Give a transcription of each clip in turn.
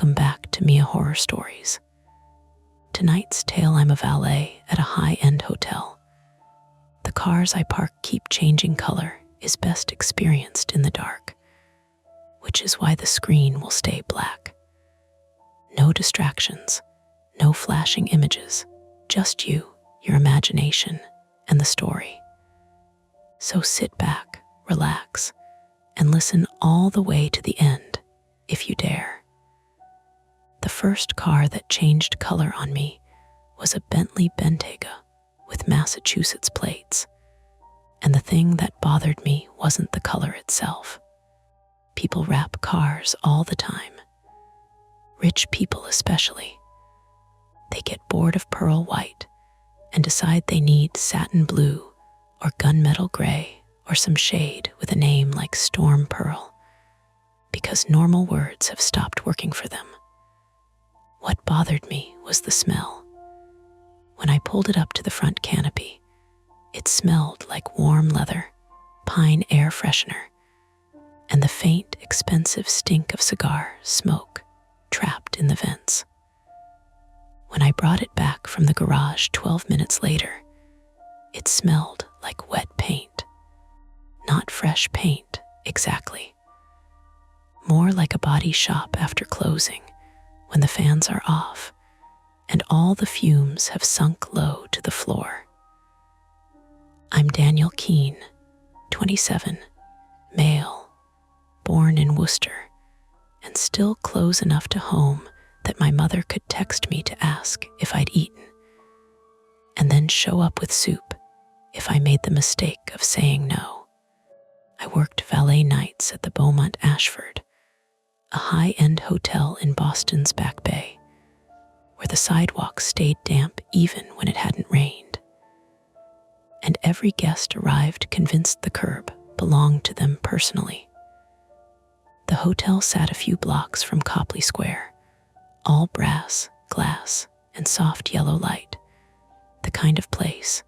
Welcome back to Mia Horror Stories. Tonight's tale, I'm a valet at a high-end hotel. The cars I park keep changing color is best experienced in the dark, which is why the screen will stay black. No distractions, no flashing images, just you, your imagination, and the story. So sit back, relax, and listen all the way to the end, if you dare. The first car that changed color on me was a Bentley Bentayga with Massachusetts plates. And the thing that bothered me wasn't the color itself. People wrap cars all the time. Rich people especially. They get bored of pearl white and decide they need satin blue or gunmetal gray or some shade with a name like Storm Pearl, because normal words have stopped working for them. What bothered me was the smell. When I pulled it up to the front canopy, it smelled like warm leather, pine air freshener, and the faint, expensive stink of cigar smoke trapped in the vents. When I brought it back from the garage 12 minutes later, it smelled like wet paint. Not fresh paint, exactly. More like a body shop after closing, when the fans are off and all the fumes have sunk low to the floor. I'm Daniel Keene, 27, male, born in Worcester, and still close enough to home that my mother could text me to ask if I'd eaten, and then show up with soup if I made the mistake of saying no. I worked valet nights at the Beaumont Ashford, a high-end hotel in Boston's Back Bay, where the sidewalks stayed damp even when it hadn't rained. And every guest arrived convinced the curb belonged to them personally. The hotel sat a few blocks from Copley Square, all brass, glass, and soft yellow light, the kind of place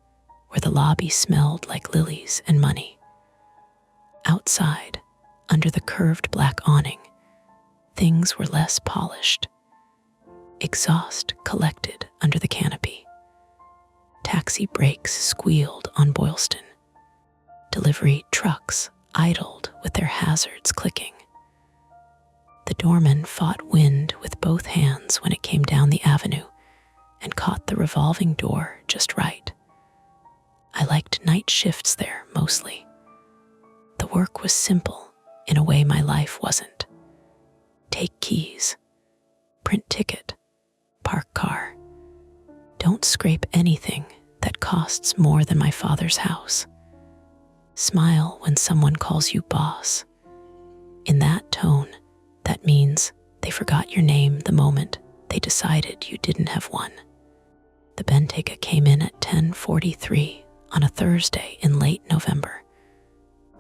where the lobby smelled like lilies and money. Outside, under the curved black awning, things were less polished. Exhaust collected under the canopy. Taxi brakes squealed on Boylston. Delivery trucks idled with their hazards clicking. The doorman fought wind with both hands when it came down the avenue and caught the revolving door just right. I liked night shifts there mostly. The work was simple in a way my life wasn't. Take keys, print ticket, park car. Don't scrape anything that costs more than my father's house. Smile when someone calls you boss. In that tone, that means they forgot your name the moment they decided you didn't have one. The Bentayga came in at 10:43 on a Thursday in late November,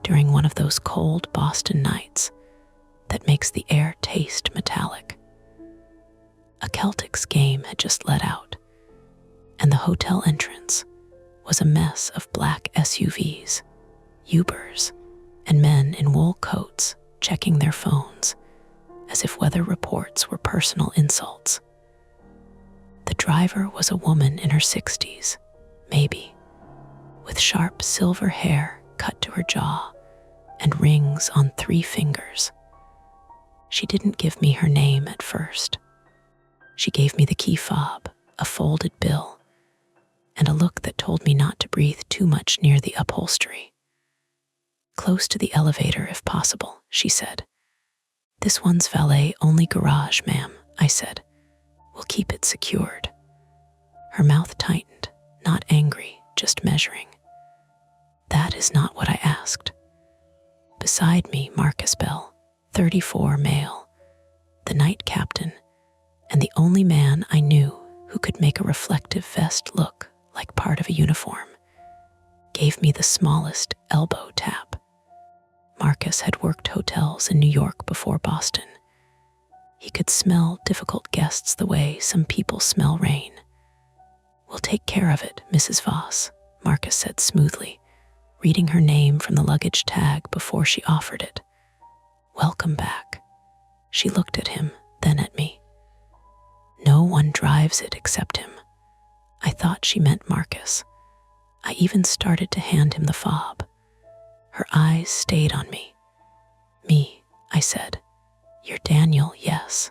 during one of those cold Boston nights that makes the air taste metallic. A Celtics game had just let out, and the hotel entrance was a mess of black SUVs, Ubers, and men in wool coats checking their phones as if weather reports were personal insults. The driver was a woman in her 60s, maybe, with sharp silver hair cut to her jaw and rings on 3 fingers. She didn't give me her name at first. She gave me the key fob, a folded bill, and a look that told me not to breathe too much near the upholstery. Close to the elevator if possible, she said. This one's valet-only garage, ma'am, I said. We'll keep it secured. Her mouth tightened, not angry, just measuring. That is not what I asked. Beside me, Marcus Bell, 34, male, the night captain, and the only man I knew who could make a reflective vest look like part of a uniform, gave me the smallest elbow tap. Marcus had worked hotels in New York before Boston. He could smell difficult guests the way some people smell rain. We'll take care of it, Mrs. Voss, Marcus said smoothly, reading her name from the luggage tag before she offered it. Welcome back. She looked at him, then at me. drives it except him. I thought she meant Marcus. I even started to hand him the fob. Her eyes stayed on me. Me, I said. You're Daniel, yes.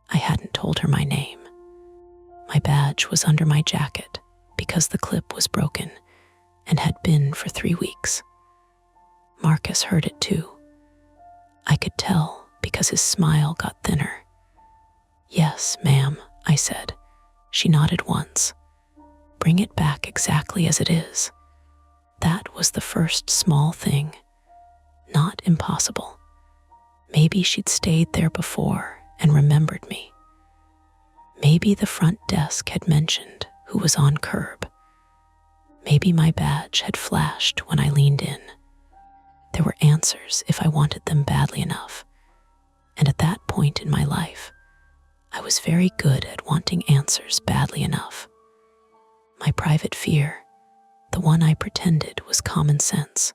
I hadn't told her my name. My badge was under my jacket because the clip was broken and had been for 3 weeks. Marcus heard it too. I could tell because his smile got thinner. Yes, ma'am, I said. She nodded once. Bring it back exactly as it is. That was the first small thing. Not impossible. Maybe she'd stayed there before and remembered me. Maybe the front desk had mentioned who was on curb. Maybe my badge had flashed when I leaned in. There were answers if I wanted them badly enough. And at that point in my life, I was very good at wanting answers badly enough. My private fear, the one I pretended was common sense,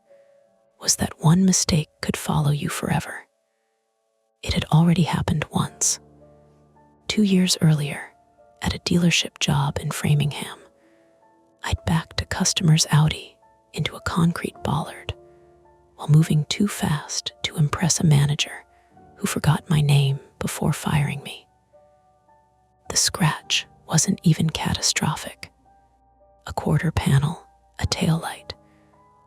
was that one mistake could follow you forever. It had already happened once. 2 years earlier, at a dealership job in Framingham, I'd backed a customer's Audi into a concrete bollard while moving too fast to impress a manager who forgot my name before firing me. The scratch wasn't even catastrophic. A quarter panel, a taillight,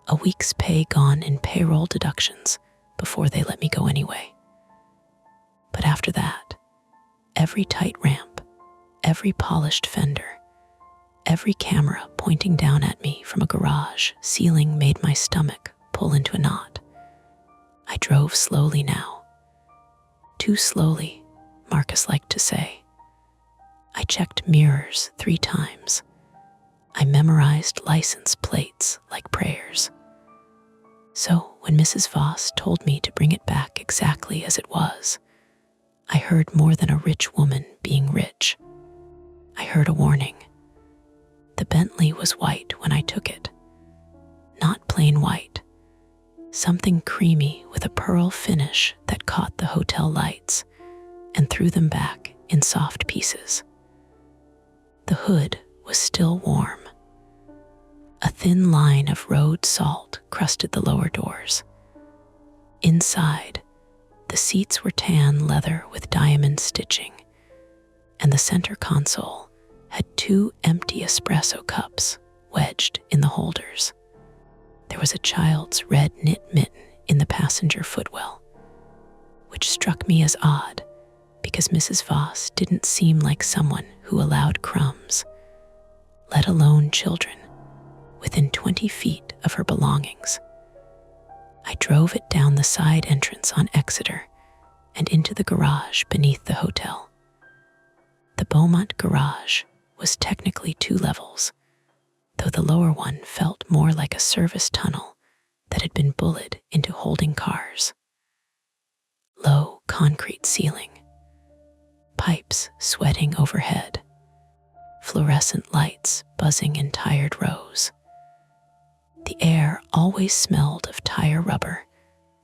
a week's pay gone in payroll deductions before they let me go anyway. But after that, every tight ramp, every polished fender, every camera pointing down at me from a garage ceiling made my stomach pull into a knot. I drove slowly now. Too slowly, Marcus liked to say. I checked mirrors 3 times. I memorized license plates like prayers. So when Mrs. Voss told me to bring it back exactly as it was, I heard more than a rich woman being rich. I heard a warning. The Bentley was white when I took it. Not plain white. Something creamy with a pearl finish that caught the hotel lights and threw them back in soft pieces. The hood was still warm. A thin line of road salt crusted the lower doors. Inside, the seats were tan leather with diamond stitching, and the center console had 2 empty espresso cups wedged in the holders. There was a child's red knit mitten in the passenger footwell, which struck me as odd because Mrs. Voss didn't seem like someone who allowed crumbs, let alone children, within 20 feet of her belongings. I drove it down the side entrance on Exeter and into the garage beneath the hotel. The Beaumont garage was technically 2 levels, though the lower one felt more like a service tunnel that had been bulleted into holding cars. Low concrete ceiling, pipes sweating overhead, fluorescent lights buzzing in tired rows. The air always smelled of tire rubber,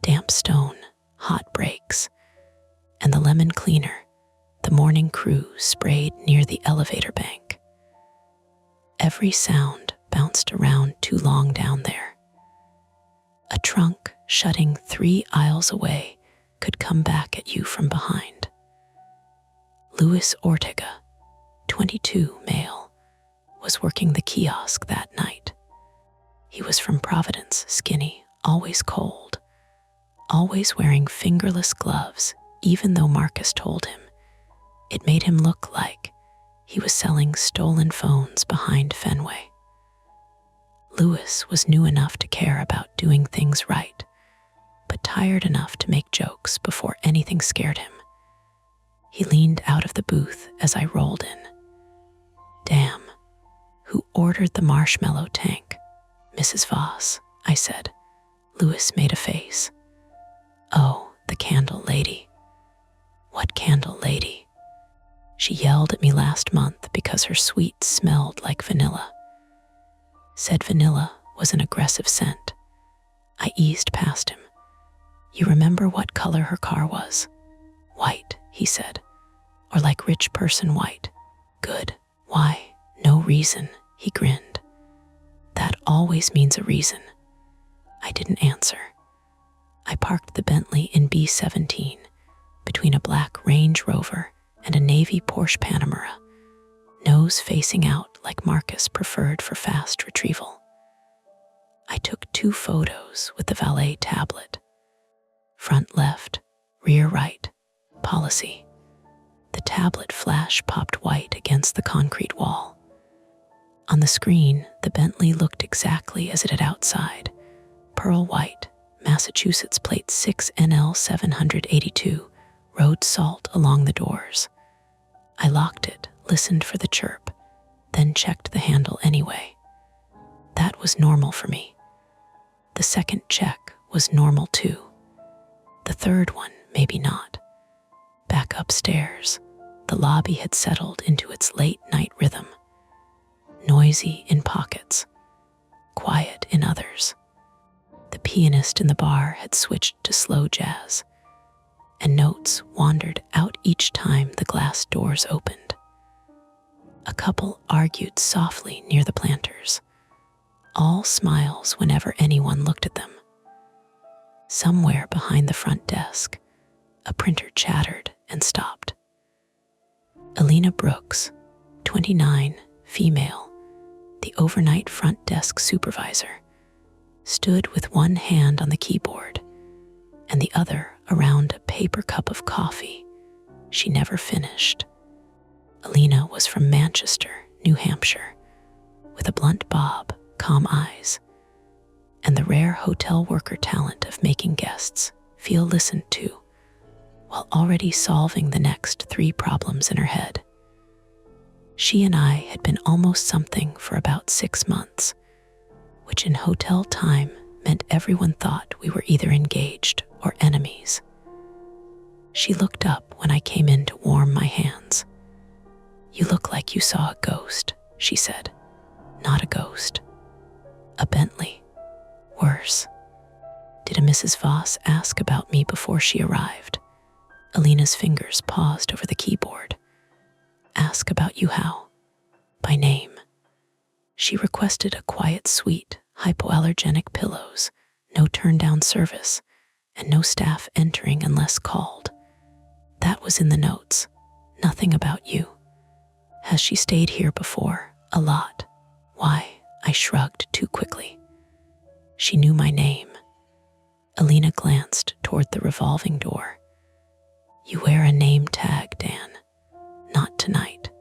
damp stone, hot brakes, and the lemon cleaner the morning crew sprayed near the elevator bank. Every sound bounced around too long down there. A trunk shutting 3 aisles away could come back at you from behind. Louis Ortega, 22 male, was working the kiosk that night. He was from Providence, skinny, always cold, always wearing fingerless gloves, even though Marcus told him it made him look like he was selling stolen phones behind Fenway. Louis was new enough to care about doing things right, but tired enough to make jokes before anything scared him. He leaned out of the booth as I rolled in. Damn, who ordered the marshmallow tank? Mrs. Voss, I said. Louis made a face. Oh, the candle lady. What candle lady? She yelled at me last month because her sweets smelled like vanilla. Said vanilla was an aggressive scent. I eased past him. You remember what color her car was? White, he said. Or like rich person white. Good. Why? No reason, he grinned. That always means a reason. I didn't answer. I parked the Bentley in B17 between a black Range Rover and a navy Porsche Panamera, nose facing out like Marcus preferred for fast retrieval. I took 2 photos with the valet tablet. Front left, rear right, policy. The tablet flash popped white against the concrete wall. On the screen, the Bentley looked exactly as it had outside. Pearl white, Massachusetts plate 6NL782, road salt along the doors. I locked it, listened for the chirp, then checked the handle anyway. That was normal for me. The second check was normal too. The third one, maybe not. Back upstairs, the lobby had settled into its late-night rhythm. Noisy in pockets, quiet in others. The pianist in the bar had switched to slow jazz, and notes wandered out each time the glass doors opened. A couple argued softly near the planters, all smiles whenever anyone looked at them. Somewhere behind the front desk, a printer chattered and stopped. Alina Brooks, 29, female, the overnight front desk supervisor, stood with one hand on the keyboard and the other around a paper cup of coffee she never finished. Alina was from Manchester, New Hampshire, with a blunt bob, calm eyes, and the rare hotel worker talent of making guests feel listened to while already solving the next 3 problems in her head. She and I had been almost something for about 6 months, which in hotel time meant everyone thought we were either engaged or enemies. She looked up when I came in to warm my hands. "You look like you saw a ghost," she said. "Not a ghost. A Bentley. Worse. Did a Mrs. Voss ask about me before she arrived?" Alina's fingers paused over the keyboard. "Ask about you how?" "By name. She requested a quiet suite, hypoallergenic pillows, no turn-down service, and no staff entering unless called. That was in the notes. Nothing about you. Has she stayed here before? A lot. Why?" I shrugged too quickly. She knew my name. Alina glanced toward the revolving door. "You wear a name tag, Dan. Not tonight."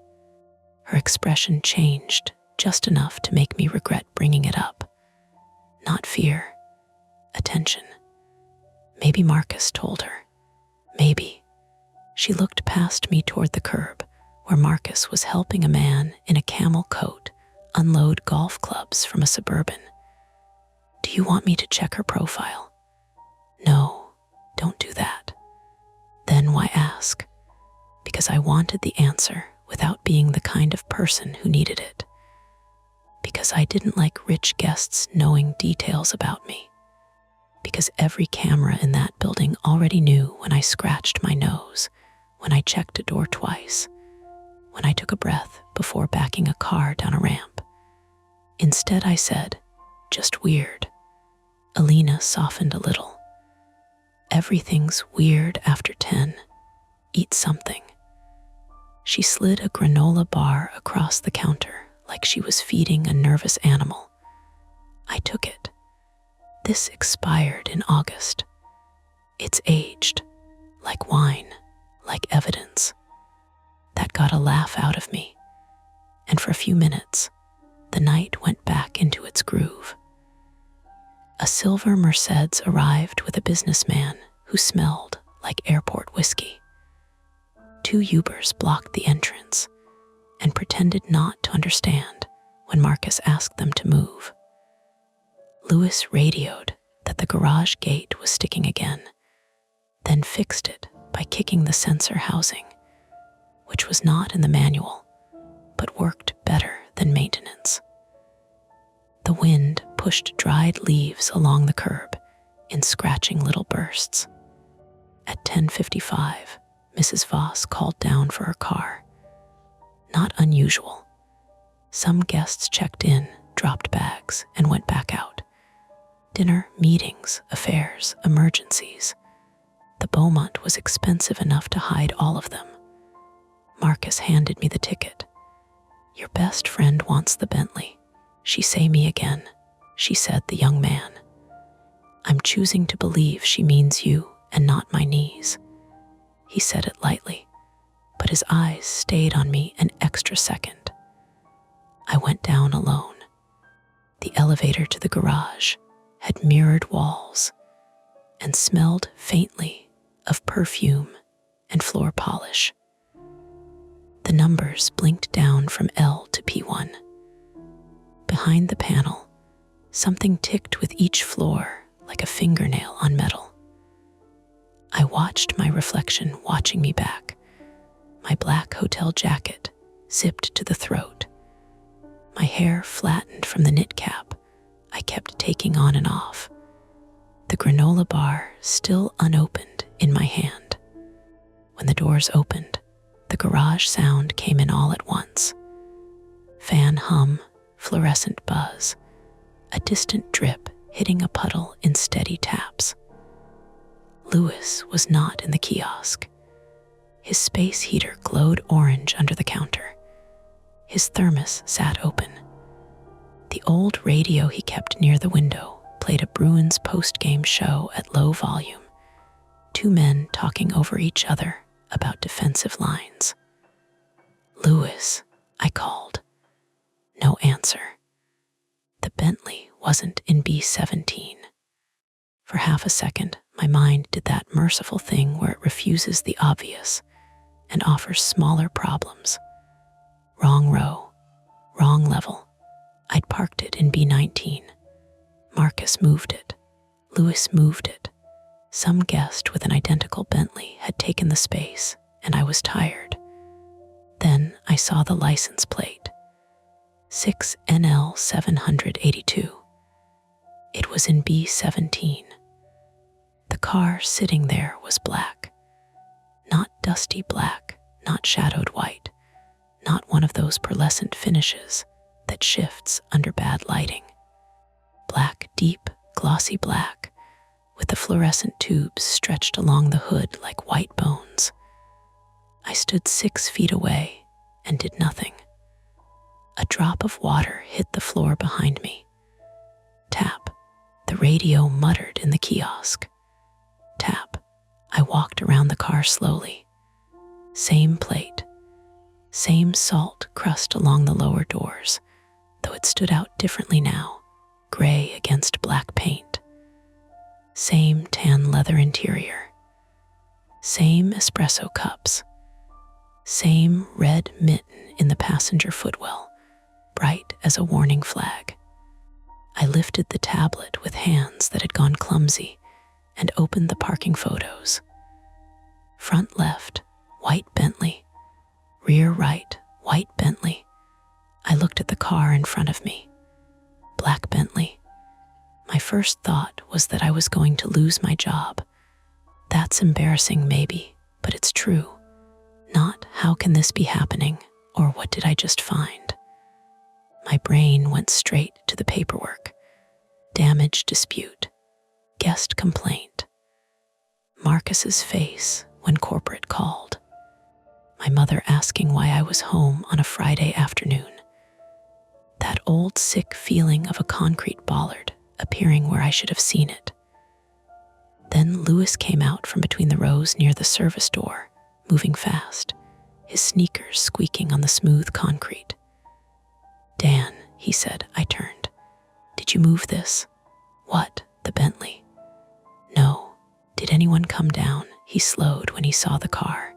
Her expression changed just enough to make me regret bringing it up. Not fear. Attention. Maybe Marcus told her. Maybe. She looked past me toward the curb, where Marcus was helping a man in a camel coat unload golf clubs from a Suburban. "Do you want me to check her profile?" "No, don't do that." "Then why ask?" "Because I wanted the answer without being the kind of person who needed it. Because I didn't like rich guests knowing details about me. Because every camera in that building already knew when I scratched my nose, when I checked a door twice, when I took a breath before backing a car down a ramp. Instead, I said, "Just weird." Alina softened a little. "Everything's weird after 10. Eat something." She slid a granola bar across the counter like she was feeding a nervous animal. I took it. This expired in August. It's aged, like wine, like evidence. That got a laugh out of me, and for a few minutes, the night went back into its groove. A silver Mercedes arrived with a businessman who smelled like airport whiskey. 2 Ubers blocked the entrance and pretended not to understand when Marcus asked them to move. Lewis radioed that the garage gate was sticking again, then fixed it by kicking the sensor housing, which was not in the manual, but worked better than maintenance. The wind pushed dried leaves along the curb in scratching little bursts. At 10:55, Mrs. Voss called down for her car. not unusual. Some guests checked in, dropped bags, and went back out. Dinner, meetings, affairs, emergencies. The Beaumont was expensive enough to hide all of them. Marcus handed me the ticket. "Your best friend wants the Bentley. She say me again," she said, the young man. "I'm choosing to believe she means you and not my knees." He said it lightly, but his eyes stayed on me an extra second. I went down alone. The elevator to the garage had mirrored walls and smelled faintly of perfume and floor polish. The numbers blinked down from L to P1. Behind the panel, something ticked with each floor like a fingernail on metal. I watched my reflection watching me back, my black hotel jacket zipped to the throat, my hair flattened from the knit cap I kept taking on and off, the granola bar still unopened in my hand. When the doors opened, the garage sound came in all at once. Fan hum, fluorescent buzz, a distant drip hitting a puddle in steady taps. Louis was not in the kiosk. His space heater glowed orange under the counter. His thermos sat open. The old radio he kept near the window played a Bruins post-game show at low volume, two men talking over each other about defensive lines. "Louis," I called. No answer. The Bentley wasn't in B17. For half a second, my mind did that merciful thing where it refuses the obvious and offers smaller problems. Wrong row, wrong level. I'd parked it in B19. Marcus moved it. Louis moved it. Some guest with an identical Bentley had taken the space, and I was tired. Then I saw the license plate. 6NL782. It was in B17. The car sitting there was black. Not dusty black, not shadowed white, not one of those pearlescent finishes that shifts under bad lighting. Black, deep, glossy black, with the fluorescent tubes stretched along the hood like white bones. I stood 6 feet away and did nothing. A drop of water hit the floor behind me. Tap. The radio muttered in the kiosk. Tap. I walked around the car slowly. Same plate. Same salt crust along the lower doors, though it stood out differently now, gray against black paint. Same tan leather interior. Same espresso cups. Same red mitten in the passenger footwell, bright as a warning flag. I lifted the tablet with hands that had gone clumsy and opened the parking photos. Front left, white Bentley. Rear right, white Bentley. I looked at the car in front of me. Black Bentley. My first thought was that I was going to lose my job. That's embarrassing maybe, but it's true. Not how can this be happening, or what did I just find? My brain went straight to the paperwork. Damage dispute. Guest complaint. Marcus's face when corporate called. My mother asking why I was home on a Friday afternoon. That old sick feeling of a concrete bollard appearing where I should have seen it. Then Louis came out from between the rows near the service door, moving fast, his sneakers squeaking on the smooth concrete. "Dan," he said. I turned. "Did you move this?" "What, the Bentley?" "No. Did anyone come down?" He slowed when he saw the car.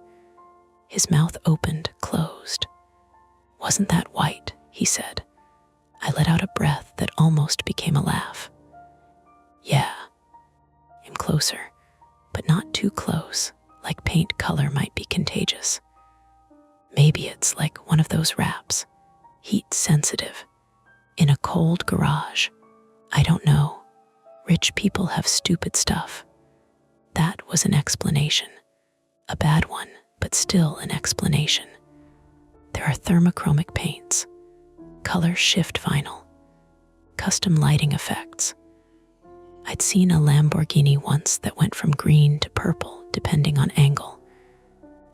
His mouth opened, closed. "Wasn't that white?" he said. I let out a breath that almost became a laugh. "Yeah." I'm closer, but not too close, like paint color might be contagious. Maybe it's like one of those wraps, heat sensitive, in a cold garage. I don't know. Rich people have stupid stuff. That was an explanation. A bad one, but still an explanation. There There are thermochromic paints, color shift vinyl, custom lighting effects. I'd seen a Lamborghini once that went from green to purple depending on angle,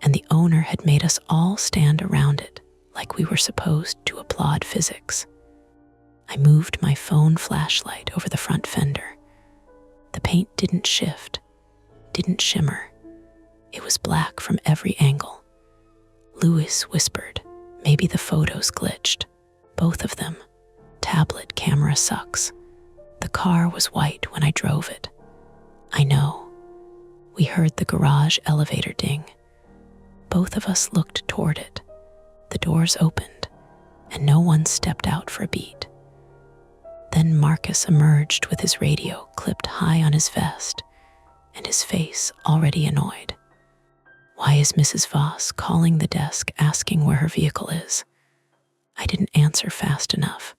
and the owner had made us all stand around it like we were supposed to applaud physics. I moved my phone flashlight over the front fender. The paint didn't shift, didn't shimmer. It was black from every angle. Louis whispered, maybe the photos glitched. Both of them. Tablet camera sucks. The car was white when I drove it. I know. We heard the garage elevator ding. Both of us looked toward it. The doors opened, and no one stepped out for a beat. Then Marcus emerged with his radio clipped high on his vest, and his face already annoyed. Why is Mrs. Voss calling the desk asking where her vehicle is? I didn't answer fast enough.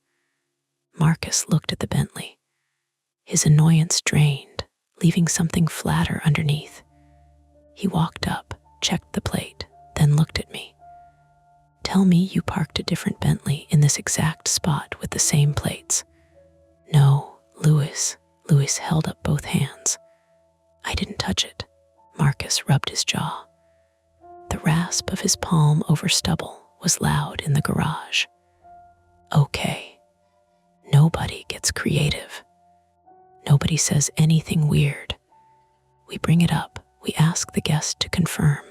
Marcus looked at the Bentley. His annoyance drained, leaving something flatter underneath. He walked up, checked the plate, then looked at me. Tell me you parked a different Bentley in this exact spot with the same plates. No, Louis. Louis held up both hands. I didn't touch it. Marcus rubbed his jaw. The rasp of his palm over stubble was loud in the garage. Okay. Nobody gets creative. Nobody says anything weird. We bring it up, we ask the guest to confirm,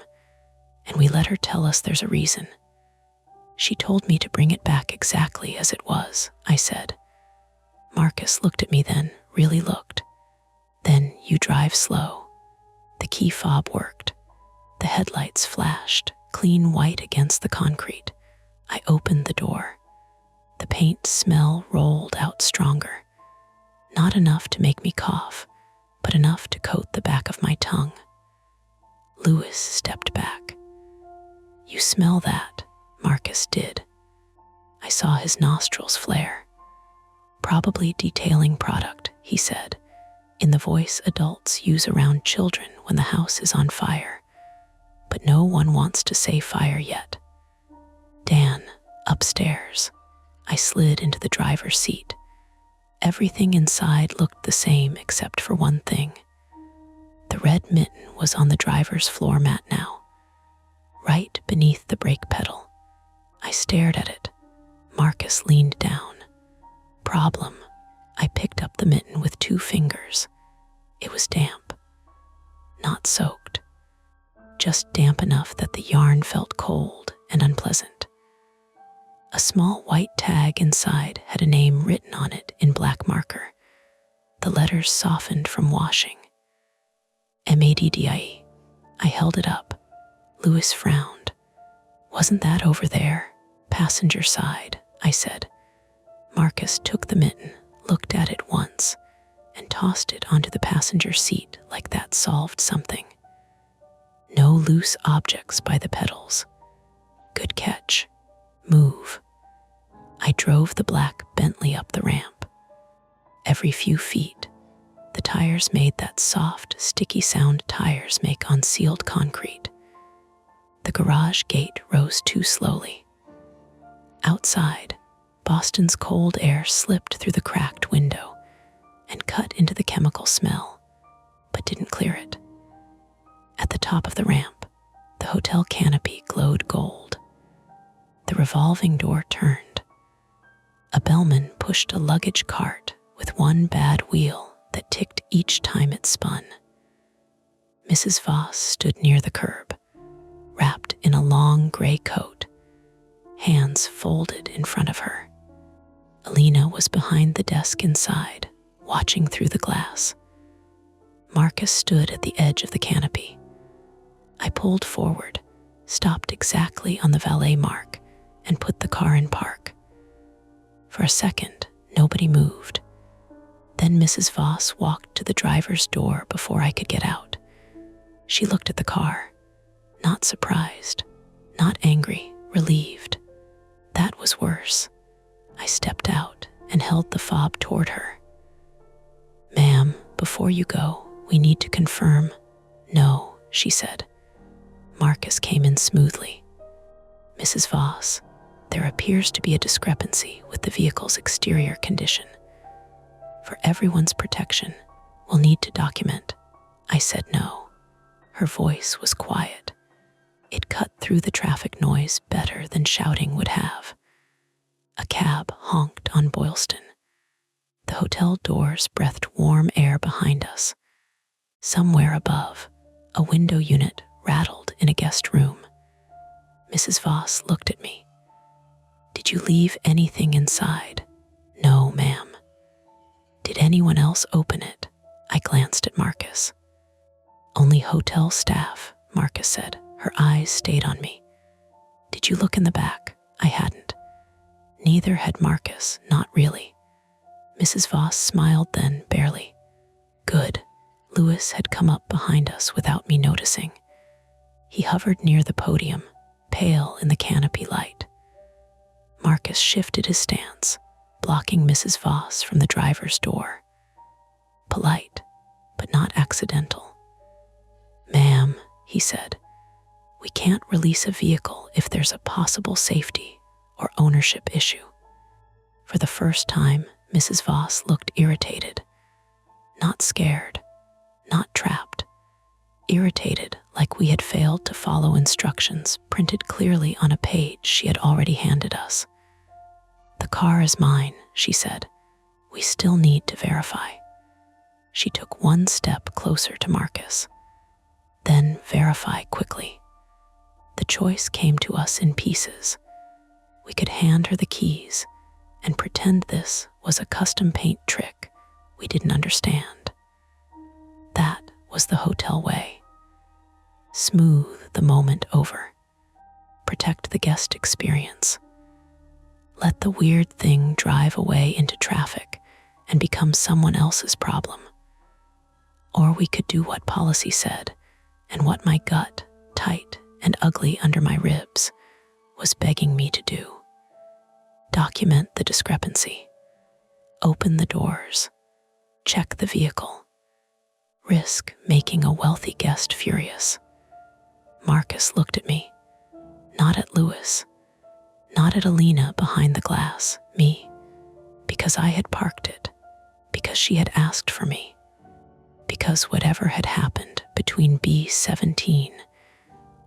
and we let her tell us there's a reason. She told me to bring it back exactly as it was, I said. Marcus looked at me then, really looked. Then you drive slow. The key fob worked. The headlights flashed, clean white against the concrete. I opened the door. The paint smell rolled out stronger. Not enough to make me cough, but enough to coat the back of my tongue. Louis stepped back. You smell that? Marcus did. I saw his nostrils flare. Probably detailing product, he said, in the voice adults use around children when the house is on fire. But no one wants to say fire yet. Dan, upstairs. I slid into the driver's seat. Everything inside looked the same except for one thing. The red mitten was on the driver's floor mat now, right beneath the brake pedal. I stared at it. Marcus leaned down. Problem. I picked up the mitten with 2 fingers. It was damp. Not soaked. Just damp enough that the yarn felt cold and unpleasant. A small white tag inside had a name written on it in black marker. The letters softened from washing. MADDIE. I held it up. Louis frowned. Wasn't that over there? Passenger side, I said. Marcus took the mitten, looked at it once, and tossed it onto the passenger seat like that solved something. No loose objects by the pedals. Good catch. Move. I drove the black Bentley up the ramp. Every few feet, the tires made that soft, sticky sound tires make on sealed concrete. The garage gate rose too slowly. Outside, Boston's cold air slipped through the cracked window and cut into the chemical smell, but didn't clear it. At the top of the ramp, the hotel canopy glowed gold. The revolving door turned. A bellman pushed a luggage cart with one bad wheel that ticked each time it spun. Mrs. Voss stood near the curb, wrapped in a long gray coat, hands folded in front of her. Alina was behind the desk inside, watching through the glass. Marcus stood at the edge of the canopy. I pulled forward, stopped exactly on the valet mark, and put the car in park. For a second, nobody moved. Then Mrs. Voss walked to the driver's door before I could get out. She looked at the car, not surprised, not angry, relieved. That was worse. I stepped out and held the fob toward her. Ma'am, before you go, we need to confirm. No, she said. Marcus came in smoothly. Mrs. Voss, There appears to be a discrepancy with the vehicle's exterior condition. For everyone's protection, we'll need to document. I said no. Her voice was quiet. It cut through the traffic noise better than shouting would have. A cab honked on Boylston. The hotel doors breathed warm air behind us. Somewhere above, a window unit rattled in a guest room. Mrs. Voss looked at me. "Did you leave anything inside?" "No, ma'am." "Did anyone else open it?" I glanced at Marcus. "Only hotel staff," Marcus said. Her eyes stayed on me. "Did you look in the back?" I hadn't. Neither had Marcus, not really. Mrs. Voss smiled then, barely. Good. Louis had come up behind us without me noticing. He hovered near the podium, pale in the canopy light. Marcus shifted his stance, blocking Mrs. Voss from the driver's door. Polite, but not accidental. "Ma'am," he said, "we can't release a vehicle if there's a possible safety or ownership issue." For the first time, Mrs. Voss looked irritated. Not scared, not trapped. Irritated, like we had failed to follow instructions printed clearly on a page she had already handed us. "The car is mine," she said. "We still need to verify." She took one step closer to Marcus. "Then verify quickly." The choice came to us in pieces. We could hand her the keys and pretend this was a custom paint trick we didn't understand. That was the hotel way. Smooth the moment over. Protect the guest experience. Let the weird thing drive away into traffic and become someone else's problem. Or we could do what policy said and what my gut, tight and ugly under my ribs, was begging me to do. Document the discrepancy. Open the doors. Check the vehicle. Risk making a wealthy guest furious. Marcus looked at me, not at Louis, not at Alina behind the glass, me, because I had parked it, because she had asked for me, because whatever had happened between B17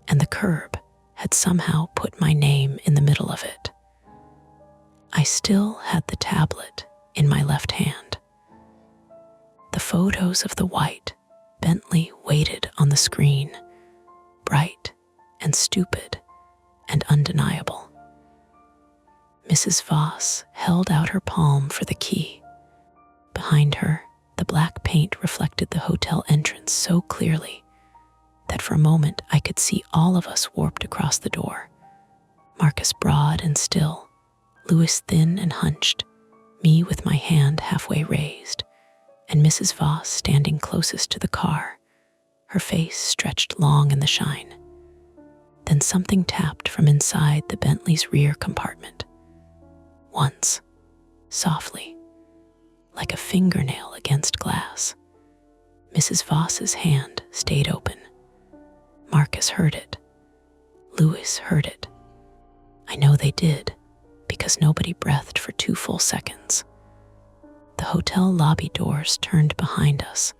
and the curb had somehow put my name in the middle of it. I still had the tablet in my left hand. The photos of the white Bentley waited on the screen, bright and stupid and undeniable. Mrs. Voss held out her palm for the key. Behind her, the black paint reflected the hotel entrance so clearly that for a moment I could see all of us warped across the door. Marcus broad and still, Louis thin and hunched, me with my hand halfway raised, and Mrs. Voss standing closest to the car, her face stretched long in the shine. Then something tapped from inside the Bentley's rear compartment. Once, softly, like a fingernail against glass. Mrs. Voss's hand stayed open. Marcus heard it. Louis heard it. I know they did, because nobody breathed for 2 full seconds. The hotel lobby doors turned behind us,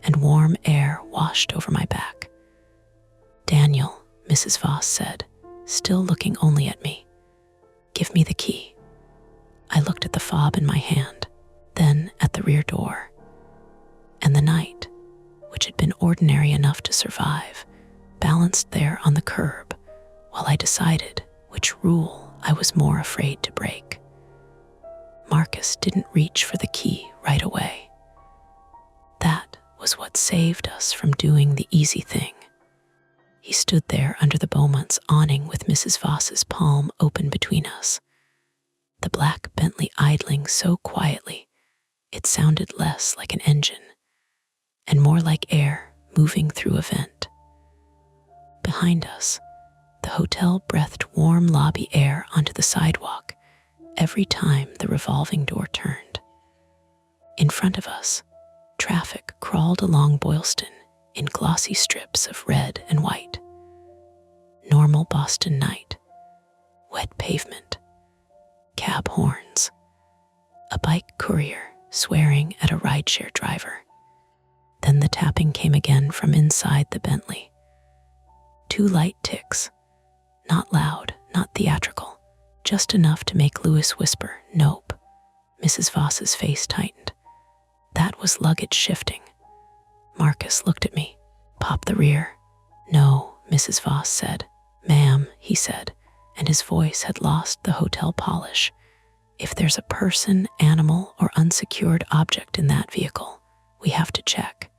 and warm air washed over my back. "Daniel," Mrs. Voss said, still looking only at me, "give me the key." I looked at the fob in my hand, then at the rear door. And the night, which had been ordinary enough to survive, balanced there on the curb while I decided which rule I was more afraid to break. Marcus didn't reach for the key right away. That was what saved us from doing the easy thing. He stood there under the Beaumont's awning with Mrs. Voss's palm open between us. The black Bentley idling so quietly, it sounded less like an engine, and more like air moving through a vent. Behind us, the hotel breathed warm lobby air onto the sidewalk every time the revolving door turned. In front of us, traffic crawled along Boylston in glossy strips of red and white. Normal Boston night, wet pavement, cab horns. A bike courier swearing at a rideshare driver. Then the tapping came again from inside the Bentley. 2 light ticks, not loud, not theatrical, just enough to make Louis whisper, "Nope." Mrs. Voss's face tightened. That was luggage shifting. Marcus looked at me. "Pop the rear." "No," Mrs. Voss said. "Ma'am," he said, and his voice had lost the hotel polish. "If there's a person, animal, or unsecured object in that vehicle, we have to check.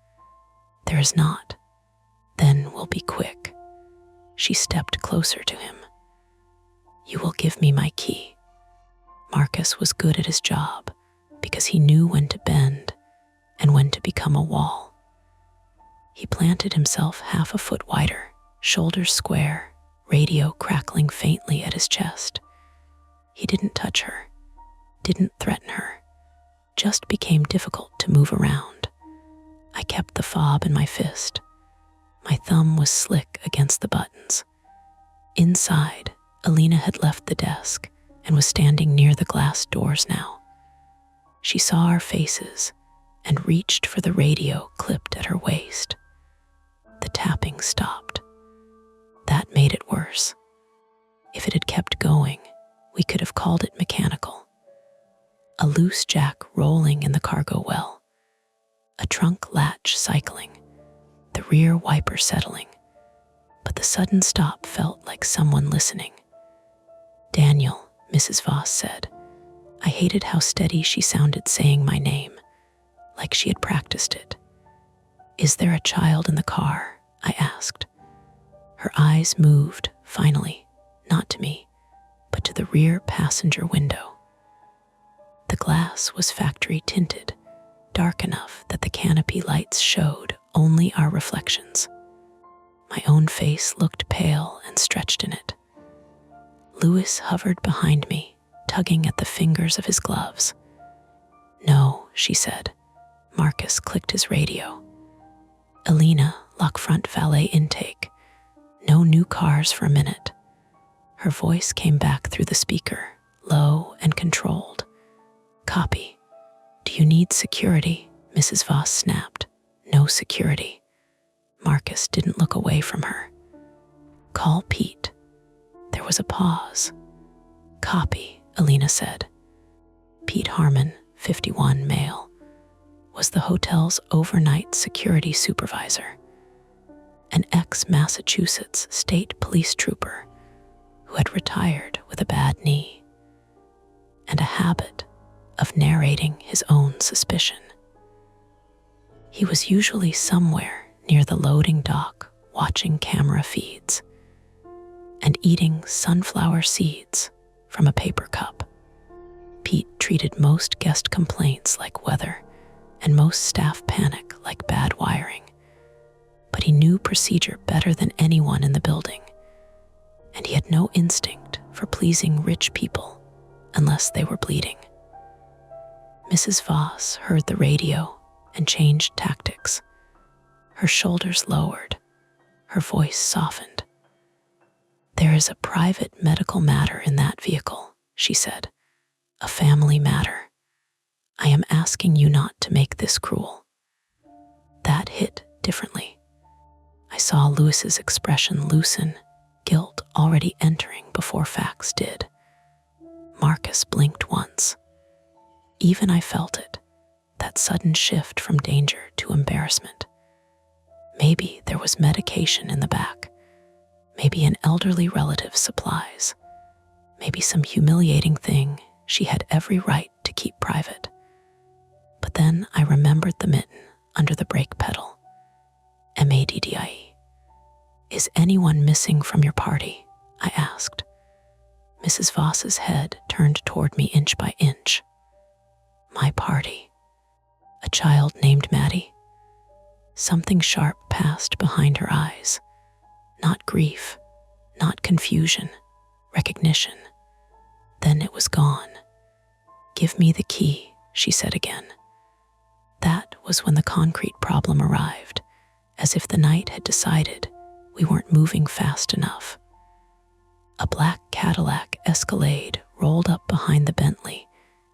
There is not. Then we'll be quick." She stepped closer to him. "You will give me my key." Marcus was good at his job because he knew when to bend and when to become a wall. He planted himself half a foot wider, shoulders square, radio crackling faintly at his chest. He didn't touch her, didn't threaten her, just became difficult to move around. I kept the fob in my fist. My thumb was slick against the buttons. Inside, Alina had left the desk and was standing near the glass doors now. She saw our faces and reached for the radio clipped at her waist. The tapping stopped. That made it worse. If it had kept going, we could have called it mechanical. A loose jack rolling in the cargo well, a trunk latch cycling, the rear wiper settling, but the sudden stop felt like someone listening. "Daniel," Mrs. Voss said. I hated how steady she sounded saying my name, like she had practiced it. "Is there a child in the car?" I asked. Her eyes moved, finally, not to me, but to the rear passenger window. The glass was factory tinted, dark enough that the canopy lights showed only our reflections. My own face looked pale and stretched in it. Louis hovered behind me, tugging at the fingers of his gloves. "No," she said. Marcus clicked his radio. "Alina, lock front valet intake. No new cars for a minute." Her voice came back through the speaker, low and controlled. "Copy." "Do you need security?" Mrs. Voss snapped. "No security." Marcus didn't look away from her. "Call Pete." There was a pause. "Copy," Alina said. Pete Harmon, 51, male, was the hotel's overnight security supervisor, an ex-Massachusetts state police trooper who had retired with a bad knee and a habit of narrating his own suspicion. He was usually somewhere near the loading dock watching camera feeds and eating sunflower seeds from a paper cup. Pete treated most guest complaints like weather and most staff panic like bad wiring. But he knew procedure better than anyone in the building, and he had no instinct for pleasing rich people unless they were bleeding. Mrs. Voss heard the radio and changed tactics. Her shoulders lowered, her voice softened. "There is a private medical matter in that vehicle," she said. "A family matter. I am asking you not to make this cruel." That hit differently. I saw Louis's expression loosen, guilt already entering before facts did. Marcus blinked once. Even I felt it, that sudden shift from danger to embarrassment. Maybe there was medication in the back. Maybe an elderly relative's supplies. Maybe some humiliating thing she had every right to keep private. But then I remembered the mitten under the brake pedal. MADDIE. "Is anyone missing from your party?" I asked. Mrs. Voss's head turned toward me inch by inch. My party. A child named Maddie. Something sharp passed behind her eyes. Not grief, not confusion, recognition. Then it was gone. "Give me the key," she said again. That was when the concrete problem arrived, as if the night had decided we weren't moving fast enough. A black Cadillac Escalade rolled up behind behind the Bentley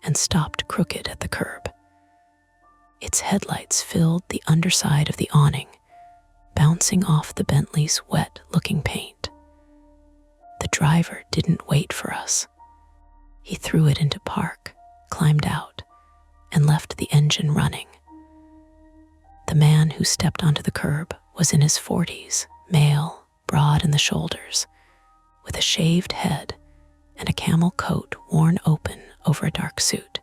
and stopped crooked at the curb. Its headlights filled the underside of the awning, bouncing off the Bentley's wet-looking paint. The driver didn't wait for us. He threw it into park, climbed out, and left the engine running. The man who stepped onto the curb was in his 40s, male, broad in the shoulders, with a shaved head and a camel coat worn open over a dark suit.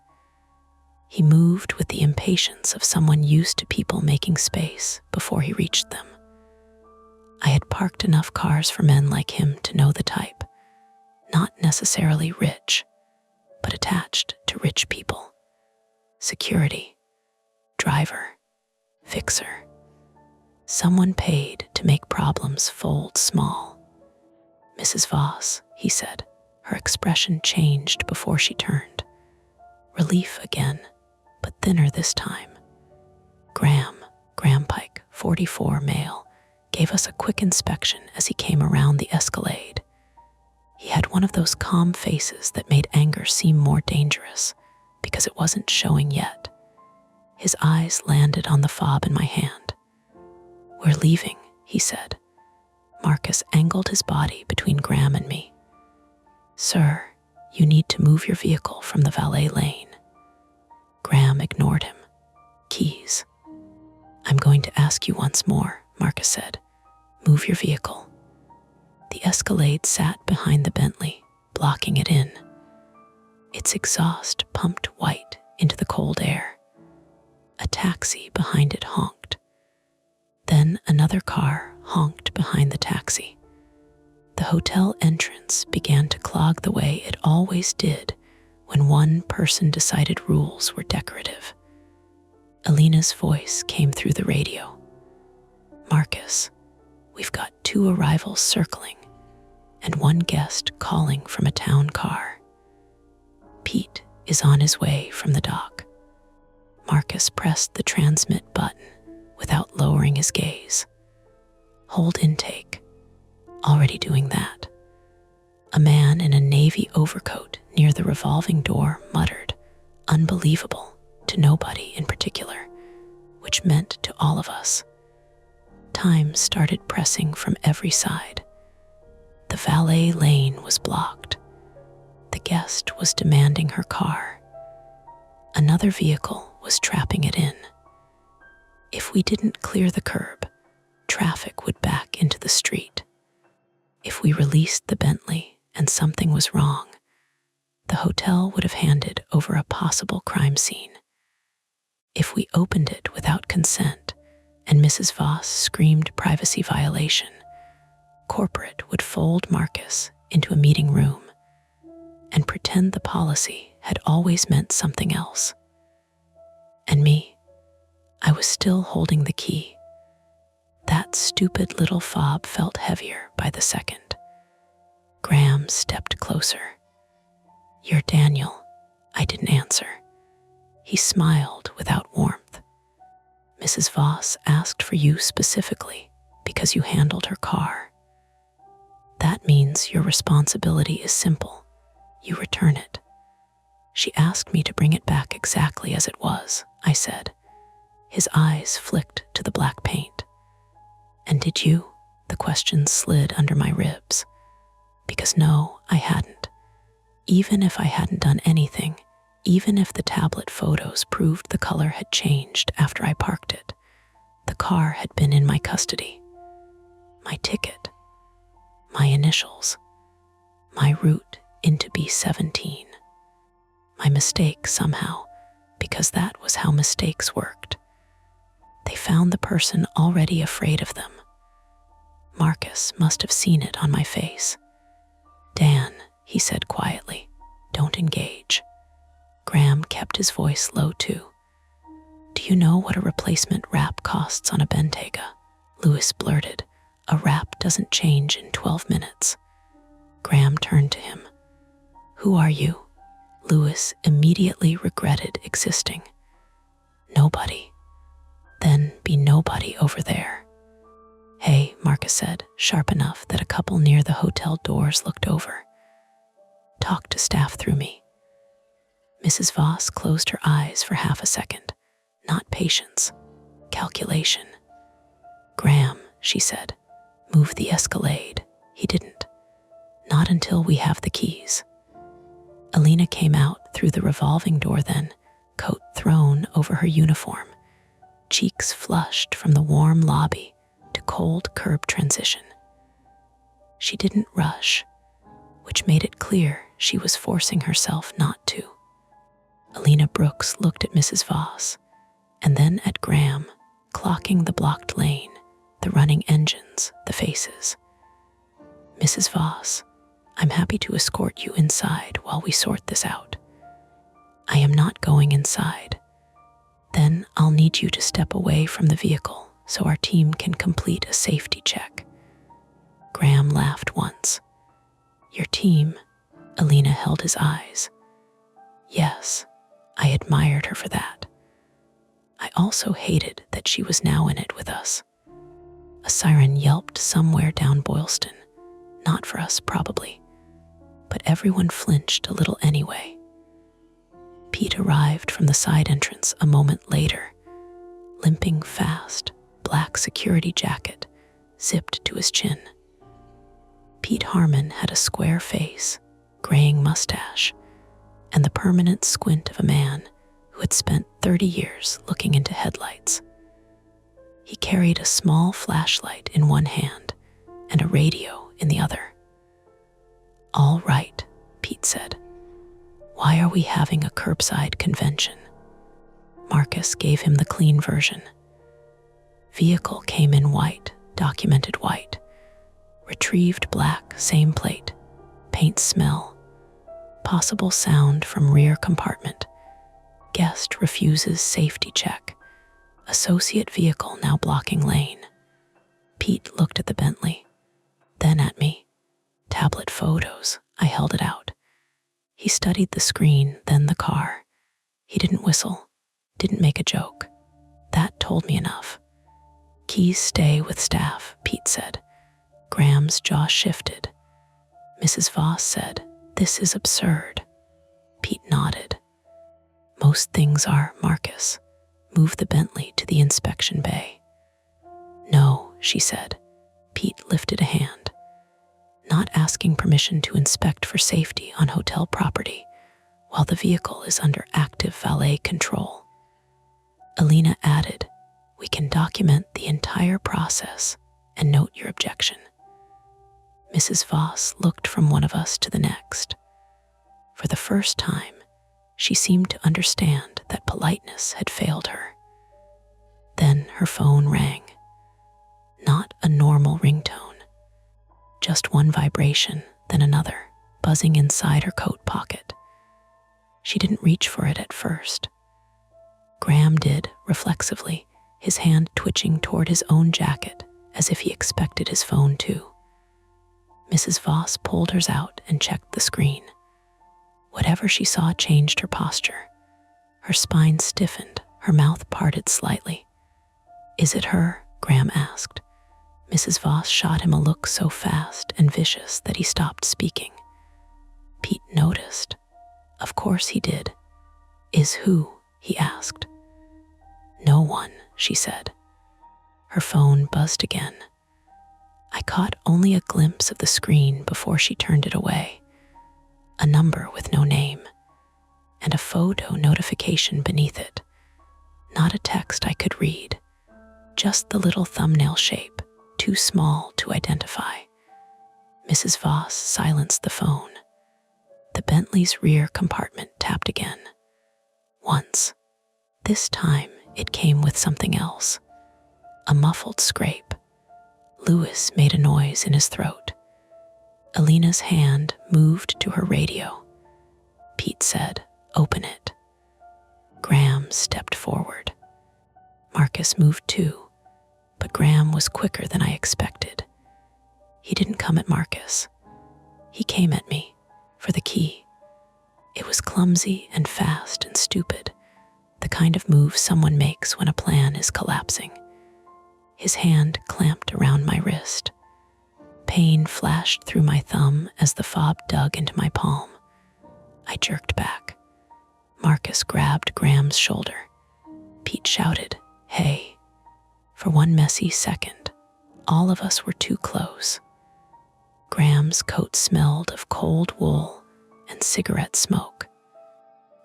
He moved with the impatience of someone used to people making space before he reached them. I had parked enough cars for men like him to know the type, not necessarily rich, but attached to rich people. Security, driver, fixer. Someone paid to make problems fold small. "Mrs. Voss," he said. Her expression changed before she turned. Relief again, but thinner this time. Graham Pike, 44, male, gave us a quick inspection as he came around the Escalade. He had one of those calm faces that made anger seem more dangerous because it wasn't showing yet. His eyes landed on the fob in my hand. "We're leaving," he said. Marcus angled his body between Graham and me. "Sir, you need to move your vehicle from the valet lane." Graham ignored him. "Keys." "I'm going to ask you once more," Marcus said. "Move your vehicle." The Escalade sat behind the Bentley, blocking it in. Its exhaust pumped white into the cold air. A taxi behind it honked. Then another car honked behind the taxi. The hotel entrance began to clog the way it always did when one person decided rules were decorative. Alina's voice came through the radio. "Marcus, we've got 2 arrivals circling and 1 guest calling from a town car. Pete is on his way from the dock." Marcus pressed the transmit button without lowering his gaze. "Hold intake." "Already doing that." A man in a navy overcoat near the revolving door muttered, "Unbelievable," to nobody in particular, which meant to all of us. Time started pressing from every side. The valet lane was blocked. The guest was demanding her car. Another vehicle was trapping it in. If we didn't clear the curb, traffic would back into the street. If we released the Bentley and something was wrong, the hotel would have handed over a possible crime scene. If we opened it without consent and Mrs. Voss screamed privacy violation, corporate would fold Marcus into a meeting room and pretend the policy had always meant something else. And me, I was still holding the key. That stupid little fob felt heavier by the second. Graham stepped closer. "You're Daniel." I didn't answer. He smiled without warmth. "Mrs. Voss asked for you specifically because you handled her car. That means your responsibility is simple. You return it." "She asked me to bring it back exactly as it was," I said. His eyes flicked to the black paint. "And did you?" The question slid under my ribs. Because no, I hadn't. Even if I hadn't done anything, even if the tablet photos proved the color had changed after I parked it, the car had been in my custody. My ticket, my initials, my route into B17. My mistake somehow, because that was how mistakes worked. They found the person already afraid of them. Marcus must have seen it on my face. "Dan," he said quietly, "don't engage." Graham kept his voice low too. "Do you know what a replacement wrap costs on a Bentayga?" Lewis blurted. "A wrap doesn't change in 12 minutes. Graham turned to him. "Who are you?" Lewis immediately regretted existing. "Nobody." "Then be nobody over there." "Hey," Marcus said, sharp enough that a couple near the hotel doors looked over. "Talk to staff through me." Mrs. Voss closed her eyes for half a second. Not patience, calculation. "Graham," she said, "move the Escalade." He didn't. "Not until we have the keys." Alina came out through the revolving door then, coat thrown over her uniform, cheeks flushed from the warm lobby to cold curb transition. She didn't rush, which made it clear she was forcing herself not to. Alina Brooks looked at Mrs. Voss, and then at Graham, clocking the blocked lane, the running engines, the faces. "Mrs. Voss, I'm happy to escort you inside while we sort this out." "I am not going inside." "Then I'll need you to step away from the vehicle so our team can complete a safety check." Graham laughed once. "Your team?" Alina held his eyes. Yes, I admired her for that. I also hated that she was now in it with us. A siren yelped somewhere down Boylston. Not for us, probably. But everyone flinched a little anyway. Pete arrived from the side entrance a moment later, limping fast, black security jacket zipped to his chin. Pete Harmon had a square face, graying mustache, and the permanent squint of a man who had spent 30 years looking into headlights. He carried a small flashlight in one hand and a radio in the other. "All right," Pete said. "Why are we having a curbside convention?" Marcus gave him the clean version. Vehicle came in white, documented white. Retrieved black, same plate. Paint smell. Possible sound from rear compartment. Guest refuses safety check. Associate vehicle now blocking lane. Pete looked at the Bentley, then at me. Tablet photos. I held it out. He studied the screen, then the car. He didn't whistle, didn't make a joke. That told me enough. "Keys stay with staff," Pete said. Graham's jaw shifted. Mrs. Voss said, "This is absurd." Pete nodded. "Most things are, Marcus. Move the Bentley to the inspection bay." "No," she said. Pete lifted a hand. "Not asking permission to inspect for safety on hotel property while the vehicle is under active valet control." Alina added, "We can document the entire process and note your objection." Mrs. Voss looked from one of us to the next. For the first time, she seemed to understand that politeness had failed her. Then her phone rang. Not a normal ringtone. Just one vibration, then another, buzzing inside her coat pocket. She didn't reach for it at first. Graham did, reflexively, his hand twitching toward his own jacket, as if he expected his phone too. Mrs. Voss pulled hers out and checked the screen. Whatever she saw changed her posture. Her spine stiffened, her mouth parted slightly. "Is it her?" Graham asked. Mrs. Voss shot him a look so fast and vicious that he stopped speaking. Pete noticed. Of course he did. "Is who?" he asked. "No one," she said. Her phone buzzed again. I caught only a glimpse of the screen before she turned it away. A number with no name, and a photo notification beneath it. Not a text I could read, just the little thumbnail shape, too small to identify. Mrs. Voss silenced the phone. The Bentley's rear compartment tapped again. Once. This time it came with something else. A muffled scrape. Lewis made a noise in his throat. Alina's hand moved to her radio. Pete said, "Open it." Graham stepped forward. Marcus moved too, but Graham was quicker than I expected. He didn't come at Marcus. He came at me, for the key. It was clumsy and fast and stupid, the kind of move someone makes when a plan is collapsing. His hand clamped around my wrist. Pain flashed through my thumb as the fob dug into my palm. I jerked back. Marcus grabbed Graham's shoulder. Pete shouted, "Hey!" For one messy second, all of us were too close. Graham's coat smelled of cold wool and cigarette smoke.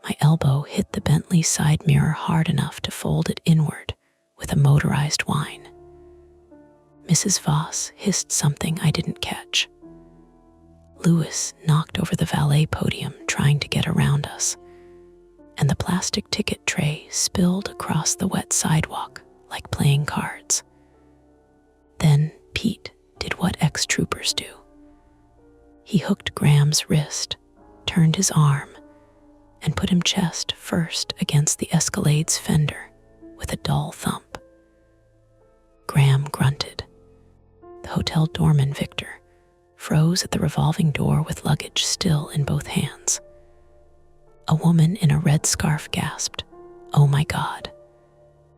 My elbow hit the Bentley side mirror hard enough to fold it inward with a motorized whine. Mrs. Voss hissed something I didn't catch. Lewis knocked over the valet podium trying to get around us, and the plastic ticket tray spilled across the wet sidewalk like playing cards. Then Pete did what ex-troopers do. He hooked Graham's wrist, turned his arm, and put him chest first against the Escalade's fender with a dull thump. Graham grunted. The hotel doorman, Victor, froze at the revolving door with luggage still in both hands. A woman in a red scarf gasped, "Oh my God."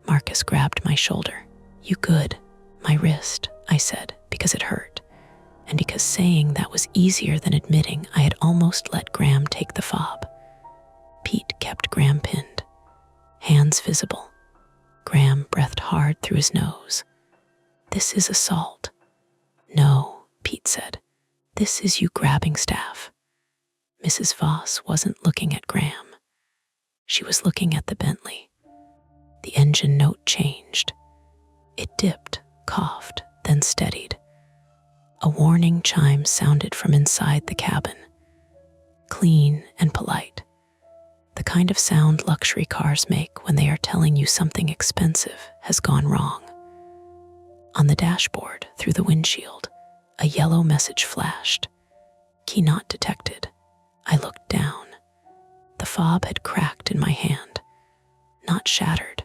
Marcus grabbed my shoulder. "You good?" "My wrist," I said, because it hurt, and because saying that was easier than admitting I had almost let Graham take the fob. Pete kept Graham pinned, hands visible. Graham breathed hard through his nose. "This is assault." "No," Pete said. "This is you grabbing staff." Mrs. Voss wasn't looking at Graham. She was looking at the Bentley. The engine note changed. It dipped, coughed, then steadied. A warning chime sounded from inside the cabin. Clean and polite. The kind of sound luxury cars make when they are telling you something expensive has gone wrong. On the dashboard, through the windshield, a yellow message flashed. "Key not detected." I looked down. The fob had cracked in my hand. Not shattered,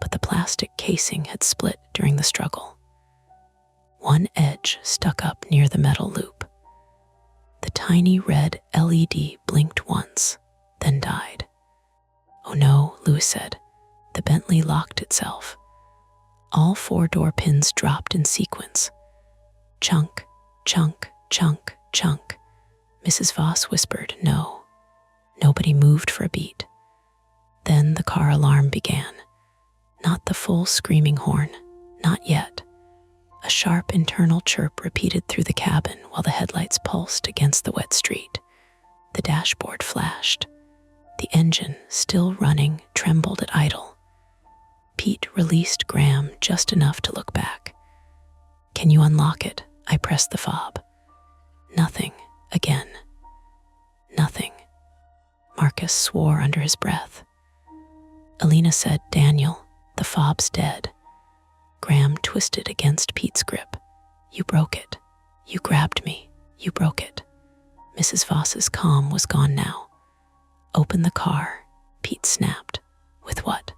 but the plastic casing had split during the struggle. One edge stuck up near the metal loop. The tiny red LED blinked once, then died. "Oh no," Lewis said. The Bentley locked itself. All 4 door pins dropped in sequence. Chunk, chunk, chunk, chunk. Mrs. Voss whispered, "No." Nobody moved for a beat. Then the car alarm began. Not the full screaming horn, not yet. A sharp internal chirp repeated through the cabin while the headlights pulsed against the wet street. The dashboard flashed. The engine, still running, trembled at idle. Pete released Graham just enough to look back. "Can you unlock it?" I pressed the fob. Nothing. Again. Nothing. Marcus swore under his breath. Alina said, "Daniel, the fob's dead." Graham twisted against Pete's grip. "You broke it. You grabbed me. You broke it." Mrs. Voss's calm was gone now. "Open the car," Pete snapped. "With what?"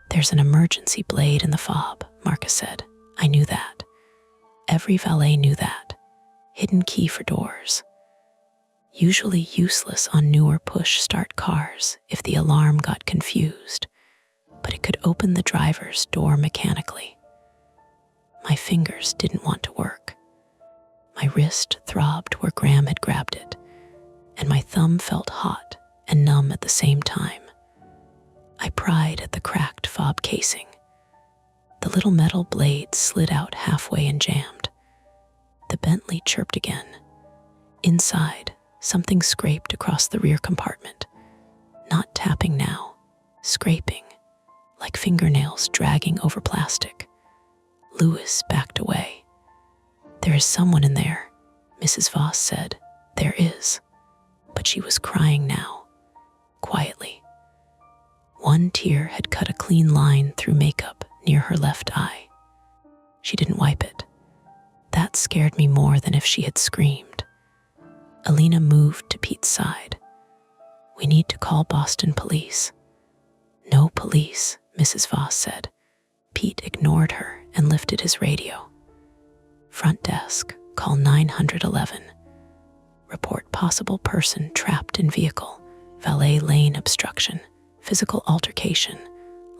"There's an emergency blade in the fob," Marcus said. I knew that. Every valet knew that. Hidden key for doors. Usually useless on newer push-start cars if the alarm got confused, but it could open the driver's door mechanically. My fingers didn't want to work. My wrist throbbed where Graham had grabbed it, and my thumb felt hot and numb at the same time. I pried at the cracked fob casing. The little metal blade slid out halfway and jammed. The Bentley chirped again. Inside, something scraped across the rear compartment. Not tapping now, scraping, like fingernails dragging over plastic. Lewis backed away. "There is someone in there," Mrs. Voss said. "There is." But she was crying now, quietly. One tear had cut a clean line through makeup near her left eye. She didn't wipe it. That scared me more than if she had screamed. Alina moved to Pete's side. "We need to call Boston police." "No police," Mrs. Voss said. Pete ignored her and lifted his radio. "Front desk, call 911. Report possible person trapped in vehicle, valet lane obstruction, physical altercation,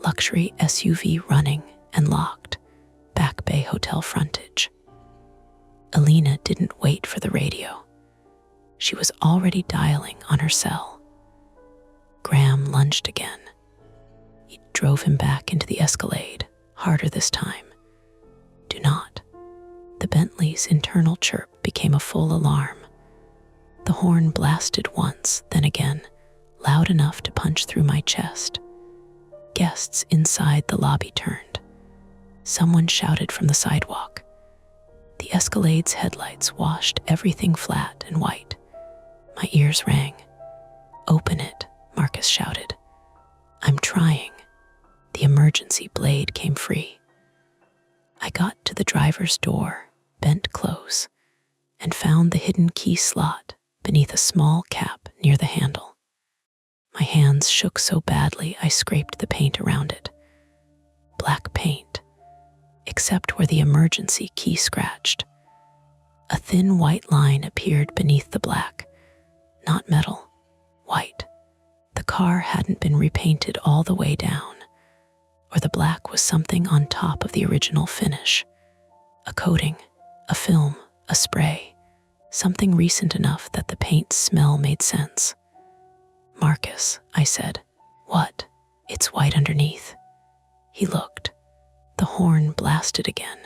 luxury SUV running and locked, Back Bay Hotel frontage." Alina didn't wait for the radio. She was already dialing on her cell. Graham lunged again. He drove him back into the Escalade, harder this time. Do not. The Bentley's internal chirp became a full alarm. The horn blasted once, then again, loud enough to punch through my chest. Guests inside the lobby turned. Someone shouted from the sidewalk. The Escalade's headlights washed everything flat and white. My ears rang. "Open it," Marcus shouted. "I'm trying." The emergency blade came free. I got to the driver's door, bent close, and found the hidden key slot beneath a small cap near the handle. My hands shook so badly I scraped the paint around it. Black paint, except where the emergency key scratched. A thin white line appeared beneath the black, not metal, white. The car hadn't been repainted all the way down, or the black was something on top of the original finish. A coating, a film, a spray, something recent enough that the paint smell made sense. "Marcus," I said. "What?" "It's white underneath." He looked. The horn blasted again.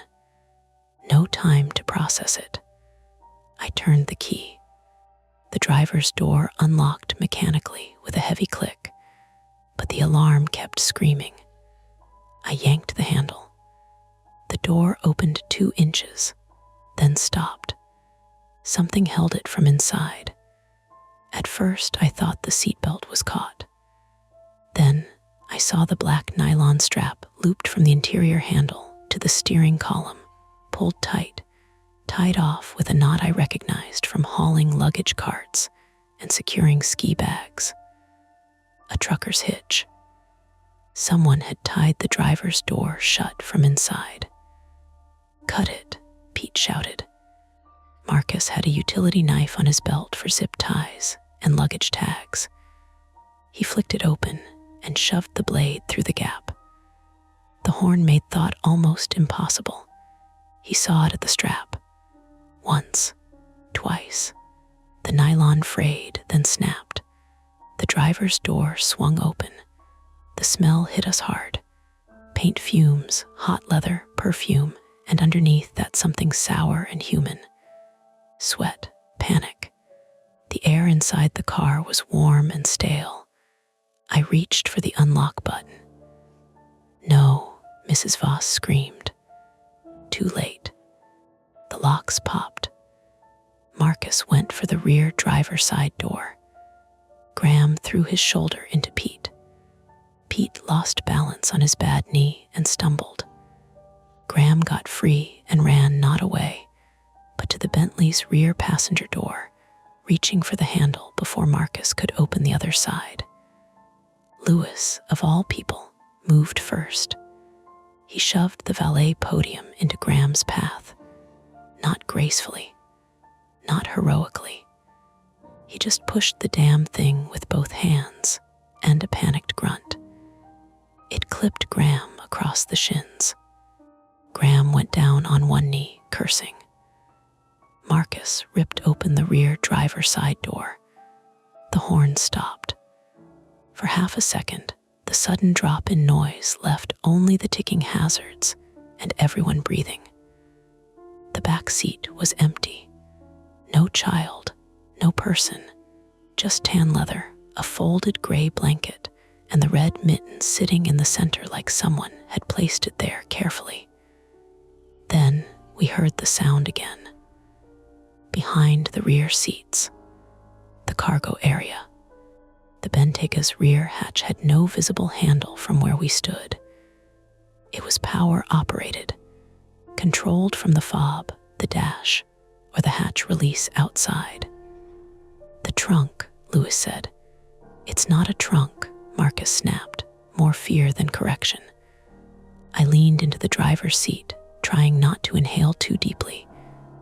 No time to process it. I turned the key. The driver's door unlocked mechanically with a heavy click, but the alarm kept screaming. I yanked the handle. The door opened 2 inches, then stopped. Something held it from inside. At first, I thought the seatbelt was caught. Then, I saw the black nylon strap looped from the interior handle to the steering column, pulled tight, tied off with a knot I recognized from hauling luggage carts and securing ski bags. A trucker's hitch. Someone had tied the driver's door shut from inside. "Cut it," Pete shouted. Marcus had a utility knife on his belt for zip ties and luggage tags. He flicked it open and shoved the blade through the gap. The horn made thought almost impossible. He sawed at the strap. Once, twice. The nylon frayed, then snapped. The driver's door swung open. The smell hit us hard. Paint fumes, hot leather, perfume, and underneath that something sour and human. Sweat, panic. The air inside the car was warm and stale. I reached for the unlock button. "No," Mrs. Voss screamed. Too late. The locks popped. Marcus went for the rear driver's side door. Graham threw his shoulder into Pete. Pete lost balance on his bad knee and stumbled. Graham got free and ran not away, but to the Bentley's rear passenger door, reaching for the handle before Marcus could open the other side. Lewis, of all people, moved first. He shoved the valet podium into Graham's path, not gracefully, not heroically. He just pushed the damn thing with both hands and a panicked grunt. It clipped Graham across the shins. Graham went down on one knee, cursing. Marcus ripped open the rear driver's side door. The horn stopped. For half a second, the sudden drop in noise left only the ticking hazards and everyone breathing. The back seat was empty. No child, no person, just tan leather, a folded gray blanket, and the red mitten sitting in the center like someone had placed it there carefully. Then we heard the sound again. Behind the rear seats, the cargo area. The Bentega's rear hatch had no visible handle from where we stood. It was power operated, controlled from the fob, the dash, or the hatch release outside. "The trunk," Lewis said. "It's not a trunk," Marcus snapped, more fear than correction. I leaned into the driver's seat, trying not to inhale too deeply,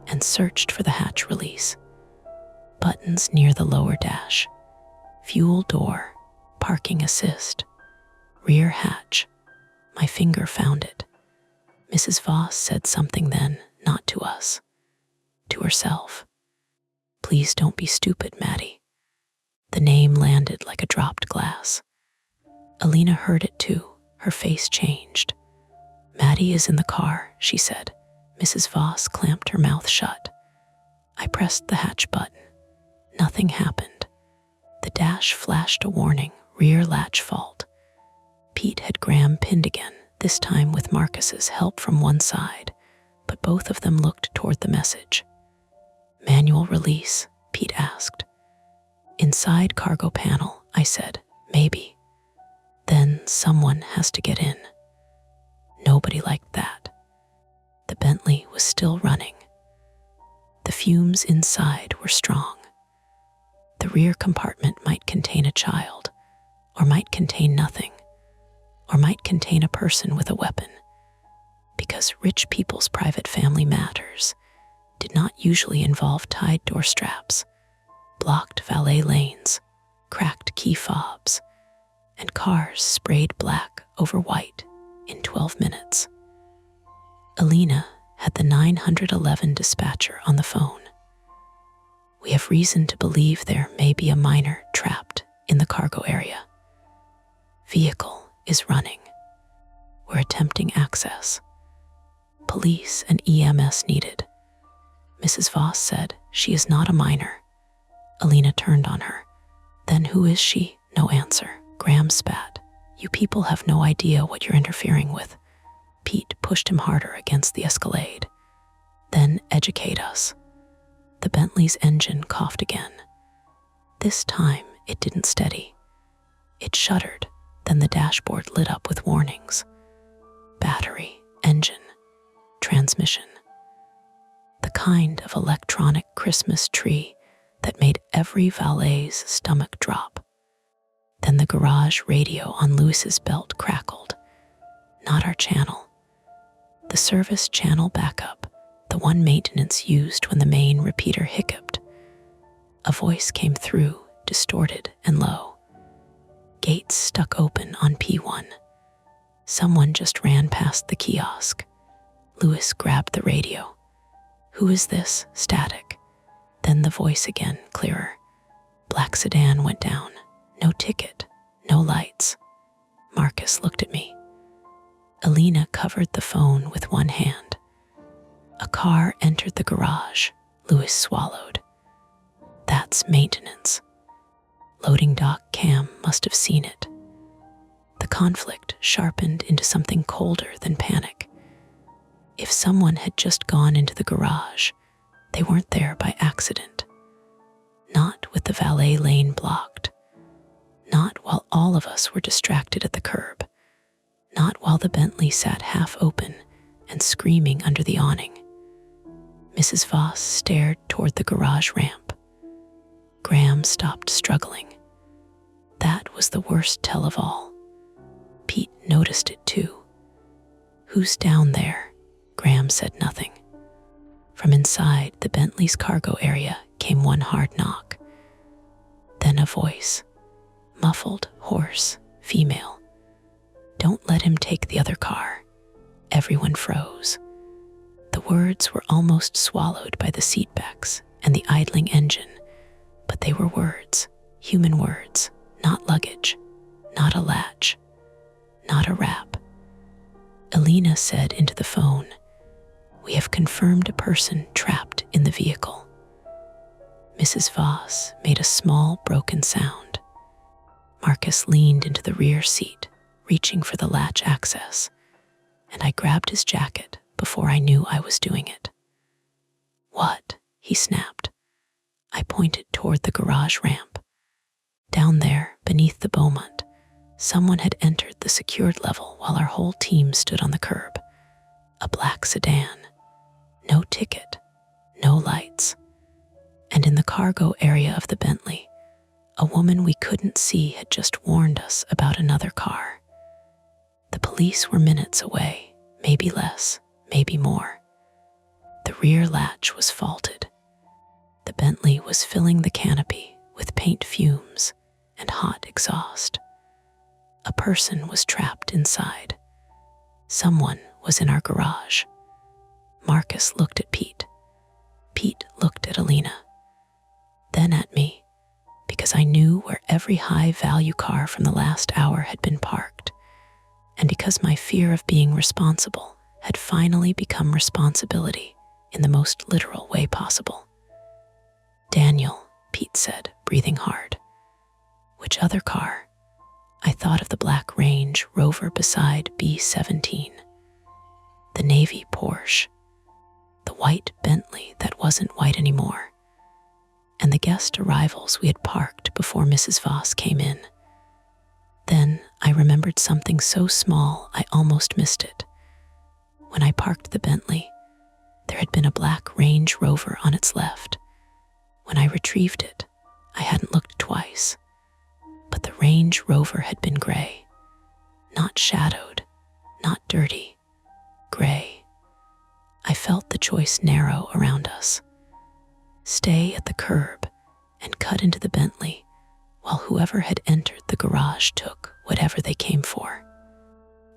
and searched for the hatch release. Buttons near the lower dash. Fuel door, parking assist, rear hatch. My finger found it. Mrs. Voss said something then, not to us, to herself. "Please don't be stupid, Maddie." The name landed landed like a dropped glass. Alina heard it too. Her face changed. "Maddie is in the car," she said. Mrs. Voss clamped her mouth shut. I pressed the hatch button. Nothing happened. The dash flashed a warning, rear latch fault. Pete had Graham pinned again, this time with Marcus's help from one side, but both of them looked toward the message. "Manual release?" Pete asked. "Inside cargo panel," I said. "Maybe. Then someone has to get in." Nobody liked that. The Bentley was still running. The fumes inside were strong. The rear compartment might contain a child, or might contain nothing, or might contain a person with a weapon, because rich people's private family matters did not usually involve tied door straps, blocked valet lanes, cracked key fobs, and cars sprayed black over white in 12 minutes. Alina had the 911 dispatcher on the phone. "We have reason to believe there may be a minor trapped in the cargo area. Vehicle is running. We're attempting access. Police and EMS needed." Mrs. Voss said, "She is not a minor." Alina turned on her. "Then who is she?" No answer. Graham spat. "You people have no idea what you're interfering with." Pete pushed him harder against the Escalade. "Then educate us." The Bentley's engine coughed again. This time it didn't steady. It shuddered, then the dashboard lit up with warnings. Battery, engine, transmission. The kind of electronic Christmas tree that made every valet's stomach drop. Then the garage radio on Lewis's belt crackled. Not our channel. The service channel backup, the one maintenance used when the main repeater hiccuped. A voice came through, distorted and low. "Gates stuck open on P1. Someone just ran past the kiosk." Lewis grabbed the radio. "Who is this?" Static. Then the voice again, clearer. "Black sedan went down. No ticket. No lights." Marcus looked at me. Alina covered the phone with one hand. "A car entered the garage." Lewis swallowed. "That's maintenance. Loading dock cam must have seen it." The conflict sharpened into something colder than panic. If someone had just gone into the garage, they weren't there by accident. Not with the valet lane blocked. Not while all of us were distracted at the curb. Not while the Bentley sat half open and screaming under the awning. Mrs. Voss stared toward the garage ramp. Graham stopped struggling. That was the worst tell of all. Pete noticed it too. "Who's down there?" Graham said nothing. From inside the Bentley's cargo area came one hard knock. Then a voice. Muffled, hoarse, female. "Don't let him take the other car." Everyone froze. The words were almost swallowed by the seatbacks and the idling engine, but they were words, human words, not luggage, not a latch, not a wrap. Alina said into the phone, "We have confirmed a person trapped in the vehicle." Mrs. Voss made a small broken sound. Marcus leaned into the rear seat, reaching for the latch access, and I grabbed his jacket before I knew I was doing it. "What?" he snapped. I pointed toward the garage ramp. Down there, beneath the Beaumont, someone had entered the secured level while our whole team stood on the curb. A black sedan. No ticket. No lights. And in the cargo area of the Bentley, a woman we couldn't see had just warned us about another car. The police were minutes away, maybe less, maybe more. The rear latch was faulted. The Bentley was filling the canopy with paint fumes and hot exhaust. A person was trapped inside. Someone was in our garage. Marcus looked at Pete. Pete looked at Alina. Then at me. because I knew where every high-value car from the last hour had been parked, and because my fear of being responsible had finally become responsibility in the most literal way possible. "Daniel," Pete said, breathing hard. "Which other car?" I thought of the black Range Rover beside B17, the navy Porsche, the white Bentley that wasn't white anymore, and the guest arrivals we had parked before Mrs. Voss came in. Then I remembered something so small I almost missed it. When I parked the Bentley, there had been a black Range Rover on its left. When I retrieved it, I hadn't looked twice, but the Range Rover had been gray. Not shadowed, not dirty, gray. I felt the choice narrow around us. Stay at the curb and cut into the Bentley while whoever had entered the garage took whatever they came for,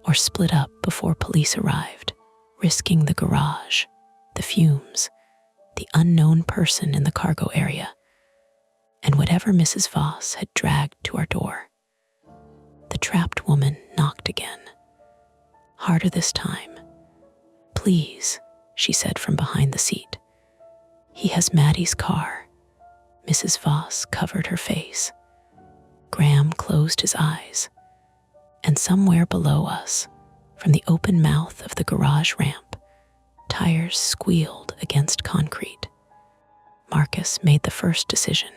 or split up before police arrived, risking the garage, the fumes, the unknown person in the cargo area, and whatever Mrs. Voss had dragged to our door. The trapped woman knocked again. Harder this time. "Please," she said from behind the seat. "He has Maddie's car." Mrs. Voss covered her face. Graham closed his eyes. And somewhere below us, from the open mouth of the garage ramp, tires squealed against concrete. Marcus made the first decision,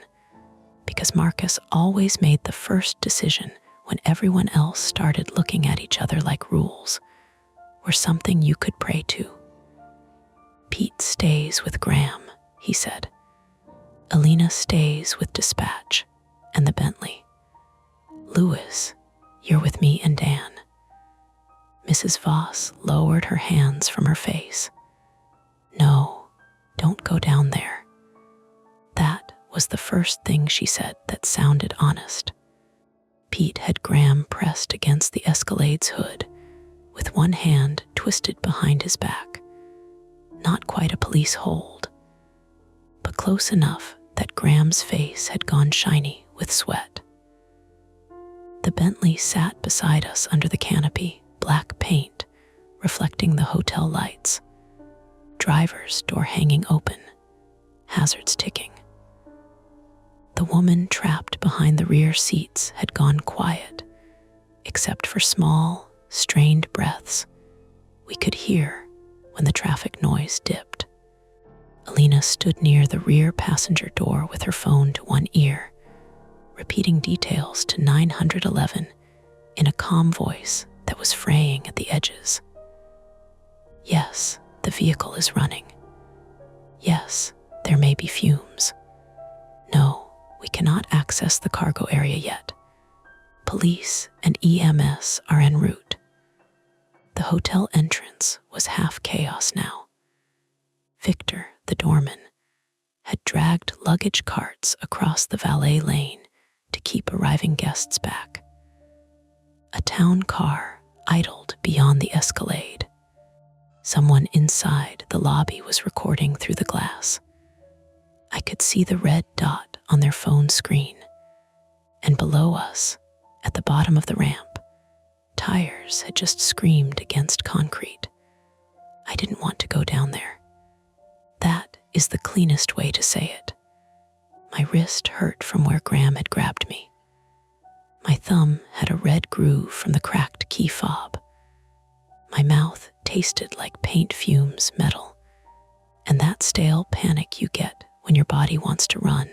because Marcus always made the first decision when everyone else started looking at each other like rules were something you could pray to. "Pete stays with Graham," he said. "Alina stays with Dispatch and the Bentley. Lewis, you're with me and Dan." Mrs. Voss lowered her hands from her face. "No, don't go down there." That was the first thing she said that sounded honest. Pete had Graham pressed against the Escalade's hood, with one hand twisted behind his back. Not quite a police hold, but close enough that Graham's face had gone shiny with sweat. The Bentley sat beside us under the canopy, black paint reflecting the hotel lights, driver's door hanging open, hazards ticking. The woman trapped behind the rear seats had gone quiet, except for small, strained breaths we could hear when the traffic noise dipped. Alina stood near the rear passenger door with her phone to one ear, repeating details to 911 in a calm voice that was fraying at the edges. "Yes, the vehicle is running. Yes, there may be fumes. No, we cannot access the cargo area yet. Police and EMS are en route." The hotel entrance was half chaos now. Victor, the doorman, had dragged luggage carts across the valet lane to keep arriving guests back. A town car idled beyond the Escalade. Someone inside the lobby was recording through the glass. I could see the red dot on their phone screen, and below us, at the bottom of the ramp, tires had just screamed against concrete. I didn't want to go down there. That is the cleanest way to say it. My wrist hurt from where Graham had grabbed me. My thumb had a red groove from the cracked key fob. My mouth tasted like paint fumes metal, and that stale panic you get when your body wants to run,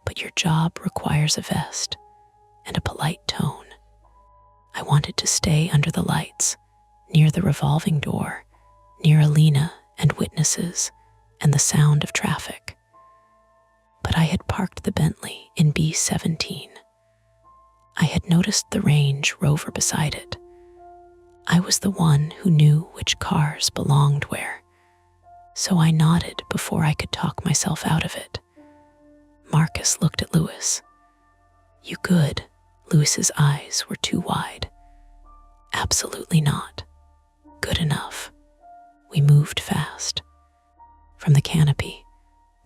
but your job requires a vest and a polite tone. I wanted to stay under the lights, near the revolving door, near Alina and witnesses and the sound of traffic. But I had parked the Bentley in B17. I had noticed the Range Rover beside it. I was the one who knew which cars belonged where, so I nodded before I could talk myself out of it. Marcus looked at Lewis. "You good?" Lewis's eyes were too wide. "Absolutely not. Good enough." We moved fast. From the canopy,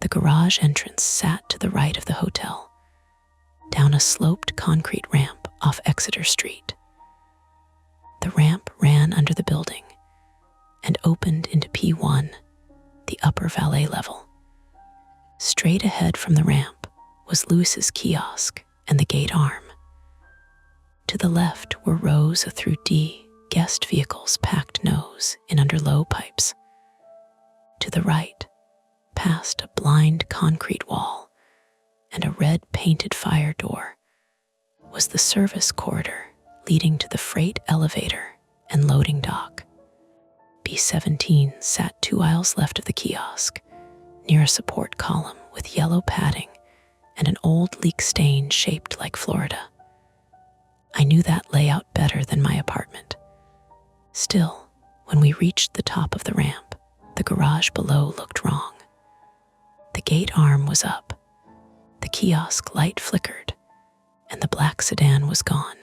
the garage entrance sat to the right of the hotel, down a sloped concrete ramp off Exeter Street. The ramp ran under the building and opened into P1, the upper valet level. Straight ahead from the ramp was Lewis's kiosk and the gate arm. To the left were rows of through D guest vehicles packed nose in under low pipes. To the right, past a blind concrete wall and a red painted fire door, was the service corridor leading to the freight elevator and loading dock. B-17 sat 2 aisles left of the kiosk, near a support column with yellow padding and an old leak stain shaped like Florida. I knew that layout better than my apartment. Still, when we reached the top of the ramp, the garage below looked wrong. The gate arm was up, the kiosk light flickered, and the black sedan was gone.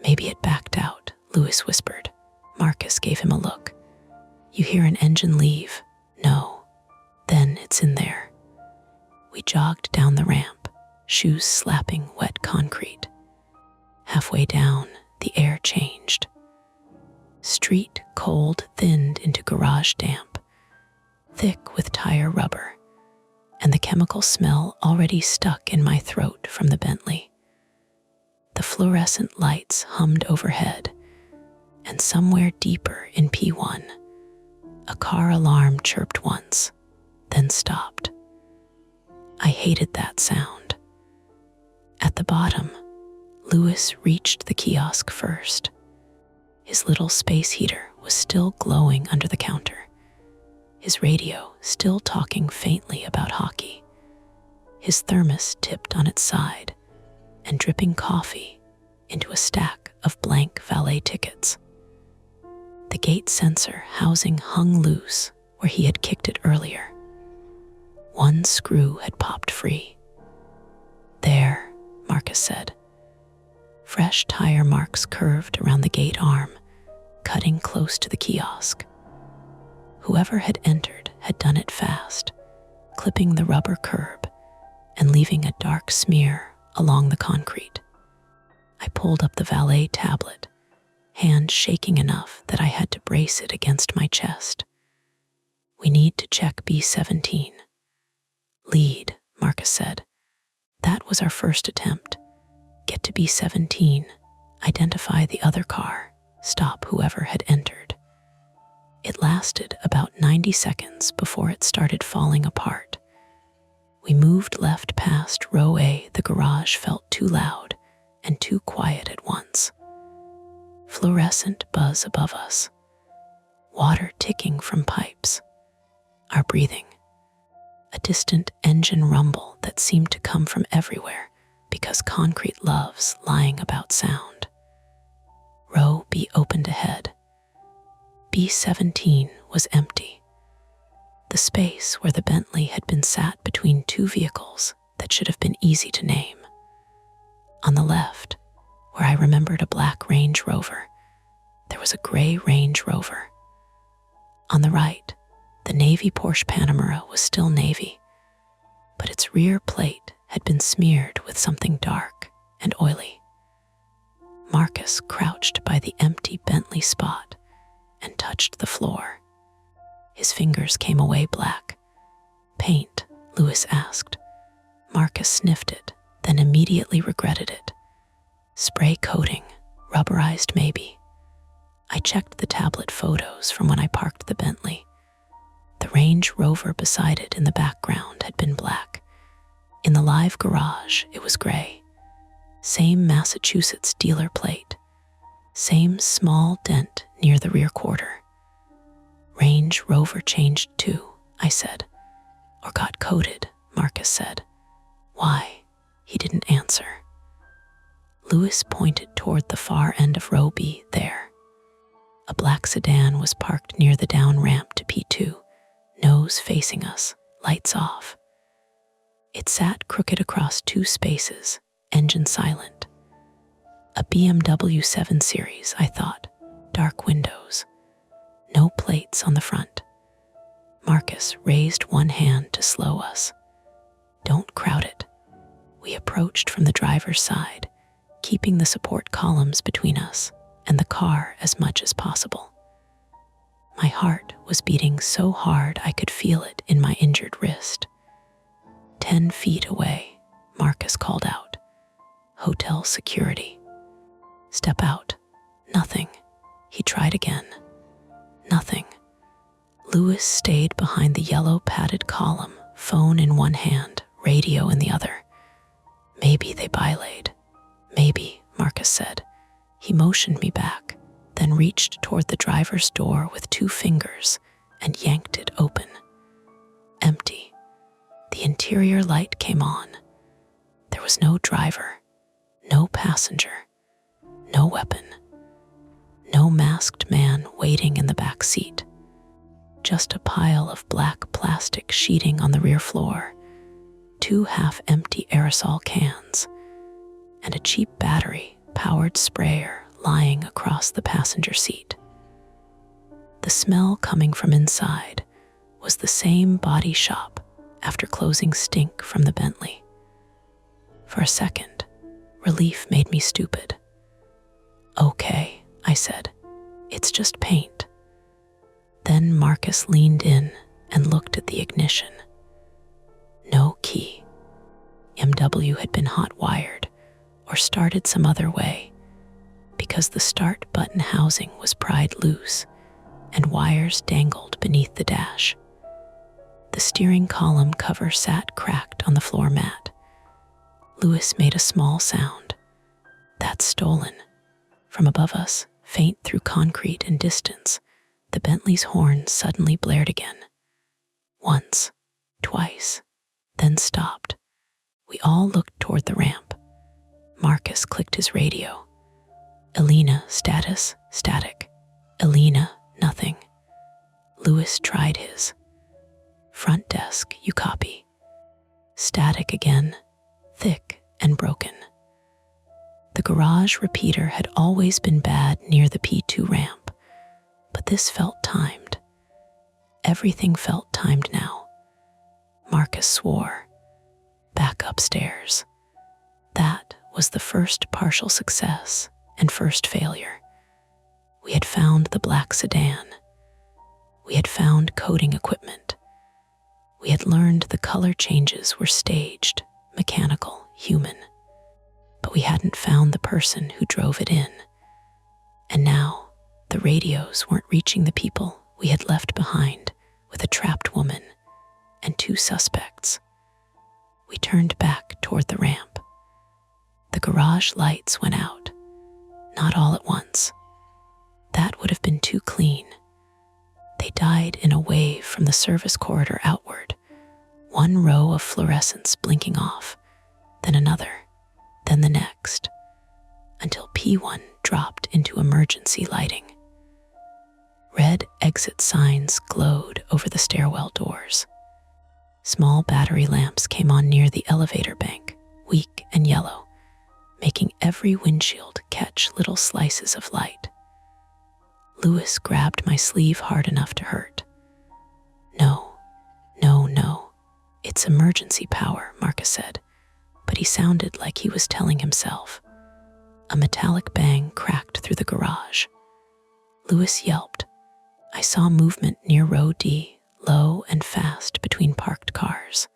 Maybe it backed out, Lewis whispered. Marcus gave him a look. You hear an engine leave? No. Then it's in there. We jogged down the ramp, shoes slapping wet concrete. Halfway down, the air changed. Street cold thinned into garage damp, thick with tire rubber, and the chemical smell already stuck in my throat from the Bentley. The fluorescent lights hummed overhead, and somewhere deeper in P1, a car alarm chirped once, then stopped. I hated that sound. At the bottom, Lewis reached the kiosk first. His little space heater was still glowing under the counter, his radio still talking faintly about hockey, his thermos tipped on its side and dripping coffee into a stack of blank valet tickets. The gate sensor housing hung loose where he had kicked it earlier. One screw had popped free. There, Marcus said. Fresh tire marks curved around the gate arm, cutting close to the kiosk. Whoever had entered had done it fast, clipping the rubber curb and leaving a dark smear along the concrete. I pulled up the valet tablet, hand shaking enough that I had to brace it against my chest. We need to check B-17. Lead, Marcus said. That was our first attempt. Get to B-17, identify the other car, stop whoever had entered. It lasted about 90 seconds before it started falling apart. We moved left past row A. The garage felt too loud and too quiet at once. Fluorescent buzz above us, water ticking from pipes, our breathing, a distant engine rumble that seemed to come from everywhere because concrete loves lying about sound. Row B opened ahead. B-17 was empty. The space where the Bentley had been sat between two vehicles that should have been easy to name. On the left, where I remembered a black Range Rover, there was a gray Range Rover. On the right, the navy Porsche Panamera was still navy, but its rear plate had been smeared with something dark and oily. Marcus crouched by the empty Bentley spot and touched the floor. His fingers came away black. Paint, Lewis asked. Marcus sniffed it, then immediately regretted it. Spray coating, rubberized maybe. I checked the tablet photos from when I parked the Bentley. The Range Rover beside it in the background had been black. In the live garage, it was gray. Same Massachusetts dealer plate. Same small dent near the rear quarter. Range Rover changed too, I said. Or got coated, Marcus said. Why? He didn't answer. Lewis pointed toward the far end of row B there. A black sedan was parked near the down ramp to P2, nose facing us, lights off. It sat crooked across two spaces, engine silent. A BMW 7 Series, I thought, dark windows. No plates on the front. Marcus raised one hand to slow us. Don't crowd it. We approached from the driver's side, keeping the support columns between us and the car as much as possible. My heart was beating so hard I could feel it in my injured wrist. 10 feet away, Marcus called out, "Hotel security." "Step out." Nothing. He tried again. Nothing. Lewis stayed behind the yellow padded column, phone in one hand, radio in the other. "Maybe they bylaid." "Maybe," Marcus said. He motioned me back, then reached toward the driver's door with 2 fingers and yanked it open. Empty. The interior light came on. There was no driver, no passenger, no weapon, no masked man waiting in the back seat. Just a pile of black plastic sheeting on the rear floor, 2 half-empty aerosol cans, and a cheap battery-powered sprayer lying across the passenger seat. The smell coming from inside was the same body shop after closing stink from the Bentley. For a second, relief made me stupid. "Okay," I said, "it's just paint." Then Marcus leaned in and looked at the ignition. No key. MW had been hot-wired or started some other way, because the start button housing was pried loose and wires dangled beneath the dash. The steering column cover sat cracked on the floor mat. Lewis made a small sound. "That's stolen." From above us, faint through concrete and distance, the Bentley's horn suddenly blared again. Once, twice, then stopped. We all looked toward the ramp. Marcus clicked his radio. "Elena, status, static." "Elena, nothing." Lewis tried his. "Front desk, you copy." Static again, thick and broken. The garage repeater had always been bad near the P2 ramp, but this felt timed. Everything felt timed now. Marcus swore. Back upstairs. That was the first partial success and first failure. We had found the black sedan. We had found coding equipment. We had learned the color changes were staged, mechanical, human. But we hadn't found the person who drove it in. And now, the radios weren't reaching the people we had left behind with a trapped woman and 2 suspects. We turned back toward the ramp. The garage lights went out, not all at once. That would have been too clean. They died in a wave from the service corridor outward, 1 row of fluorescents blinking off, then another, then the next, until P1 dropped into emergency lighting. Red exit signs glowed over the stairwell doors. Small battery lamps came on near the elevator bank, weak and yellow, making every windshield catch little slices of light. Lewis grabbed my sleeve hard enough to hurt. "No, no, no, it's emergency power," Marcus said, but he sounded like he was telling himself. A metallic bang cracked through the garage. Lewis yelped. I saw movement near row D, low and fast between parked cars.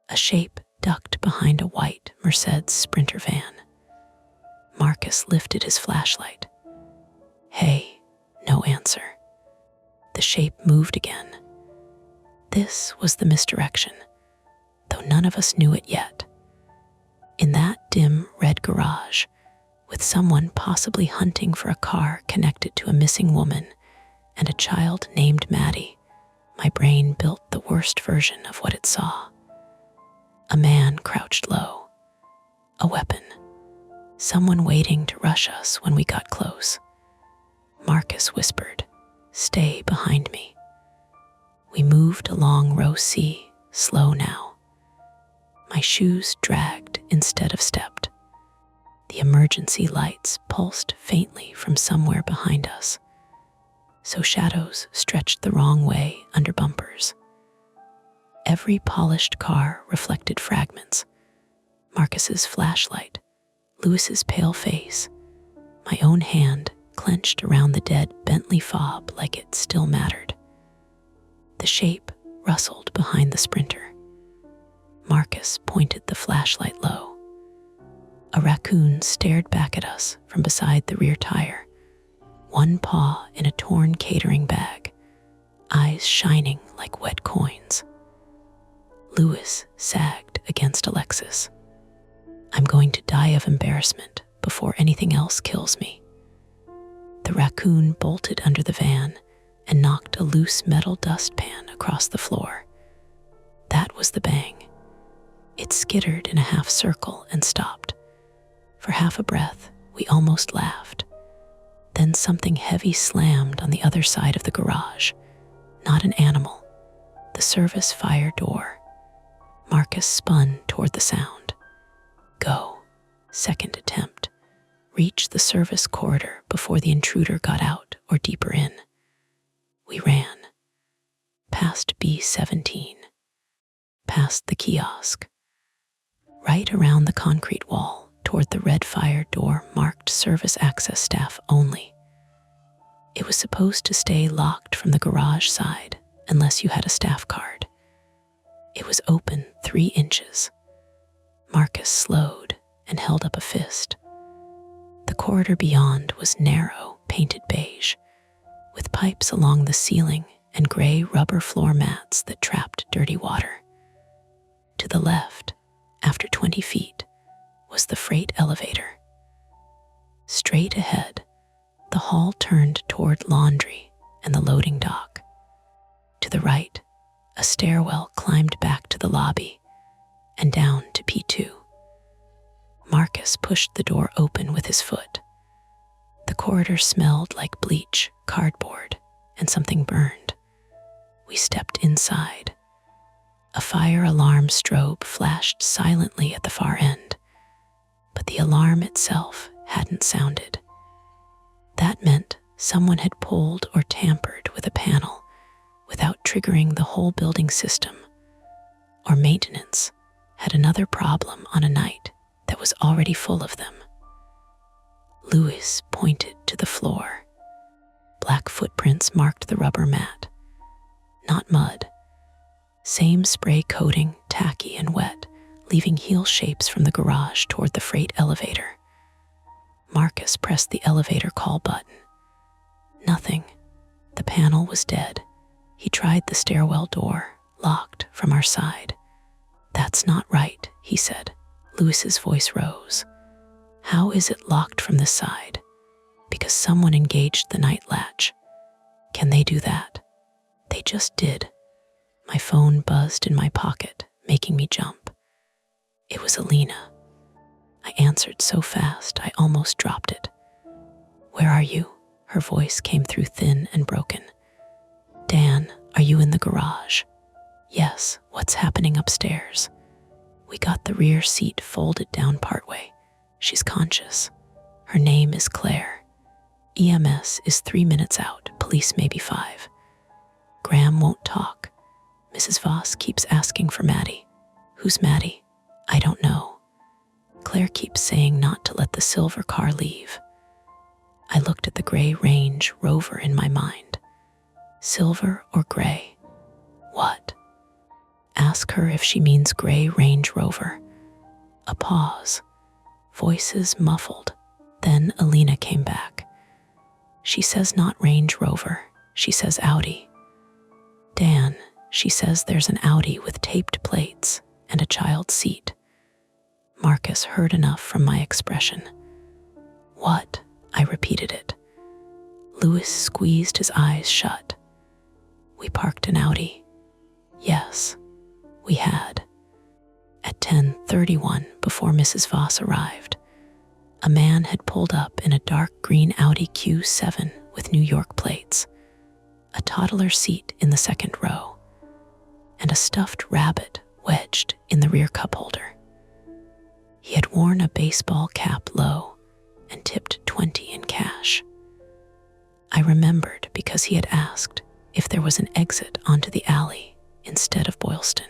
A shape ducked behind a white Mercedes Sprinter van. Marcus lifted his flashlight. "Hey," no answer. The shape moved again. This was the misdirection, though none of us knew it yet. In that dim red garage, with someone possibly hunting for a car connected to a missing woman and a child named Maddie, my brain built the worst version of what it saw. A man crouched low. A weapon. Someone waiting to rush us when we got close. Marcus whispered, "Stay behind me." We moved along row C, slow now. My shoes dragged instead of stepped. The emergency lights pulsed faintly from somewhere behind us, so shadows stretched the wrong way under bumpers. Every polished car reflected fragments, Marcus's flashlight, Lewis's pale face, my own hand clenched around the dead Bentley fob like it still mattered. The shape rustled behind the sprinter. Marcus pointed the flashlight low. A raccoon stared back at us from beside the rear tire, one paw in a torn catering bag, eyes shining like wet coins. Lewis sagged against Alexis. I'm going to die of embarrassment before anything else kills me. The raccoon bolted under the van and knocked a loose metal dustpan across the floor. That was the bang. It skittered in a half circle and stopped. For half a breath, we almost laughed. Then something heavy slammed on the other side of the garage. Not an animal, the service fire door. Marcus spun toward the sound. Go. Second attempt. Reach the service corridor before the intruder got out or deeper in. We ran. Past B17. Past the kiosk. Right around the concrete wall toward the red fire door marked service access staff only. It was supposed to stay locked from the garage side unless you had a staff card. It was open 3 inches. Marcus slowed and held up a fist. The corridor beyond was narrow, painted beige, with pipes along the ceiling and gray rubber floor mats that trapped dirty water. To the left, after 20 feet, was the freight elevator. Straight ahead, the hall turned toward laundry and the loading dock. To the right, a stairwell climbed back to the lobby and down to P2. Marcus pushed the door open with his foot. The corridor smelled like bleach, cardboard, and something burned. We stepped inside. A fire alarm strobe flashed silently at the far end, but the alarm itself hadn't sounded. That meant someone had pulled or tampered with a panel without triggering the whole building system, or maintenance had another problem on a night that was already full of them. Lewis pointed to the floor. Black footprints marked the rubber mat. Not mud. Same spray coating, tacky and wet, leaving heel shapes from the garage toward the freight elevator. Marcus pressed the elevator call button. Nothing. The panel was dead. He tried the stairwell door, locked from our side. That's not right, he said. Lewis's voice rose. How is it locked from this side? Because someone engaged the night latch. Can they do that? They just did. My phone buzzed in my pocket, making me jump. It was Alina. I answered so fast I almost dropped it. Where are you? Her voice came through thin and broken. Dan, are you in the garage? Yes, what's happening upstairs? We got the rear seat folded down partway. She's conscious. Her name is Claire. EMS is 3 minutes out, police maybe 5. Graham won't talk. Mrs. Voss keeps asking for Maddie. Who's Maddie? I don't know. Claire keeps saying not to let the silver car leave. I looked at the gray Range Rover in my mind. Silver or gray? What? Ask her if she means gray Range Rover. A pause. Voices muffled. Then Alina came back. She says not Range Rover. She says Audi. Dan, she says there's an Audi with taped plates and a child's seat. Marcus heard enough from my expression. What? I repeated it. Lewis squeezed his eyes shut. We parked an Audi. Yes, we had. At 10:31, before Mrs. Voss arrived, a man had pulled up in a dark green Audi Q7 with New York plates, a toddler seat in the second row, and a stuffed rabbit wedged in the rear cup holder. He had worn a baseball cap low and tipped 20 in cash. I remembered because he had asked if there was an exit onto the alley instead of Boylston.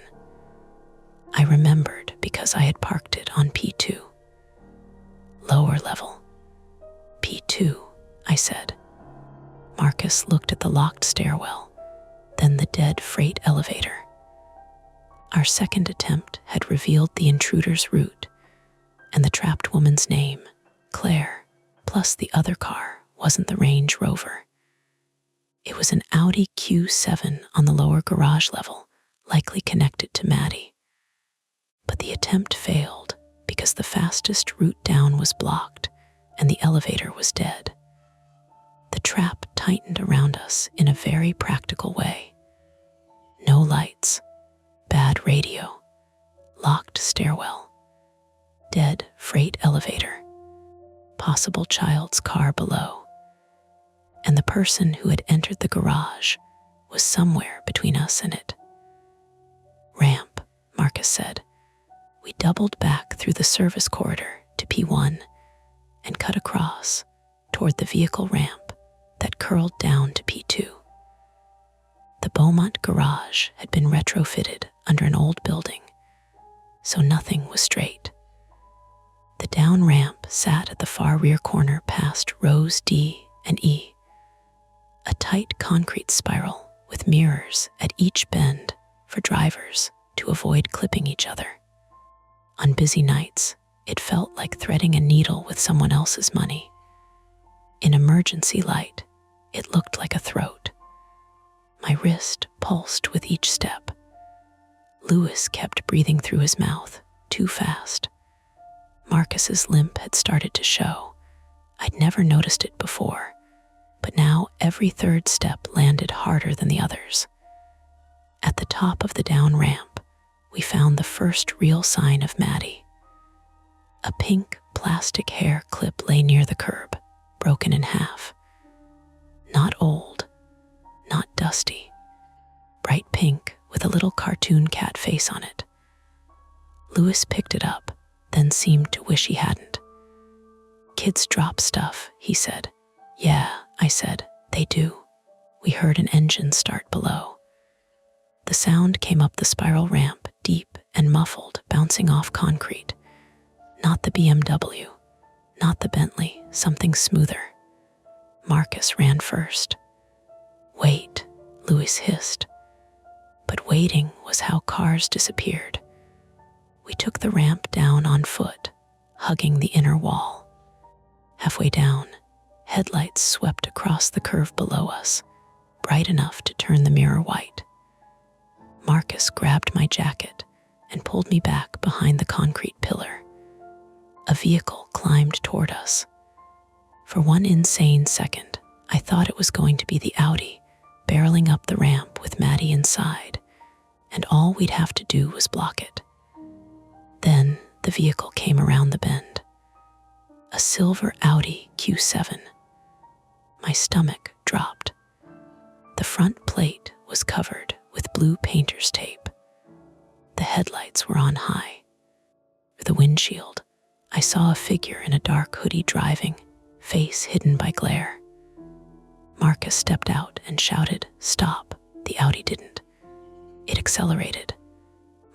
I remembered because I had parked it on P2. Lower level. P2, I said. Marcus looked at the locked stairwell, then the dead freight elevator. Our second attempt had revealed the intruder's route, and the trapped woman's name, Claire, plus the other car, wasn't the Range Rover. It was an Audi Q7 on the lower garage level, likely connected to Maddie. But the attempt failed because the fastest route down was blocked and the elevator was dead. The trap tightened around us in a very practical way. No lights, bad radio, locked stairwell, dead freight elevator, possible child's car below, and the person who had entered the garage was somewhere between us and it. Ramp, Marcus said. We doubled back through the service corridor to P1 and cut across toward the vehicle ramp that curled down to P2. The Beaumont garage had been retrofitted under an old building, so nothing was straight. The down ramp sat at the far rear corner past rows D and E, a tight concrete spiral with mirrors at each bend for drivers to avoid clipping each other. On busy nights, it felt like threading a needle with someone else's money. In emergency light, it looked like a throat. My wrist pulsed with each step. Louis kept breathing through his mouth, too fast. Marcus's limp had started to show. I'd never noticed it before, but now every third step landed harder than the others. At the top of the down ramp, we found the first real sign of Maddie. A pink plastic hair clip lay near the curb, broken in half. Not old, not dusty, bright pink with a little cartoon cat face on it. Louis picked it up, then seemed to wish he hadn't. Kids drop stuff, he said. Yeah, I said, they do. We heard an engine start below. The sound came up the spiral ramp, deep and muffled, bouncing off concrete. Not the BMW, not the Bentley, something smoother. Marcus ran first. Wait, Louis hissed. But waiting was how cars disappeared. We took the ramp down on foot, hugging the inner wall. Halfway down, headlights swept across the curve below us, bright enough to turn the mirror white. Marcus grabbed my jacket and pulled me back behind the concrete pillar. A vehicle climbed toward us. For one insane second, I thought it was going to be the Audi, barreling up the ramp with Maddie inside, and all we'd have to do was block it. Then the vehicle came around the bend. A silver Audi Q7. My stomach dropped. The front plate was covered with blue painter's tape. The headlights were on high. Through the windshield, I saw a figure in a dark hoodie driving, face hidden by glare. Marcus stepped out and shouted, "Stop." The Audi didn't. It accelerated.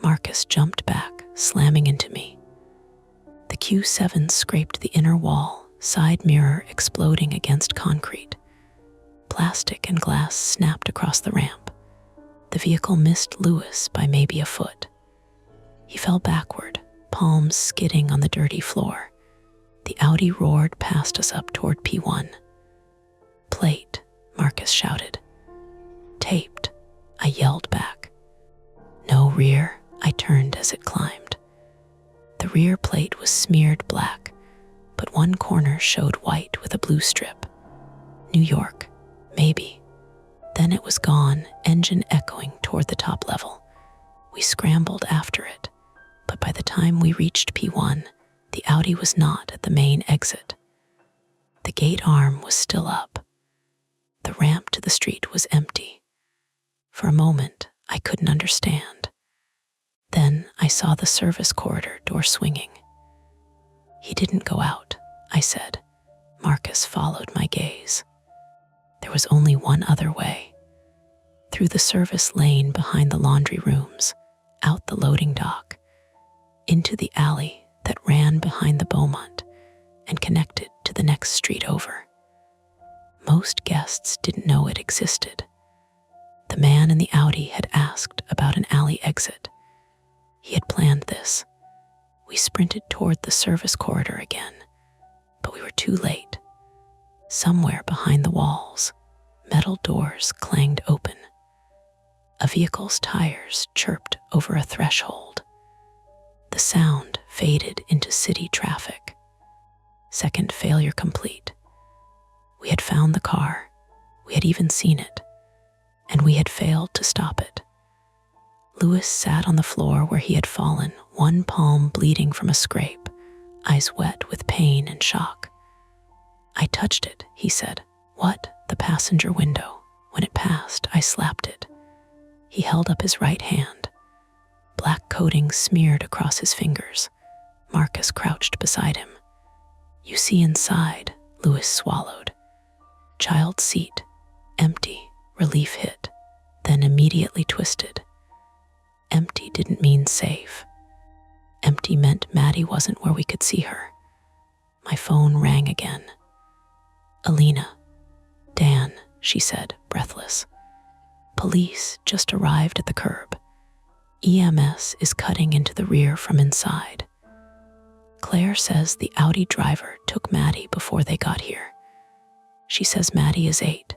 Marcus jumped back, slamming into me. The Q7 scraped the inner wall, side mirror exploding against concrete. Plastic and glass snapped across the ramp. The vehicle missed Louis by maybe a foot. He fell backward, palms skidding on the dirty floor. The Audi roared past us up toward P1. Plate, Marcus shouted. Taped, I yelled back. No rear, I turned as it climbed. The rear plate was smeared black, but one corner showed white with a blue strip. New York, maybe. Then it was gone, engine echoing toward the top level. We scrambled after it, but by the time we reached P1, the Audi was not at the main exit. The gate arm was still up. The ramp to the street was empty. For a moment, I couldn't understand. Then I saw the service corridor door swinging. He didn't go out, I said. Marcus followed my gaze. There was only one other way. Through the service lane behind the laundry rooms, out the loading dock, into the alley that ran behind the Beaumont and connected to the next street over. Most guests didn't know it existed. The man in the Audi had asked about an alley exit. He had planned this. We sprinted toward the service corridor again, but we were too late. Somewhere behind the walls, metal doors clanged open. A vehicle's tires chirped over a threshold. The sound faded into city traffic. Second failure complete. We had found the car. We had even seen it. And we had failed to stop it. Louis sat on the floor where he had fallen, one palm bleeding from a scrape, eyes wet with pain and shock. I touched it, he said. What? The passenger window. When it passed, I slapped it. He held up his right hand. Black coating smeared across his fingers. Marcus crouched beside him. You see inside, Louis swallowed. Child seat, empty, relief hit, then immediately twisted. Empty didn't mean safe. Empty meant Maddie wasn't where we could see her. My phone rang again. Alina. Dan, she said, breathless. Police just arrived at the curb. EMS is cutting into the rear from inside. Claire says the Audi driver took Maddie before they got here. She says Maddie is 8.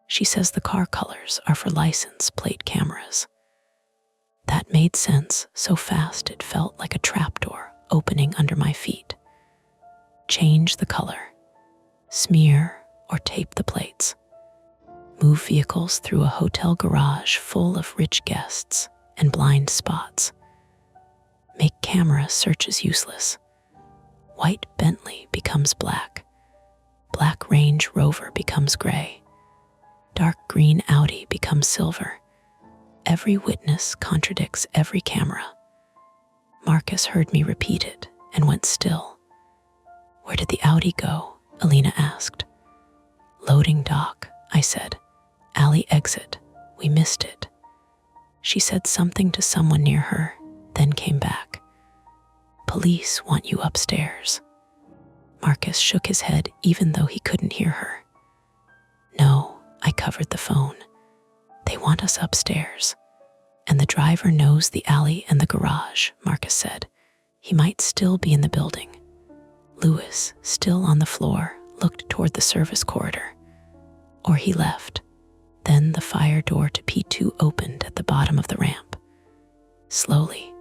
She says the car colors are for license plate cameras. That made sense so fast it felt like a trapdoor opening under my feet. Change the color. Smear or tape the plates. Move vehicles through a hotel garage full of rich guests and blind spots. Make camera searches useless. White Bentley becomes black. Black Range Rover becomes gray. Dark green Audi becomes silver. Every witness contradicts every camera. Marcus heard me repeat it and went still. Where did the Audi go? Alina asked. Loading dock, I said. Alley exit. We missed it. She said something to someone near her, then came back. Police want you upstairs. Marcus shook his head even though he couldn't hear her. No, I covered the phone. They want us upstairs. And the driver knows the alley and the garage, Marcus said. He might still be in the building. Louis, still on the floor, looked toward the service corridor. Or he left. Then the fire door to P2 opened at the bottom of the ramp. Slowly,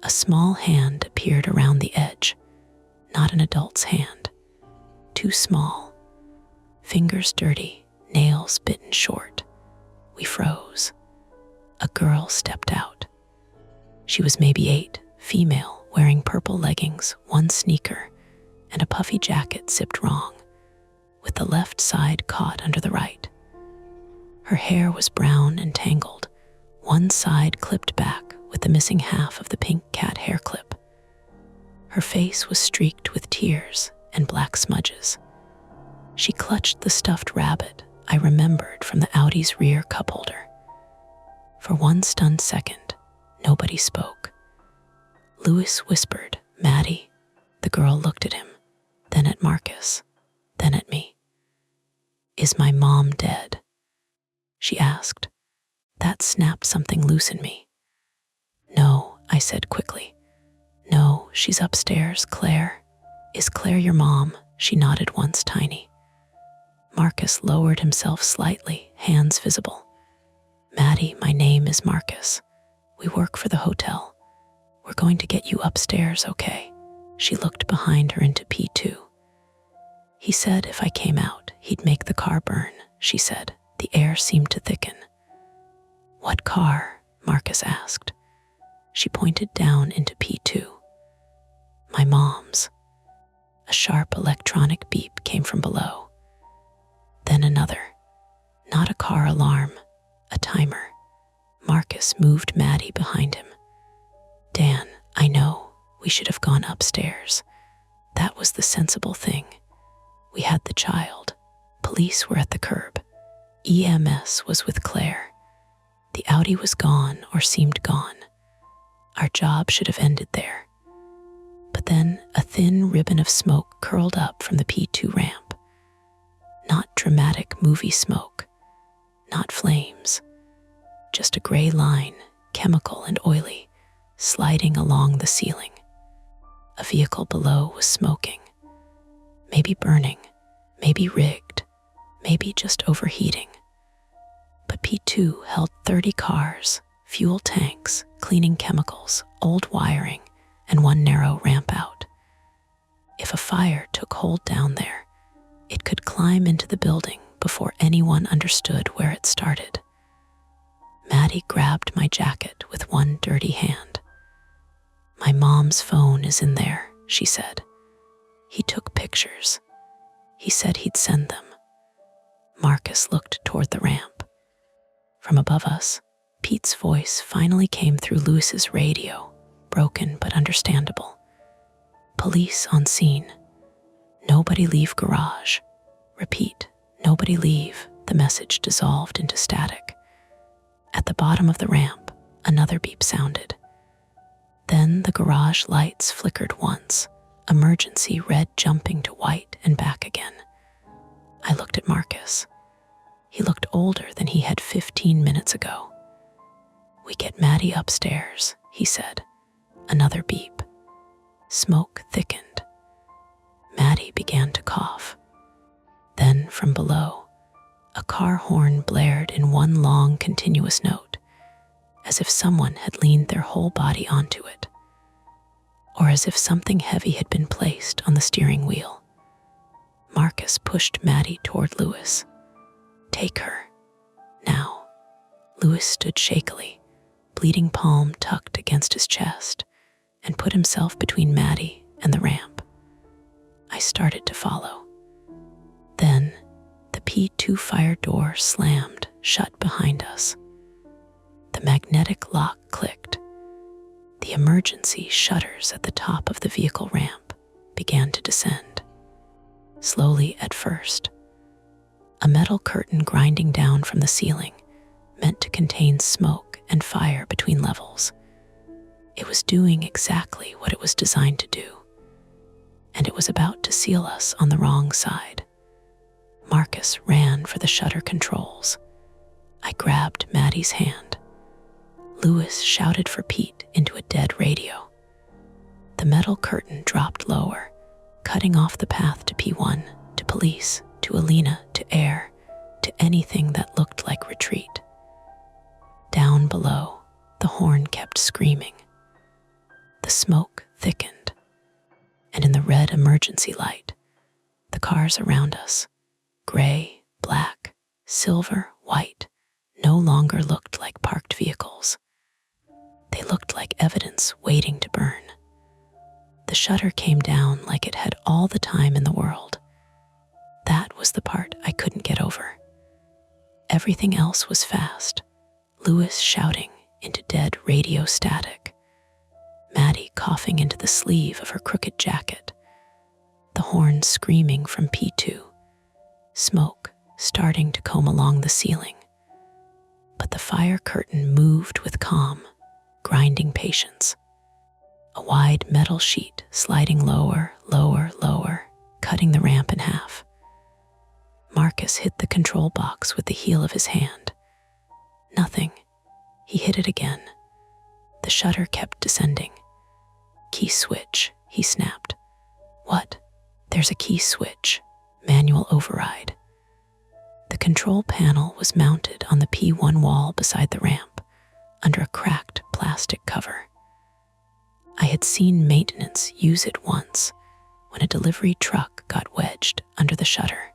a small hand appeared around the edge. Not an adult's hand. Too small. Fingers dirty, nails bitten short. We froze. A girl stepped out. She was maybe 8, female, wearing purple leggings, one sneaker, and a puffy jacket zipped wrong, with the left side caught under the right. Her hair was brown and tangled, one side clipped back with the missing half of the pink cat hair clip. Her face was streaked with tears and black smudges. She clutched the stuffed rabbit I remembered from the Audi's rear cup holder. For one stunned second, nobody spoke. Louis whispered, Maddie. The girl looked at him, then at Marcus, then at me. Is my mom dead? She asked. That snapped something loose in me. No, I said quickly. No, she's upstairs, Claire. Is Claire your mom? She nodded once, tiny. Marcus lowered himself slightly, hands visible. Maddie, my name is Marcus. We work for the hotel. We're going to get you upstairs, okay? She looked behind her into P2. He said if I came out, he'd make the car burn, she said. The air seemed to thicken. What car? Marcus asked. She pointed down into P2. My mom's. A sharp electronic beep came from below. Then another. Not a car alarm, a timer. Marcus moved Maddie behind him. Dan, I know, we should have gone upstairs. That was the sensible thing. We had the child. Police were at the curb. EMS was with Claire. The Audi was gone or seemed gone. Our job should have ended there. But then a thin ribbon of smoke curled up from the P2 ramp. Not dramatic movie smoke, not flames, just a gray line, chemical and oily, sliding along the ceiling. A vehicle below was smoking, maybe burning, maybe rigged, maybe just overheating. But P2 held 30 cars, fuel tanks, cleaning chemicals, old wiring, and one narrow ramp out. If a fire took hold down there, it could climb into the building before anyone understood where it started. Maddie grabbed my jacket with one dirty hand. "My mom's phone is in there," she said. "He took pictures. He said he'd send them." Marcus looked toward the ramp. From above us, Pete's voice finally came through Lewis's radio, broken but understandable. "Police on scene. Nobody leave garage. Repeat, nobody leave." The message dissolved into static. At the bottom of the ramp, another beep sounded. Then the garage lights flickered once, emergency red jumping to white and back again. I looked at Marcus. He looked older than he had 15 minutes ago. "We get Maddie upstairs," he said. Another beep. Smoke thickened. Maddie began to cough. Then from below, a car horn blared in one long continuous note, as if someone had leaned their whole body onto it, or as if something heavy had been placed on the steering wheel. Marcus pushed Maddie toward Lewis. "Take her. Now." Lewis stood shakily, bleeding palm tucked against his chest, and put himself between Maddie and the ramp. I started to follow. Then the P2 fire door slammed shut behind us. The magnetic lock clicked. The emergency shutters at the top of the vehicle ramp began to descend. Slowly at first. A metal curtain grinding down from the ceiling, meant to contain smoke and fire between levels. It was doing exactly what it was designed to do, and it was about to seal us on the wrong side. Marcus ran for the shutter controls. I grabbed Maddie's hand. Lewis shouted for Pete into a dead radio. The metal curtain dropped lower, cutting off the path to P1, to police, to Alina, to air, to anything that looked like retreat. Down below, the horn kept screaming. The smoke thickened, and in the red emergency light, the cars around us, gray, black, silver, white, no longer looked like parked vehicles. They looked like evidence waiting to burn. The shutter came down like it had all the time in the world. That was the part I couldn't get over. Everything else was fast. Lewis shouting into dead radio static. Maddie coughing into the sleeve of her crooked jacket. The horn screaming from P2. Smoke starting to comb along the ceiling. But the fire curtain moved with calm, grinding patience. A wide metal sheet sliding lower, lower, lower, cutting the ramp in half. Marcus hit the control box with the heel of his hand. Nothing. He hit it again. The shutter kept descending. "Key switch," he snapped. "What?" "There's a key switch. Manual override." The control panel was mounted on the P1 wall beside the ramp, under a cracked plastic cover. I had seen maintenance use it once, when a delivery truck got wedged under the shutter.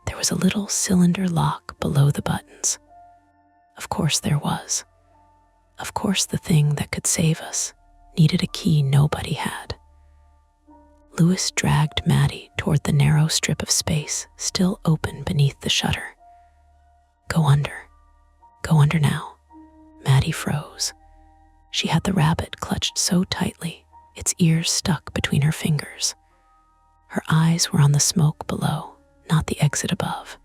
There was a little cylinder lock below the buttons. Of course there was. Of course the thing that could save us needed a key nobody had. Lewis dragged Maddie toward the narrow strip of space still open beneath the shutter. Go under. Go under now." Maddie froze. She had the rabbit clutched so tightly, its ears stuck between her fingers. Her eyes were on the smoke below, not the exit above.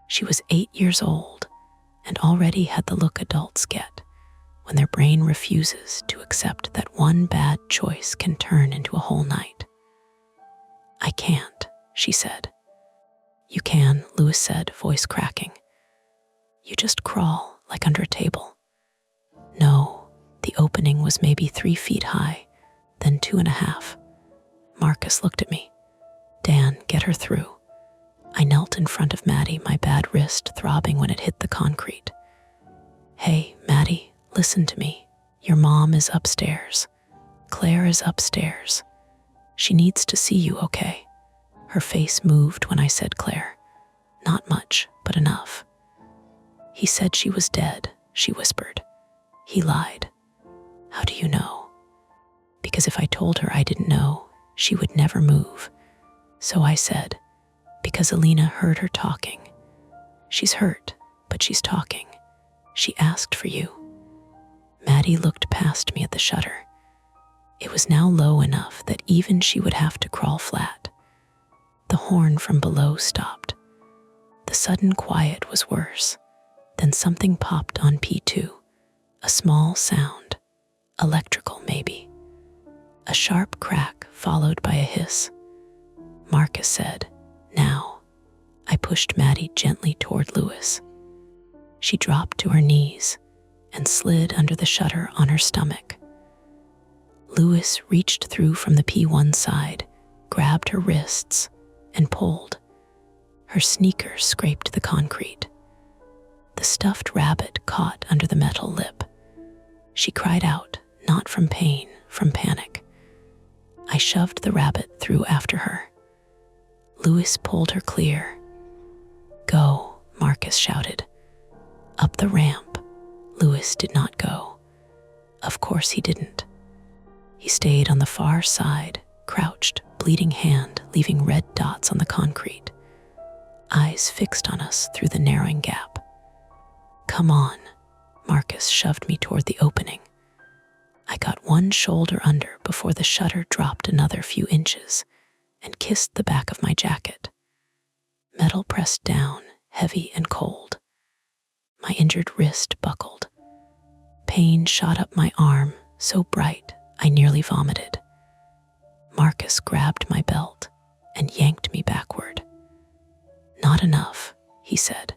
She was 8 years old and already had the look adults get, when their brain refuses to accept that one bad choice can turn into a whole night. "I can't," she said. "You can," Louis said, voice cracking. "You just crawl like under a table." No, the opening was maybe 3 feet high, then 2.5. Marcus looked at me. "Dan, get her through." I knelt in front of Maddie, my bad wrist throbbing when it hit the concrete. "Hey, Maddie, listen to me. Your mom is upstairs. Claire is upstairs. She needs to see you, okay?" Her face moved when I said Claire. "Not much, but enough." "He said she was dead," she whispered. "He lied." "How do you know?" "Because if I told her I didn't know, she would never move." So I said, "Because Alina heard her talking. She's hurt, but she's talking. She asked for you." Maddie looked past me at the shutter. It was now low enough that even she would have to crawl flat. The horn from below stopped. The sudden quiet was worse. Then something popped on P2. A small sound. Electrical, maybe. A sharp crack followed by a hiss. Marcus said, "Now." I pushed Maddie gently toward Louis. She dropped to her knees and slid under the shutter on her stomach. Louis reached through from the P1 side, grabbed her wrists, and pulled. Her sneaker scraped the concrete. The stuffed rabbit caught under the metal lip. She cried out, not from pain, from panic. I shoved the rabbit through after her. Louis pulled her clear. "Go," Marcus shouted. Up the ramp. Louis did not go. Of course he didn't. He stayed on the far side, crouched, bleeding hand, leaving red dots on the concrete. Eyes fixed on us through the narrowing gap. "Come on." Marcus shoved me toward the opening. I got one shoulder under before the shutter dropped another few inches and kissed the back of my jacket. Metal pressed down, heavy and cold. My injured wrist buckled. Pain shot up my arm, so bright I nearly vomited. Marcus grabbed my belt and yanked me backward. "Not enough," he said.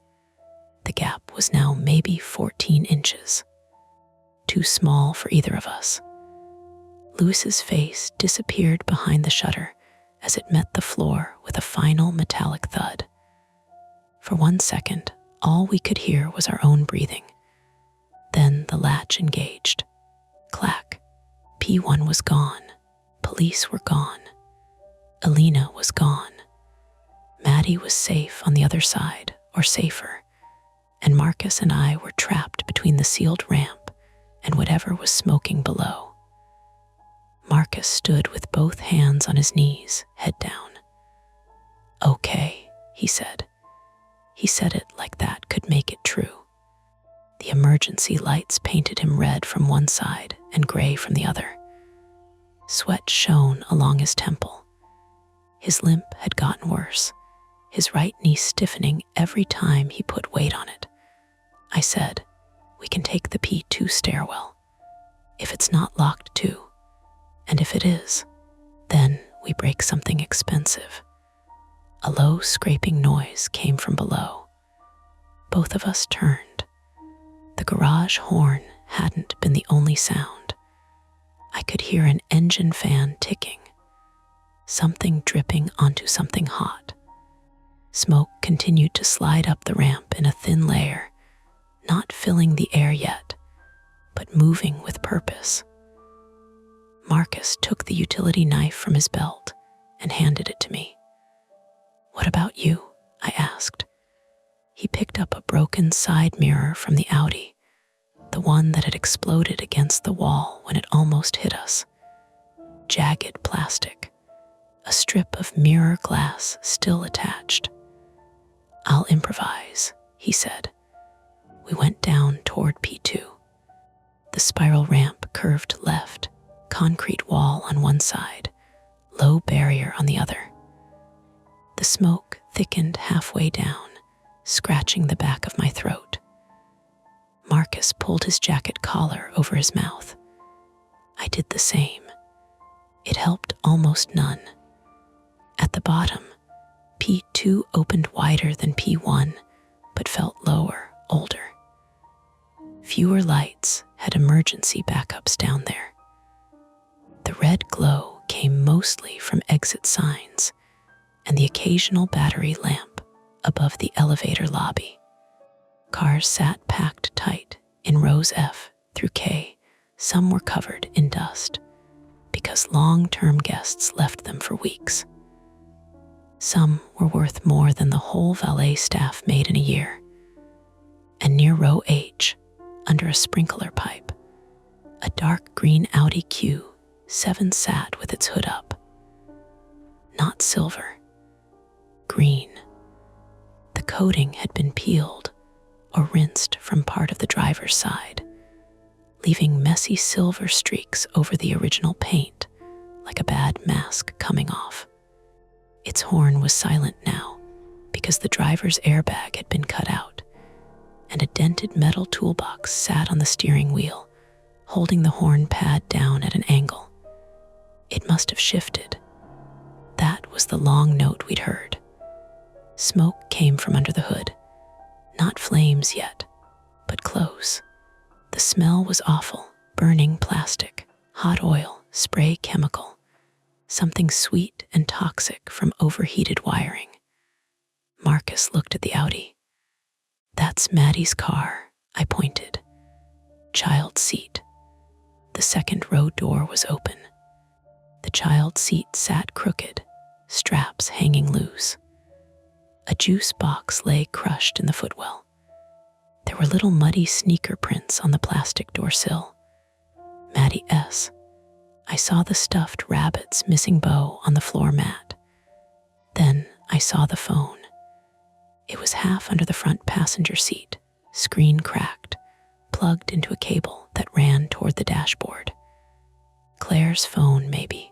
The gap was now maybe 14 inches. Too small for either of us. Louis's face disappeared behind the shutter as it met the floor with a final metallic thud. For 1 second, all we could hear was our own breathing. Then the latch engaged. Clack. P1 was gone. Police were gone. Alina was gone. Maddie was safe on the other side, or safer, and Marcus and I were trapped between the sealed ramp and whatever was smoking below. Marcus stood with both hands on his knees, head down. "Okay," he said. He said it like that could make it true. The emergency lights painted him red from one side and gray from the other. Sweat shone along his temple. His limp had gotten worse, his right knee stiffening every time he put weight on it. I said, "We can take the P2 stairwell. If it's not locked too, and if it is, then we break something expensive." A low scraping noise came from below. Both of us turned. The garage horn hadn't been the only sound. I could hear an engine fan ticking, something dripping onto something hot. Smoke continued to slide up the ramp in a thin layer, not filling the air yet, but moving with purpose. Marcus took the utility knife from his belt and handed it to me. "What about you?" I asked. He picked up a broken side mirror from the Audi, the one that had exploded against the wall when it almost hit us. Jagged plastic, a strip of mirror glass still attached. "I'll improvise," he said. We went down toward P2. The spiral ramp curved left, concrete wall on one side, low barrier on the other. The smoke thickened halfway down, scratching the back of my throat. Marcus pulled his jacket collar over his mouth. I did the same. It helped almost none. At the bottom, P2 opened wider than P1, but felt lower, older. Fewer lights had emergency backups down there. The red glow came mostly from exit signs and the occasional battery lamp above the elevator lobby. Cars sat packed tight in rows F through K. Some were covered in dust because long-term guests left them for weeks. Some were worth more than the whole valet staff made in a year. And near row H, under a sprinkler pipe, a dark green Audi Q7 sat with its hood up. Not silver, green. The coating had been peeled or rinsed from part of the driver's side, leaving messy silver streaks over the original paint, like a bad mask coming off. Its horn was silent now because the driver's airbag had been cut out, and a dented metal toolbox sat on the steering wheel, holding the horn pad down at an angle. It must have shifted. That was the long note we'd heard. Smoke came from under the hood. Not flames yet, but close. The smell was awful, burning plastic, hot oil, spray chemical, something sweet and toxic from overheated wiring. Marcus looked at the Audi. That's Maddie's car, I pointed. Child seat. The second row door was open. The child seat sat crooked, straps hanging loose. A juice box lay crushed in the footwell. There were little muddy sneaker prints on the plastic door sill. Maddie S. I saw the stuffed rabbit's missing bow on the floor mat. Then I saw the phone. It was half under the front passenger seat, screen cracked, plugged into a cable that ran toward the dashboard. Claire's phone, maybe.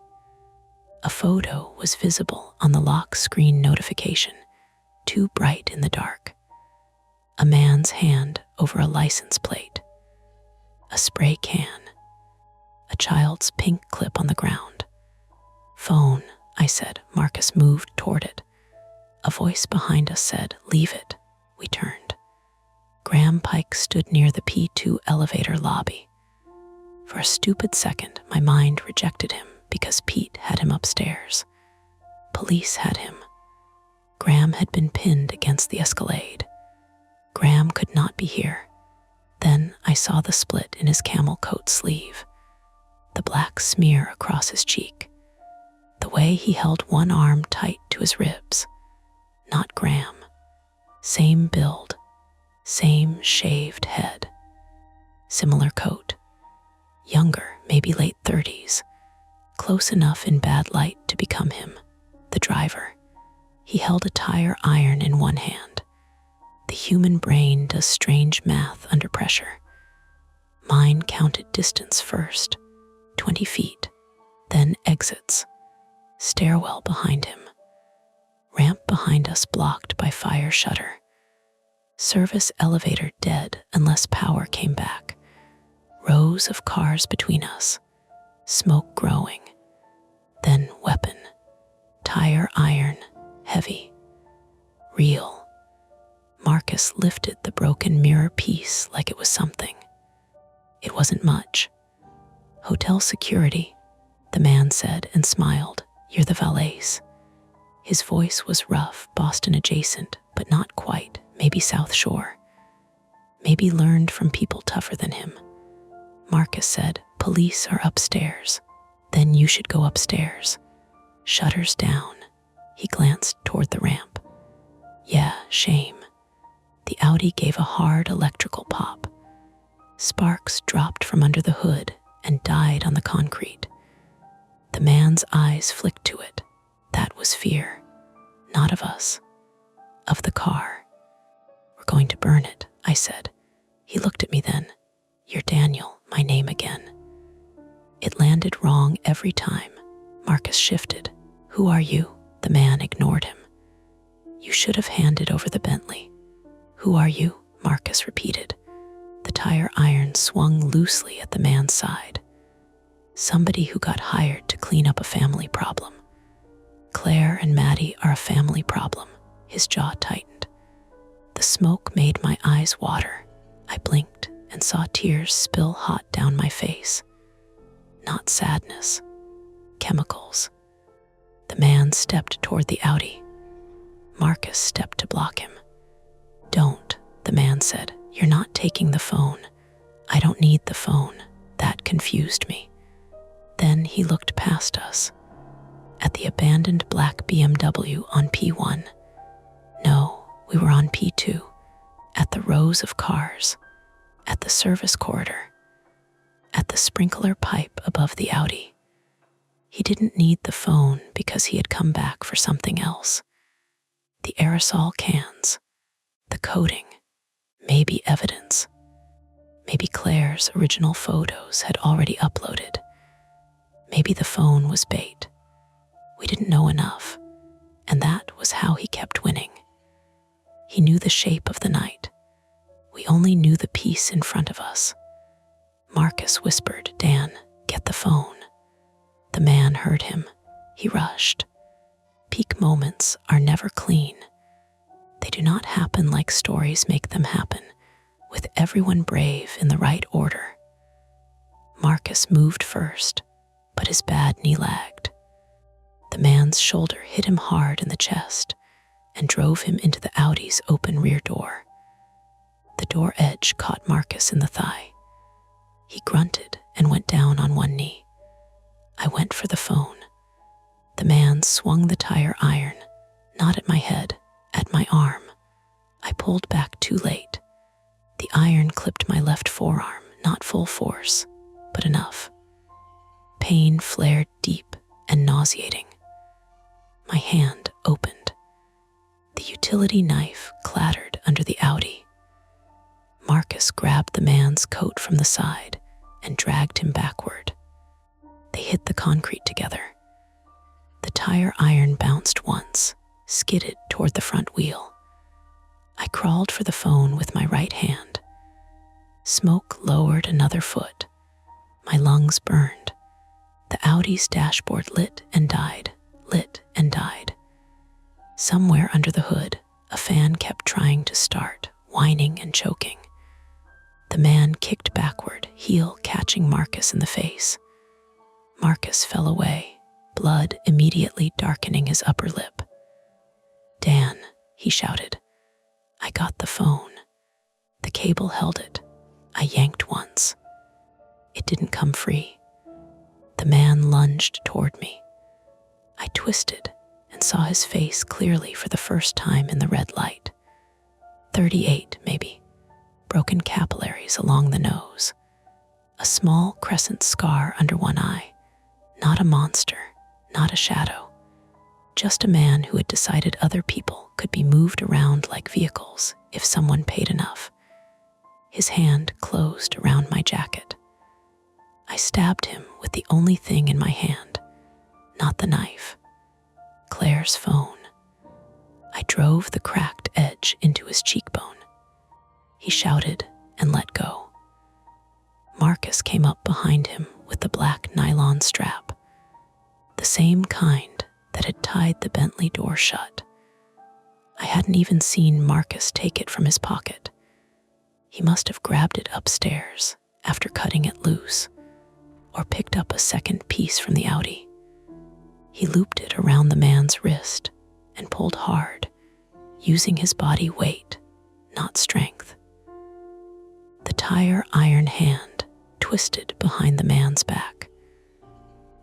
A photo was visible on the lock screen notification, too bright in the dark. A man's hand over a license plate. A spray can. A child's pink clip on the ground. Phone, I said. Marcus moved toward it. A voice behind us said, "Leave it." We turned. Graham Pike stood near the P2 elevator lobby. For a stupid second, my mind rejected him because Pete had him upstairs. Police had him. Graham had been pinned against the escalade. Graham could not be here. Then I saw the split in his camel coat sleeve, the black smear across his cheek, the way he held one arm tight to his ribs. Not Graham. Same build, same shaved head. Similar coat. Younger, maybe late 30s. Close enough in bad light to become him, the driver. He held a tire iron in one hand. The human brain does strange math under pressure. Mine counted distance first, 20 feet, then exits. Stairwell behind him. Ramp behind us blocked by fire shutter. Service elevator dead unless power came back. Rows of cars between us. Smoke growing. Then weapon. Tire iron, heavy. Real. Marcus lifted the broken mirror piece like it was something. It wasn't much. Hotel security, the man said and smiled. You're the valets. His voice was rough, Boston adjacent, but not quite, maybe South Shore. Maybe learned from people tougher than him. Marcus said, police are upstairs. Then you should go upstairs. Shutters down. He glanced toward the ramp. Yeah, shame. The Audi gave a hard electrical pop. Sparks dropped from under the hood and died on the concrete. The man's eyes flicked to it. That was fear. Not of us. Of the car. We're going to burn it, I said. He looked at me then. You're Daniel, my name again. It landed wrong every time. Marcus shifted. Who are you? The man ignored him. You should have handed over the Bentley. Who are you? Marcus repeated. The tire iron swung loosely at the man's side. Somebody who got hired to clean up a family problem. Claire and Maddie are a family problem. His jaw tightened. The smoke made my eyes water. I blinked and saw tears spill hot down my face. Not sadness. Chemicals. The man stepped toward the Audi. Marcus stepped to block him. "Don't," the man said. "You're not taking the phone." "I don't need the phone." That confused me. Then he looked past us. At the abandoned black BMW on P1. No, we were on P2. At the rows of cars. At the service corridor. At the sprinkler pipe above the Audi. He didn't need the phone because he had come back for something else. The aerosol cans. The coating. Maybe evidence. Maybe Claire's original photos had already uploaded. Maybe the phone was bait. We didn't know enough, and that was how he kept winning. He knew the shape of the night. We only knew the piece in front of us. Marcus whispered, "Dan, get the phone." The man heard him. He rushed. Peak moments are never clean. They do not happen like stories make them happen, with everyone brave in the right order. Marcus moved first, but his bad knee lagged. The man's shoulder hit him hard in the chest and drove him into the Audi's open rear door. The door edge caught Marcus in the thigh. He grunted and went down on one knee. I went for the phone. The man swung the tire iron, not at my head, at my arm. I pulled back too late. The iron clipped my left forearm, not full force, but enough. Pain flared deep and nauseating. My hand opened. The utility knife clattered under the Audi. Marcus grabbed the man's coat from the side and dragged him backward. They hit the concrete together. The tire iron bounced once, skidded toward the front wheel. I crawled for the phone with my right hand. Smoke lowered another foot. My lungs burned. The Audi's dashboard lit and died, lit and died. Somewhere under the hood, a fan kept trying to start, whining and choking. The man kicked backward, heel catching Marcus in the face. Marcus fell away, blood immediately darkening his upper lip. "Dan," he shouted. I got the phone. The cable held it. I yanked once. It didn't come free. The man lunged toward me. I twisted and saw his face clearly for the first time in the red light. 38, maybe. Broken capillaries along the nose. A small crescent scar under one eye. Not a monster, not a shadow. Just a man who had decided other people could be moved around like vehicles if someone paid enough. His hand closed around my jacket. I stabbed him with the only thing in my hand, not the knife. Claire's phone. I drove the cracked edge into his cheekbone. He shouted and let go. Marcus came up behind him with the black nylon strap, the same kind that had tied the Bentley door shut. I hadn't even seen Marcus take it from his pocket. He must have grabbed it upstairs after cutting it loose, or picked up a second piece from the Audi. He looped it around the man's wrist and pulled hard, using his body weight, not strength. The tire iron hand twisted behind the man's back.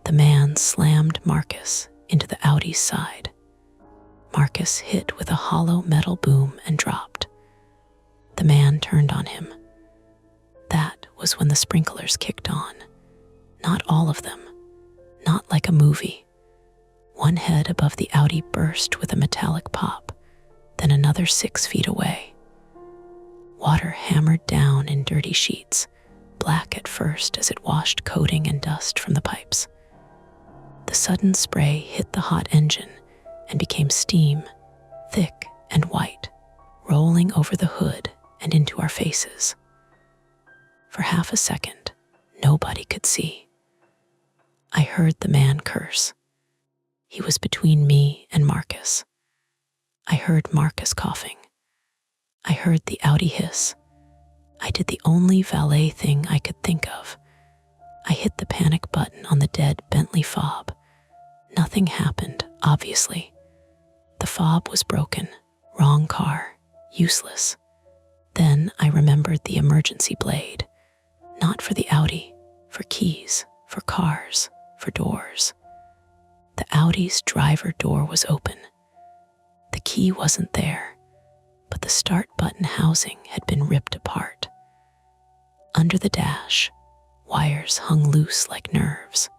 The man slammed Marcus into the Audi's side. Marcus hit with a hollow metal boom and dropped. The man turned on him. That was when the sprinklers kicked on. Not all of them. Not like a movie. One head above the Audi burst with a metallic pop, then another 6 feet away. Water hammered down in dirty sheets, black at first as it washed coating and dust from the pipes. The sudden spray hit the hot engine and became steam, thick and white, rolling over the hood and into our faces. For half a second, nobody could see. I heard the man curse. He was between me and Marcus. I heard Marcus coughing. I heard the Audi hiss. I did the only valet thing I could think of. I hit the panic button on the dead Bentley fob. Nothing happened, obviously. The fob was broken, wrong car, useless. Then I remembered the emergency blade. Not for the Audi, for keys, for cars, for doors. The Audi's driver door was open. The key wasn't there, but the start button housing had been ripped apart. Under the dash, wires hung loose like nerves.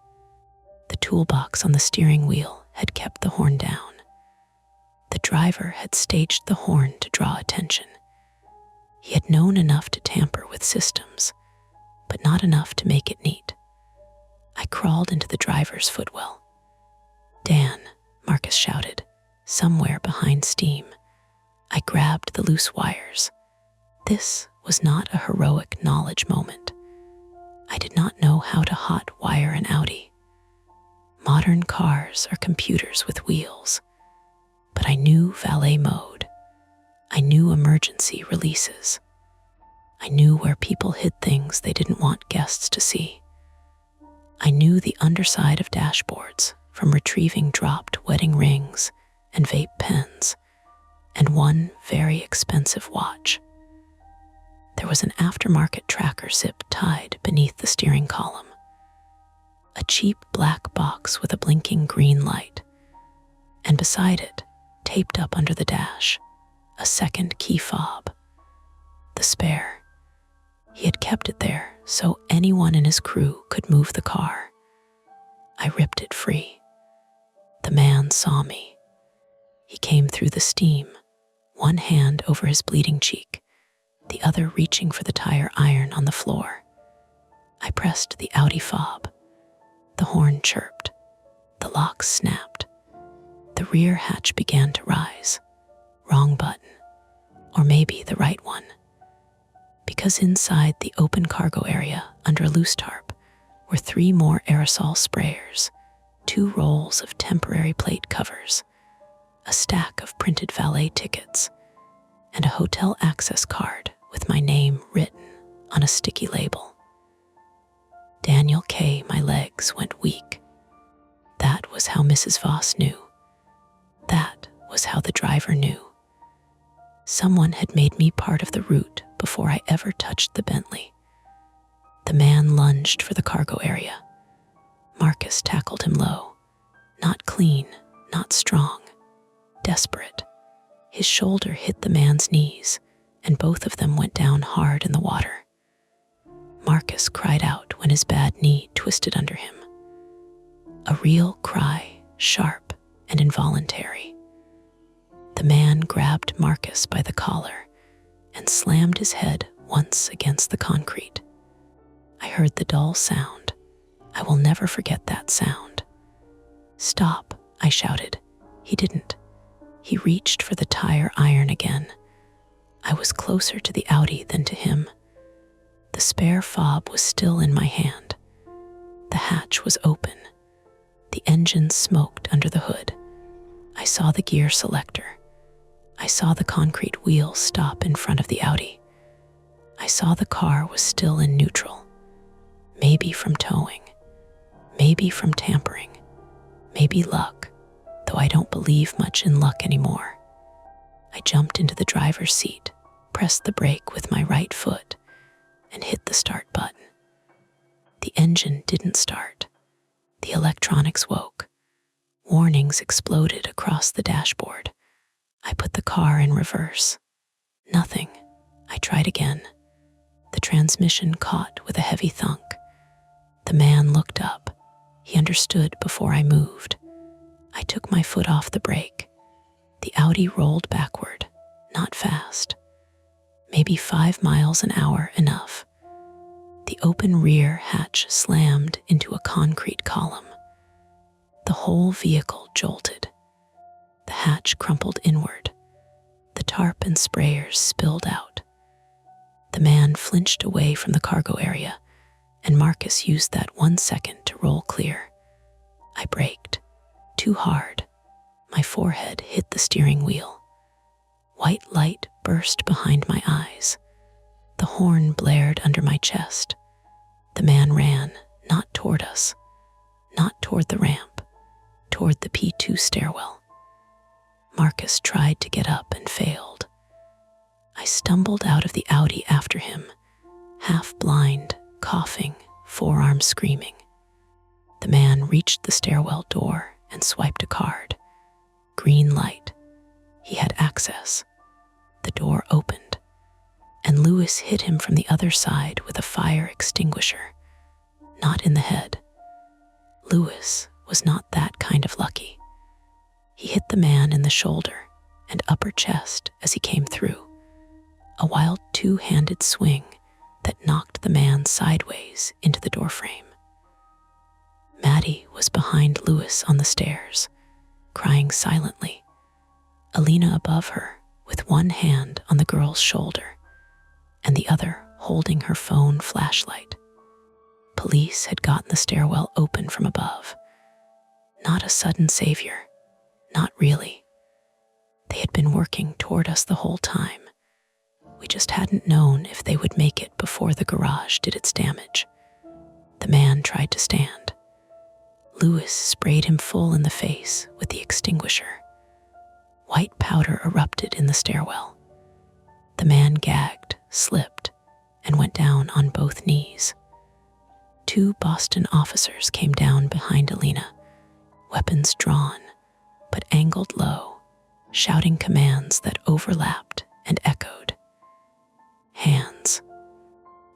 The toolbox on the steering wheel had kept the horn down. The driver had staged the horn to draw attention. He had known enough to tamper with systems, but not enough to make it neat. I crawled into the driver's footwell. "Dan," Marcus shouted, somewhere behind steam. I grabbed the loose wires. This was not a heroic knowledge moment. I did not know how to hot wire an Audi. Modern cars are computers with wheels, but I knew valet mode. I knew emergency releases. I knew where people hid things they didn't want guests to see. I knew the underside of dashboards, from retrieving dropped wedding rings and vape pens, and one very expensive watch. There was an aftermarket tracker zip tied beneath the steering column. A cheap black box with a blinking green light, and beside it, taped up under the dash, a second key fob. The spare. He had kept it there so anyone in his crew could move the car. I ripped it free. The man saw me. He came through the steam, one hand over his bleeding cheek, the other reaching for the tire iron on the floor. I pressed the Audi fob. The horn chirped. The locks snapped. The rear hatch began to rise. Wrong button. Or maybe the right one. Because inside the open cargo area, under a loose tarp, were 3 more aerosol sprayers, 2 rolls of temporary plate covers, a stack of printed valet tickets, and a hotel access card with my name written on a sticky label. Daniel K. My legs went weak. That was how Mrs. Voss knew. That was how the driver knew. Someone had made me part of the route before I ever touched the Bentley. The man lunged for the cargo area. Marcus tackled him low. Not clean, not strong. Desperate. His shoulder hit the man's knees, and both of them went down hard in the water. Marcus cried out when his bad knee twisted under him. A real cry, sharp and involuntary. The man grabbed Marcus by the collar and slammed his head once against the concrete. I heard the dull sound. I will never forget that sound. "Stop," I shouted. He didn't. He reached for the tire iron again. I was closer to the Audi than to him. The spare fob was still in my hand. The hatch was open. The engine smoked under the hood. I saw the gear selector. I saw the concrete wheels stop in front of the Audi. I saw the car was still in neutral. Maybe from towing. Maybe from tampering. Maybe luck, though I don't believe much in luck anymore. I jumped into the driver's seat, pressed the brake with my right foot, and hit the start button. The engine didn't start. The electronics woke. Warnings exploded across the dashboard. I put the car in reverse. Nothing. I tried again. The transmission caught with a heavy thunk. The man looked up. He understood before I moved. I took my foot off the brake. The Audi rolled backward, not fast. Maybe 5 miles an hour enough. The open rear hatch slammed into a concrete column. The whole vehicle jolted. The hatch crumpled inward. The tarp and sprayers spilled out. The man flinched away from the cargo area, and Marcus used that 1 second to roll clear. I braked. Too hard. My forehead hit the steering wheel. White light burst behind my eyes. The horn blared under my chest. The man ran, not toward us, not toward the ramp, toward the P2 stairwell. Marcus tried to get up and failed. I stumbled out of the Audi after him, half blind, coughing, forearms screaming. The man reached the stairwell door and swiped a card. Green light. He had access. The door opened, and Lewis hit him from the other side with a fire extinguisher, not in the head. Lewis was not that kind of lucky. He hit the man in the shoulder and upper chest as he came through, a wild two-handed swing that knocked the man sideways into the doorframe. Maddie was behind Lewis on the stairs, crying silently, Alina above her with one hand on the girl's shoulder and the other holding her phone flashlight. Police had gotten the stairwell open from above. Not a sudden savior, not really. They had been working toward us the whole time. We just hadn't known if they would make it before the garage did its damage. The man tried to stand. Lewis sprayed him full in the face with the extinguisher. White powder erupted in the stairwell. The man gagged, slipped, and went down on both knees. 2 Boston officers came down behind Alina, weapons drawn, but angled low, shouting commands that overlapped and echoed. Hands.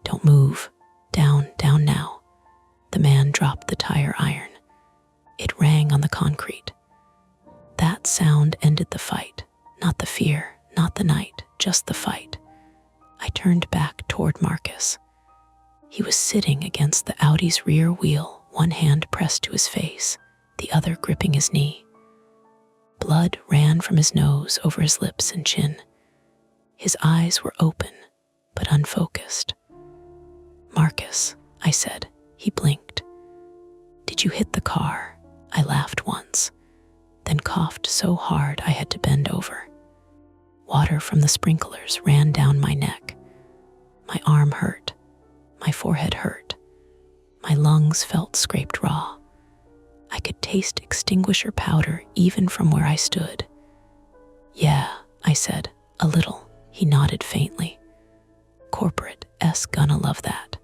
Don't move. Down, down now. The man dropped the tire iron. It rang on the concrete. That sound ended the fight, not the fear, not the night, just the fight. I turned back toward Marcus. He was sitting against the Audi's rear wheel, one hand pressed to his face, the other gripping his knee. Blood ran from his nose over his lips and chin. His eyes were open, but unfocused. Marcus, I said. He blinked. Did you hit the car? I laughed once, then coughed so hard I had to bend over. Water from the sprinklers ran down my neck. My arm hurt. My forehead hurt. My lungs felt scraped raw. I could taste extinguisher powder even from where I stood. Yeah, I said, a little. He nodded faintly. Corporate S gonna love that.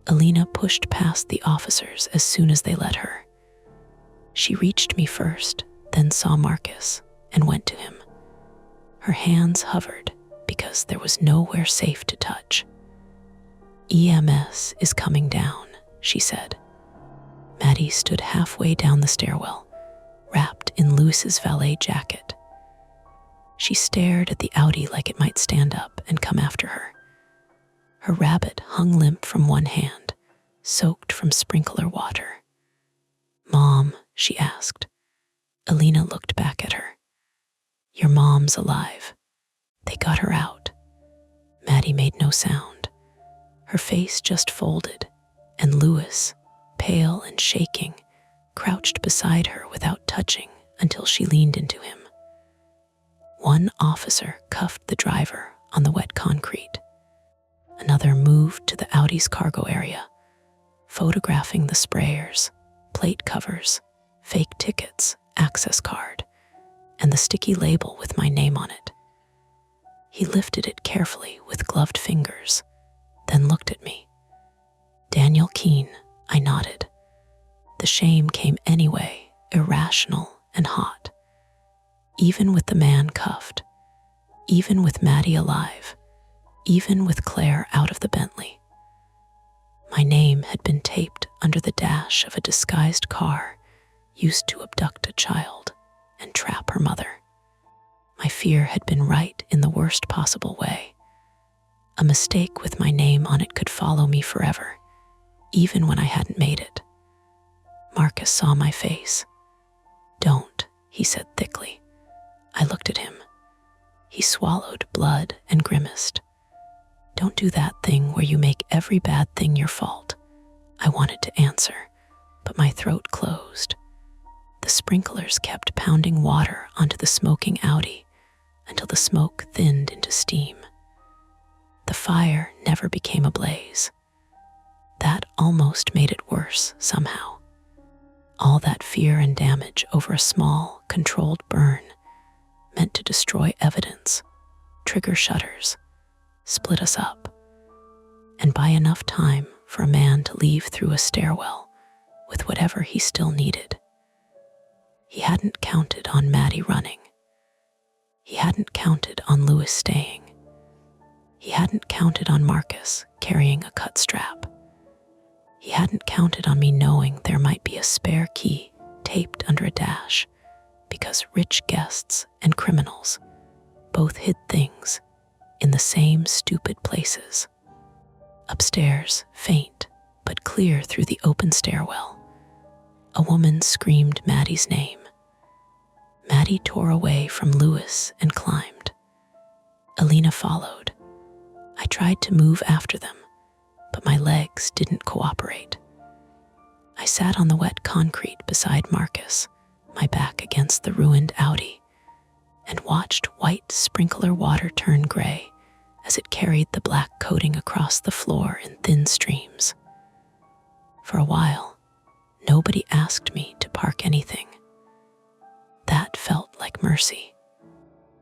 Alina pushed past the officers as soon as they let her. She reached me first, then saw Marcus, and went to him. Her hands hovered because there was nowhere safe to touch. EMS is coming down, she said. Maddie stood halfway down the stairwell, wrapped in Lewis's valet jacket. She stared at the Audi like it might stand up and come after her. Her rabbit hung limp from one hand, soaked from sprinkler water. Mom, she asked. Alina looked back at her. Your mom's alive. They got her out. Maddie made no sound. Her face just folded, and Lewis, pale and shaking, crouched beside her without touching until she leaned into him. One officer cuffed the driver on the wet concrete. Another moved to the Audi's cargo area, photographing the sprayers, plate covers, fake tickets, access card, and the sticky label with my name on it. He lifted it carefully with gloved fingers, then looked at me. Daniel Keene, I nodded. The shame came anyway, irrational and hot. Even with the man cuffed, even with Maddie alive, even with Claire out of the Bentley. My name had been taped under the dash of a disguised car used to abduct a child and trap her mother. My fear had been right in the worst possible way. A mistake with my name on it could follow me forever, even when I hadn't made it. Marcus saw my face. Don't, he said thickly. I looked at him. He swallowed blood and grimaced. Don't do that thing where you make every bad thing your fault. I wanted to answer, but my throat closed. The sprinklers kept pounding water onto the smoking Audi until the smoke thinned into steam. The fire never became a blaze. That almost made it worse somehow. All that fear and damage over a small, controlled burn meant to destroy evidence, trigger shutters, split us up, and buy enough time for a man to leave through a stairwell with whatever he still needed. He hadn't counted on Maddie running. He hadn't counted on Lewis staying. He hadn't counted on Marcus carrying a cut strap. He hadn't counted on me knowing there might be a spare key taped under a dash, because rich guests and criminals both hid things in the same stupid places. Upstairs, faint but clear through the open stairwell, a woman screamed Maddie's name. Maddie tore away from Lewis and climbed. Alina followed. I tried to move after them, but my legs didn't cooperate. I sat on the wet concrete beside Marcus, my back against the ruined Audi, and watched white sprinkler water turn gray as it carried the black coating across the floor in thin streams. For a while, nobody asked me to park anything. That felt like mercy.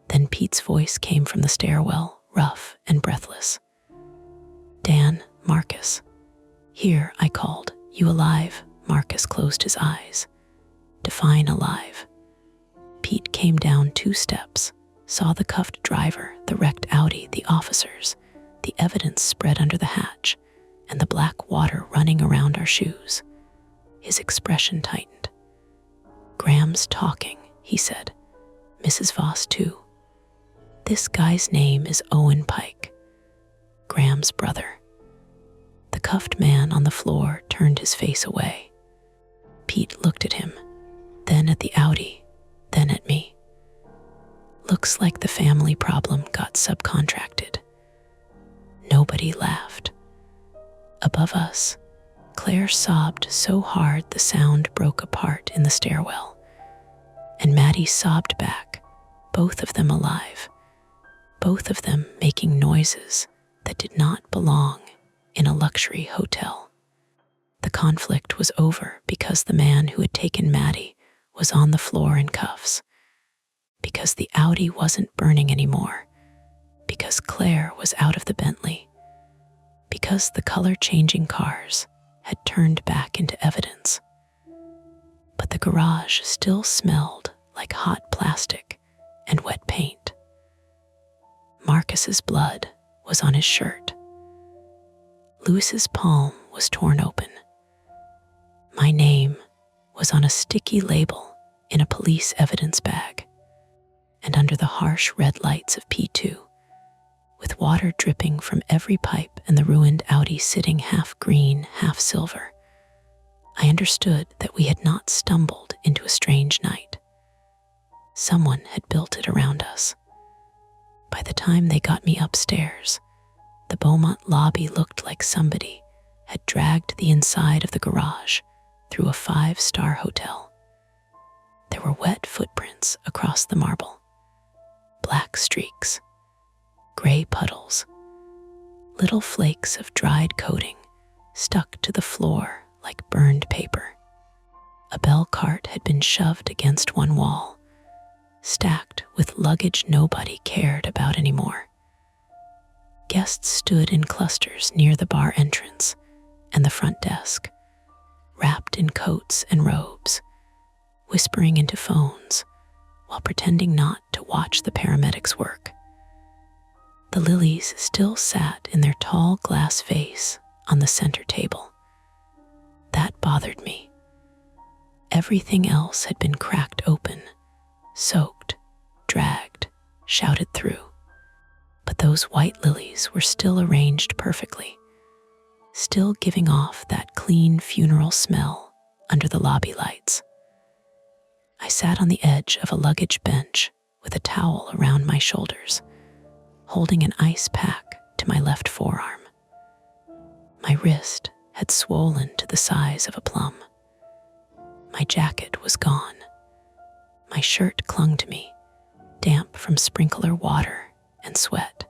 Then Pete's voice came from the stairwell, rough and breathless. "Dan, Marcus." "Here," I called. "You alive?" Marcus closed his eyes. Define alive. Pete came down 2 steps, saw the cuffed driver, the wrecked Audi, the officers, the evidence spread under the hatch, and the black water running around our shoes. His expression tightened. "Graham's talking," he said. "Mrs. Voss, too. This guy's name is Owen Pike, Graham's brother." The cuffed man on the floor turned his face away. Pete looked at him, then at the Audi, then at me. "Looks like the family problem got subcontracted." Nobody laughed. Above us, Claire sobbed so hard the sound broke apart in the stairwell, and Maddie sobbed back, both of them alive, both of them making noises that did not belong in a luxury hotel. The conflict was over because the man who had taken Maddie was on the floor in cuffs, because the Audi wasn't burning anymore, because Claire was out of the Bentley, because the color-changing cars had turned back into evidence. But the garage still smelled like hot plastic and wet paint. Marcus's blood was on his shirt. Lewis's palm was torn open. My name was on a sticky label in a police evidence bag, and under the harsh red lights of P2, with water dripping from every pipe and the ruined Audi sitting half green, half silver, I understood that we had not stumbled into a strange night. Someone had built it around us. By the time they got me upstairs, the Beaumont lobby looked like somebody had dragged the inside of the garage through a 5-star hotel. There were wet footprints across the marble, black streaks, gray puddles, little flakes of dried coating stuck to the floor like burned paper. A bell cart had been shoved against one wall, stacked with luggage nobody cared about anymore. Guests stood in clusters near the bar entrance and the front desk, wrapped in coats and robes, whispering into phones while pretending not to watch the paramedics work. The lilies still sat in their tall glass vase on the center table. That bothered me. Everything else had been cracked open, soaked, dragged, shouted through. But those white lilies were still arranged perfectly, still giving off that clean funeral smell under the lobby lights. I sat on the edge of a luggage bench with a towel around my shoulders, holding an ice pack to my left forearm. My wrist had swollen to the size of a plum. My jacket was gone. My shirt clung to me, damp from sprinkler water and sweat.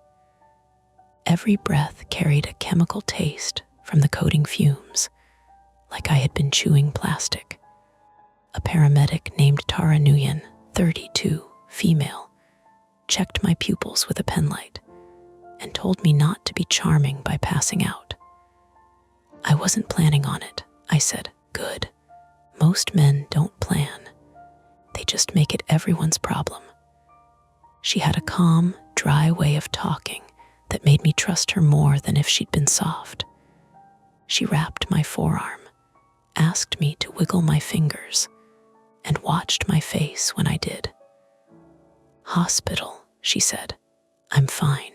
Every breath carried a chemical taste from the coating fumes, like I had been chewing plastic. A paramedic named Tara Nguyen, 32, female, checked my pupils with a penlight and told me not to be charming by passing out. I wasn't planning on it, I said. Good. Most men don't plan. They just make it everyone's problem. She had a calm, dry way of talking that made me trust her more than if she'd been soft. She wrapped my forearm, asked me to wiggle my fingers, and watched my face when I did. Hospital, she said. I'm fine.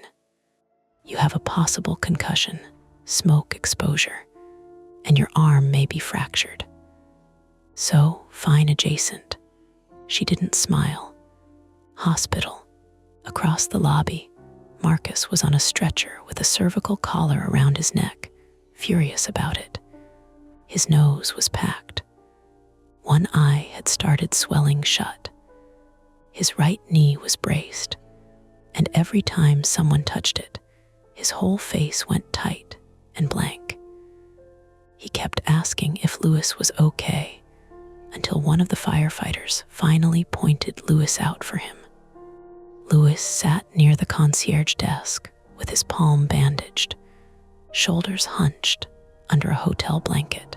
You have a possible concussion, smoke exposure, and your arm may be fractured. So, fine adjacent. She didn't smile. Hospital. Across the lobby, Marcus was on a stretcher with a cervical collar around his neck, furious about it. His nose was packed. One eye had started swelling shut. His right knee was braced, and every time someone touched it, his whole face went tight and blank. He kept asking if Louis was okay, until one of the firefighters finally pointed Louis out for him. Louis sat near the concierge desk with his palm bandaged, shoulders hunched under a hotel blanket.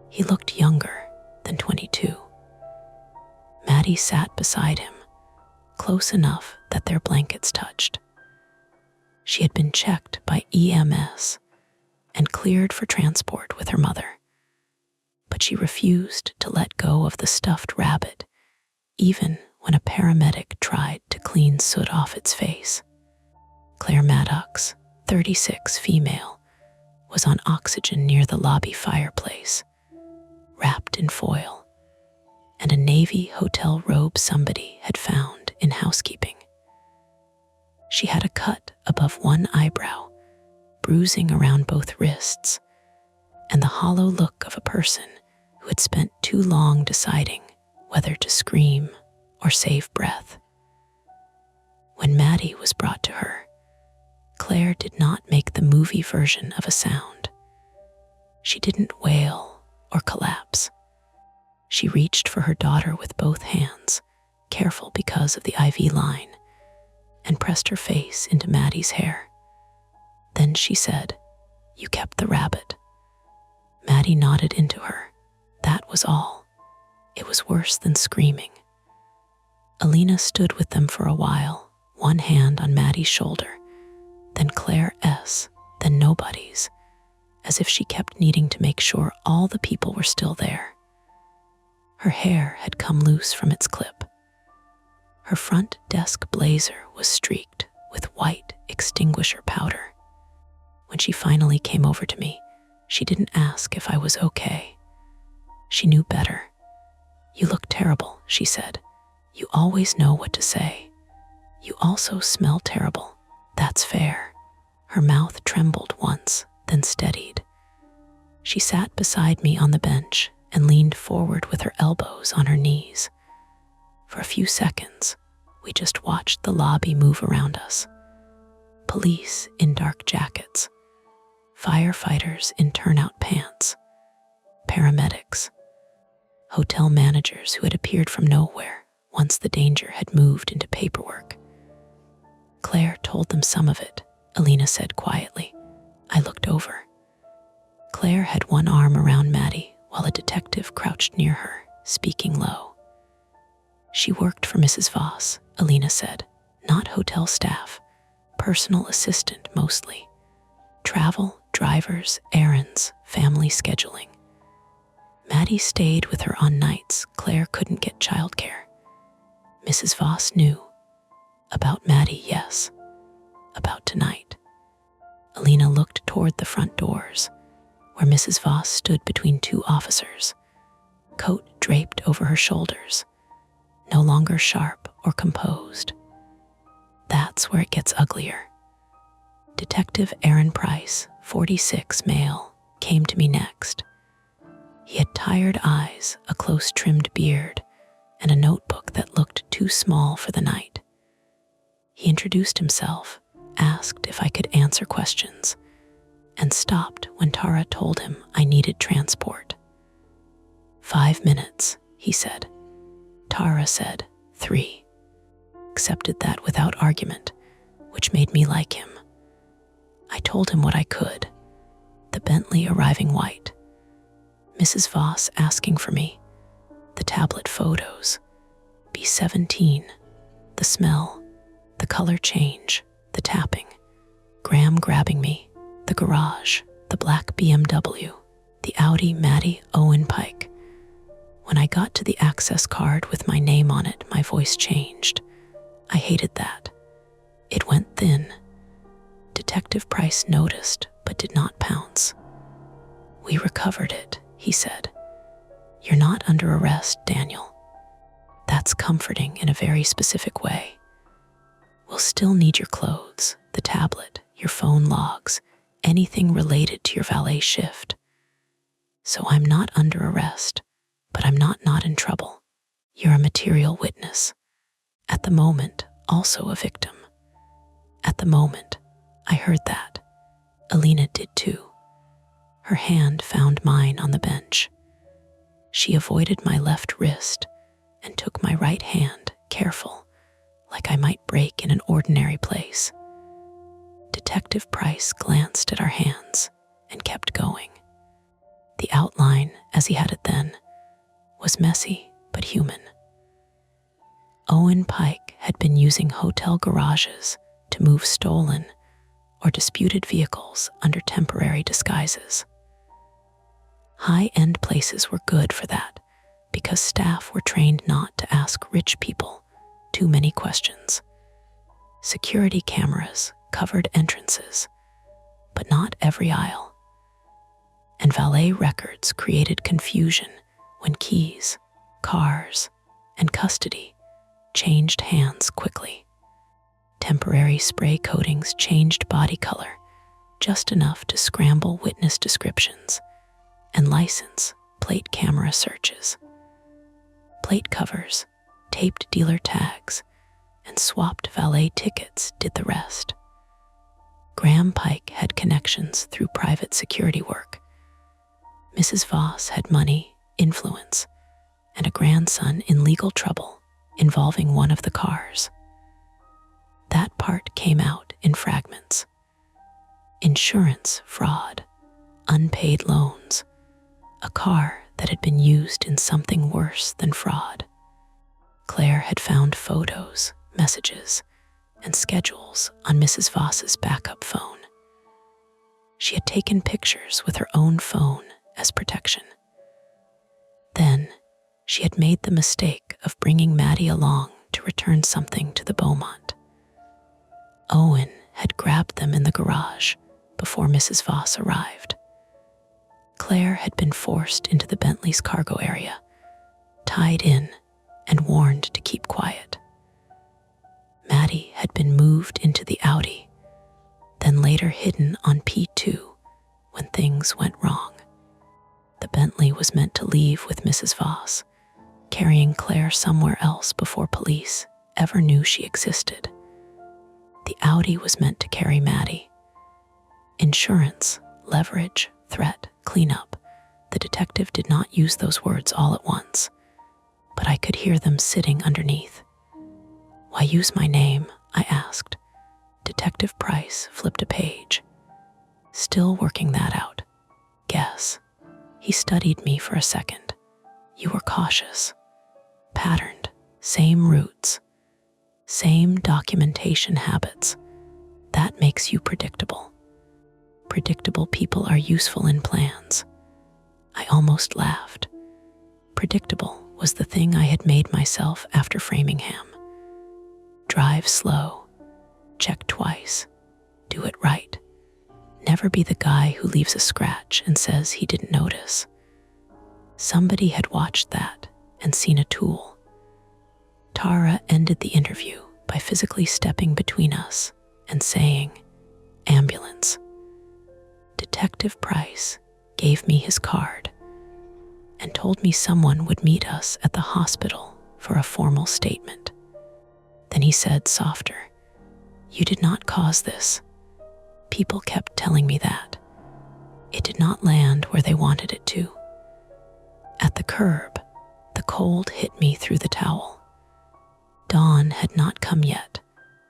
He looked younger than 22. Maddie sat beside him, close enough that their blankets touched. She had been checked by EMS and cleared for transport with her mother, but she refused to let go of the stuffed rabbit, even when a paramedic tried to clean soot off its face. Claire Maddox, 36, female, was on oxygen near the lobby fireplace, wrapped in foil, and a navy hotel robe somebody had found in housekeeping. She had a cut above one eyebrow, bruising around both wrists, and the hollow look of a person who had spent too long deciding whether to scream or save breath. When Maddie was brought to her, Claire did not make the movie version of a sound. She didn't wail or collapse. She reached for her daughter with both hands, careful because of the IV line, and pressed her face into Maddie's hair. Then she said, "You kept the rabbit." Maddie nodded into her. That was all. It was worse than screaming. Alina stood with them for a while, one hand on Maddie's shoulder, then Claire S., then nobody's, as if she kept needing to make sure all the people were still there. Her hair had come loose from its clip. Her front desk blazer was streaked with white extinguisher powder. When she finally came over to me, she didn't ask if I was okay. She knew better. "You look terrible," she said. "You always know what to say. You also smell terrible. That's fair." Her mouth trembled once, then steadied. She sat beside me on the bench and leaned forward with her elbows on her knees. For a few seconds, we just watched the lobby move around us. Police in dark jackets, firefighters in turnout pants, paramedics, hotel managers who had appeared from nowhere once the danger had moved into paperwork. "Claire told them some of it," Alina said quietly. I looked over. Claire had one arm around Maddie while a detective crouched near her, speaking low. "She worked for Mrs. Voss," Alina said. "Not hotel staff, personal assistant mostly. Travel, drivers, errands, family scheduling. Maddie stayed with her on nights Claire couldn't get childcare. Mrs. Voss knew. About Maddie, yes. About tonight." Alina looked toward the front doors, where Mrs. Voss stood between two officers, coat draped over her shoulders, no longer sharp or composed. "That's where it gets uglier. Detective Aaron Price, 46, male, came to me next. He had tired eyes, a close-trimmed beard, and a notebook that looked too small for the night. He introduced himself, asked if I could answer questions, and stopped when Tara told him I needed transport. 5 minutes, he said. Tara said 3. Accepted that without argument, which made me like him. I told him what I could. The Bentley arriving white. Mrs. Voss asking for me. The tablet photos. B17. The smell. The color change. The tapping. Graham grabbing me. The garage. The black BMW. The Audi Matty Owen Pike. When I got to the access card with my name on it, my voice changed. I hated that. It went thin. Detective Price noticed, but did not pounce. "We recovered it," he said. "You're not under arrest, Daniel." That's comforting in a very specific way. We'll still need your clothes, the tablet, your phone logs, anything related to your valet shift. So I'm not under arrest, but I'm not in trouble. You're a material witness. At the moment, also a victim. At the moment, I heard that. Alina did too. Her hand found mine on the bench. She avoided my left wrist and took my right hand, careful, like I might break in an ordinary place. Detective Price glanced at our hands and kept going. The outline, as he had it then, was messy but human. Owen Pike had been using hotel garages to move stolen or disputed vehicles under temporary disguises. High-end places were good for that because staff were trained not to ask rich people too many questions. Security cameras covered entrances, but not every aisle. And valet records created confusion when keys, cars, and custody changed hands quickly. Temporary spray coatings changed body color just enough to scramble witness descriptions and license plate camera searches. Plate covers, taped dealer tags, and swapped valet tickets did the rest. Graham Pike had connections through private security work. Mrs. Voss had money, influence, and a grandson in legal trouble involving one of the cars. That part came out in fragments. Insurance fraud, unpaid loans, a car that had been used in something worse than fraud. Claire had found photos, messages, and schedules on Mrs. Voss's backup phone. She had taken pictures with her own phone as protection. Then, she had made the mistake of bringing Maddie along to return something to the Beaumont. Owen had grabbed them in the garage before Mrs. Voss arrived. Claire had been forced into the Bentley's cargo area, tied in and warned to keep quiet. Maddie had been moved into the Audi, then later hidden on P2 when things went wrong. The Bentley was meant to leave with Mrs. Voss, carrying Claire somewhere else before police ever knew she existed. The Audi was meant to carry Maddie. Insurance, leverage, threat, cleanup. The detective did not use those words all at once, but I could hear them sitting underneath. "Why use my name?" I asked. Detective Price flipped a page. "Still working that out. Guess." He studied me for a second. "You were cautious. Patterned. Same routes. Same documentation habits. That makes you predictable. Predictable people are useful in plans." I almost laughed. Predictable was the thing I had made myself after Framingham. Drive slow. Check twice. Do it right. Never be the guy who leaves a scratch and says he didn't notice. Somebody had watched that and seen a tool. Tara ended the interview by physically stepping between us and saying, Ambulance. Detective Price gave me his card and told me someone would meet us at the hospital for a formal statement. Then he said softer, "You did not cause this." People kept telling me that. It did not land where they wanted it to. At the curb, the cold hit me through the towel. Dawn had not come yet,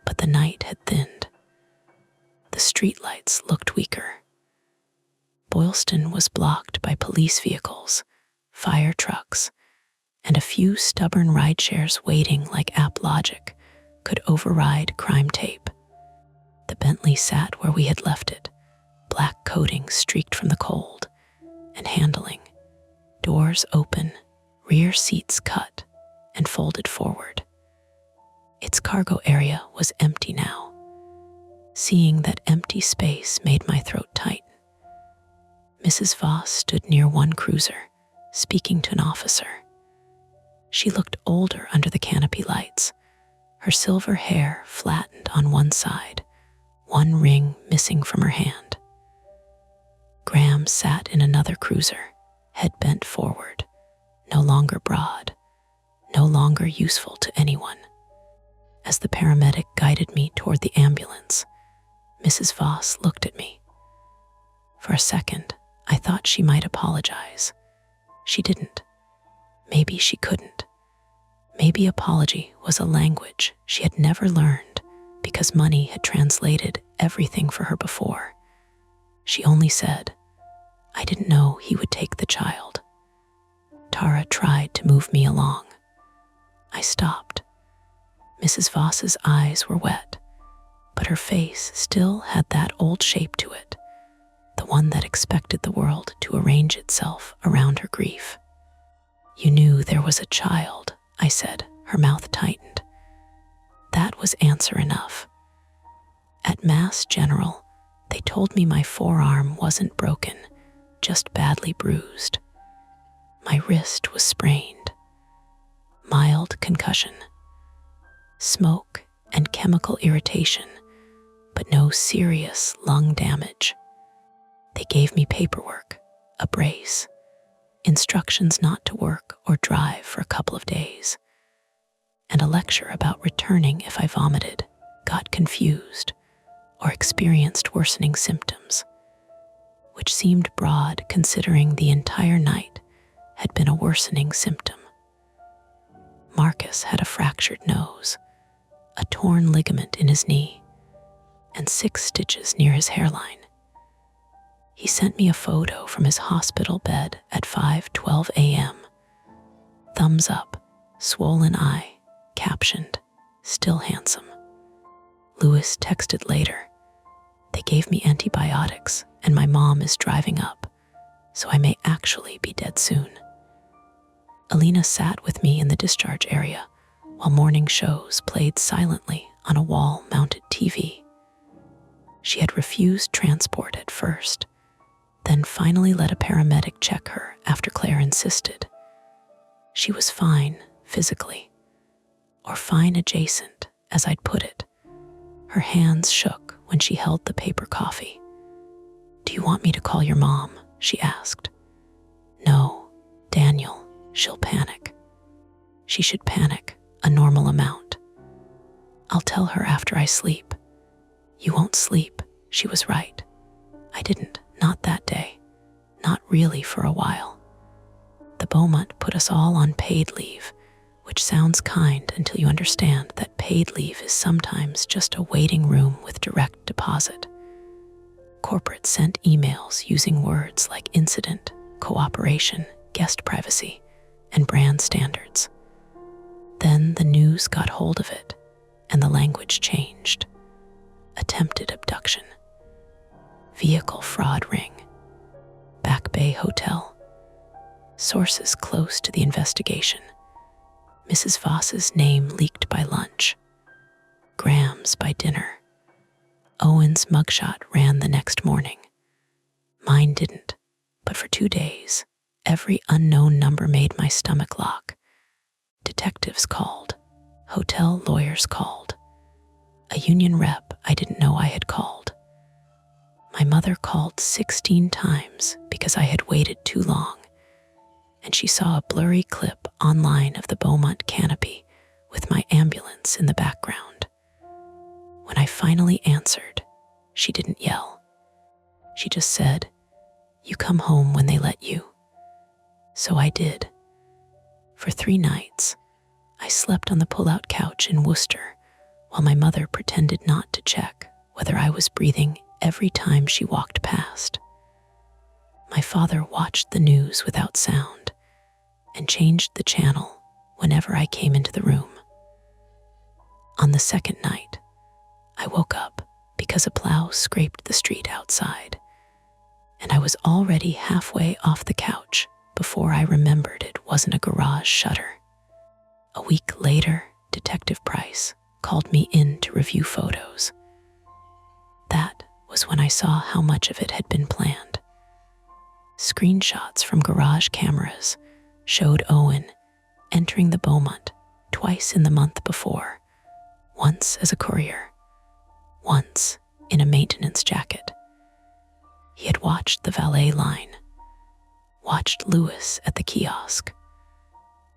but the night had thinned. The streetlights looked weaker. Boylston was blocked by police vehicles, fire trucks, and a few stubborn rideshares waiting like app logic could override crime tape. The Bentley sat where we had left it, black coating streaked from the cold, and handling, doors open, rear seats cut and folded forward. Its cargo area was empty now. Seeing that empty space made my throat tighten. Mrs. Voss stood near one cruiser, speaking to an officer. She looked older under the canopy lights, her silver hair flattened on one side, one ring missing from her hand. Graham sat in another cruiser, head bent forward, no longer broad, no longer useful to anyone. As the paramedic guided me toward the ambulance, Mrs. Voss looked at me. For a second, I thought she might apologize. She didn't. Maybe she couldn't. Maybe apology was a language she had never learned because money had translated everything for her before. She only said, "I didn't know he would take the child." Tara tried to move me along. I stopped. Mrs. Voss's eyes were wet, but her face still had that old shape to it, the one that expected the world to arrange itself around her grief. "You knew there was a child," I said, her mouth tightened. That was answer enough. At Mass General, they told me my forearm wasn't broken, just badly bruised. My wrist was sprained. Mild concussion. Smoke and chemical irritation, but no serious lung damage. They gave me paperwork, a brace, instructions not to work or drive for a couple of days, and a lecture about returning if I vomited, got confused, or experienced worsening symptoms, which seemed broad considering the entire night had been a worsening symptom. Marcus had a fractured nose, a torn ligament in his knee, and 6 stitches near his hairline. He sent me a photo from his hospital bed at 5:12 a.m. Thumbs up, swollen eye, captioned, "Still handsome." Lewis texted later, "They gave me antibiotics and my mom is driving up, so I may actually be dead soon." Alina sat with me in the discharge area while morning shows played silently on a wall-mounted TV. She had refused transport at first, then finally let a paramedic check her after Claire insisted. She was fine physically, or fine adjacent, as I'd put it. Her hands shook when she held the paper coffee. "Do you want me to call your mom?" she asked. "No, Daniel, she'll panic." "She should panic a normal amount." "I'll tell her after I sleep." "You won't sleep," she was right. I didn't, not that day, not really for a while. The Beaumont put us all on paid leave, which sounds kind until you understand that paid leave is sometimes just a waiting room with direct deposit. Corporate sent emails using words like incident, cooperation, guest privacy, and brand standards. Then the news got hold of it, and the language changed. Attempted abduction. Vehicle fraud ring. Back Bay Hotel. Sources close to the investigation. Mrs. Voss's name leaked by lunch. Graham's by dinner. Owen's mugshot ran the next morning. Mine didn't, but for 2 days, every unknown number made my stomach lock. Detectives called. Hotel lawyers called. A union rep I didn't know I had called. My mother called 16 times because I had waited too long, and she saw a blurry clip online of the Beaumont canopy with my ambulance in the background. When I finally answered, she didn't yell. She just said, "You come home when they let you." So I did. For 3 nights, I slept on the pull-out couch in Worcester while my mother pretended not to check whether I was breathing every time she walked past. My father watched the news without sound and changed the channel whenever I came into the room. On the second night, I woke up because a plow scraped the street outside, and I was already halfway off the couch before I remembered it wasn't a garage shutter. A week later, Detective Price called me in to review photos. That was when I saw how much of it had been planned. Screenshots from garage cameras showed Owen entering the Beaumont twice in the month before, once as a courier, once in a maintenance jacket. He had watched the valet line, watched Lewis at the kiosk,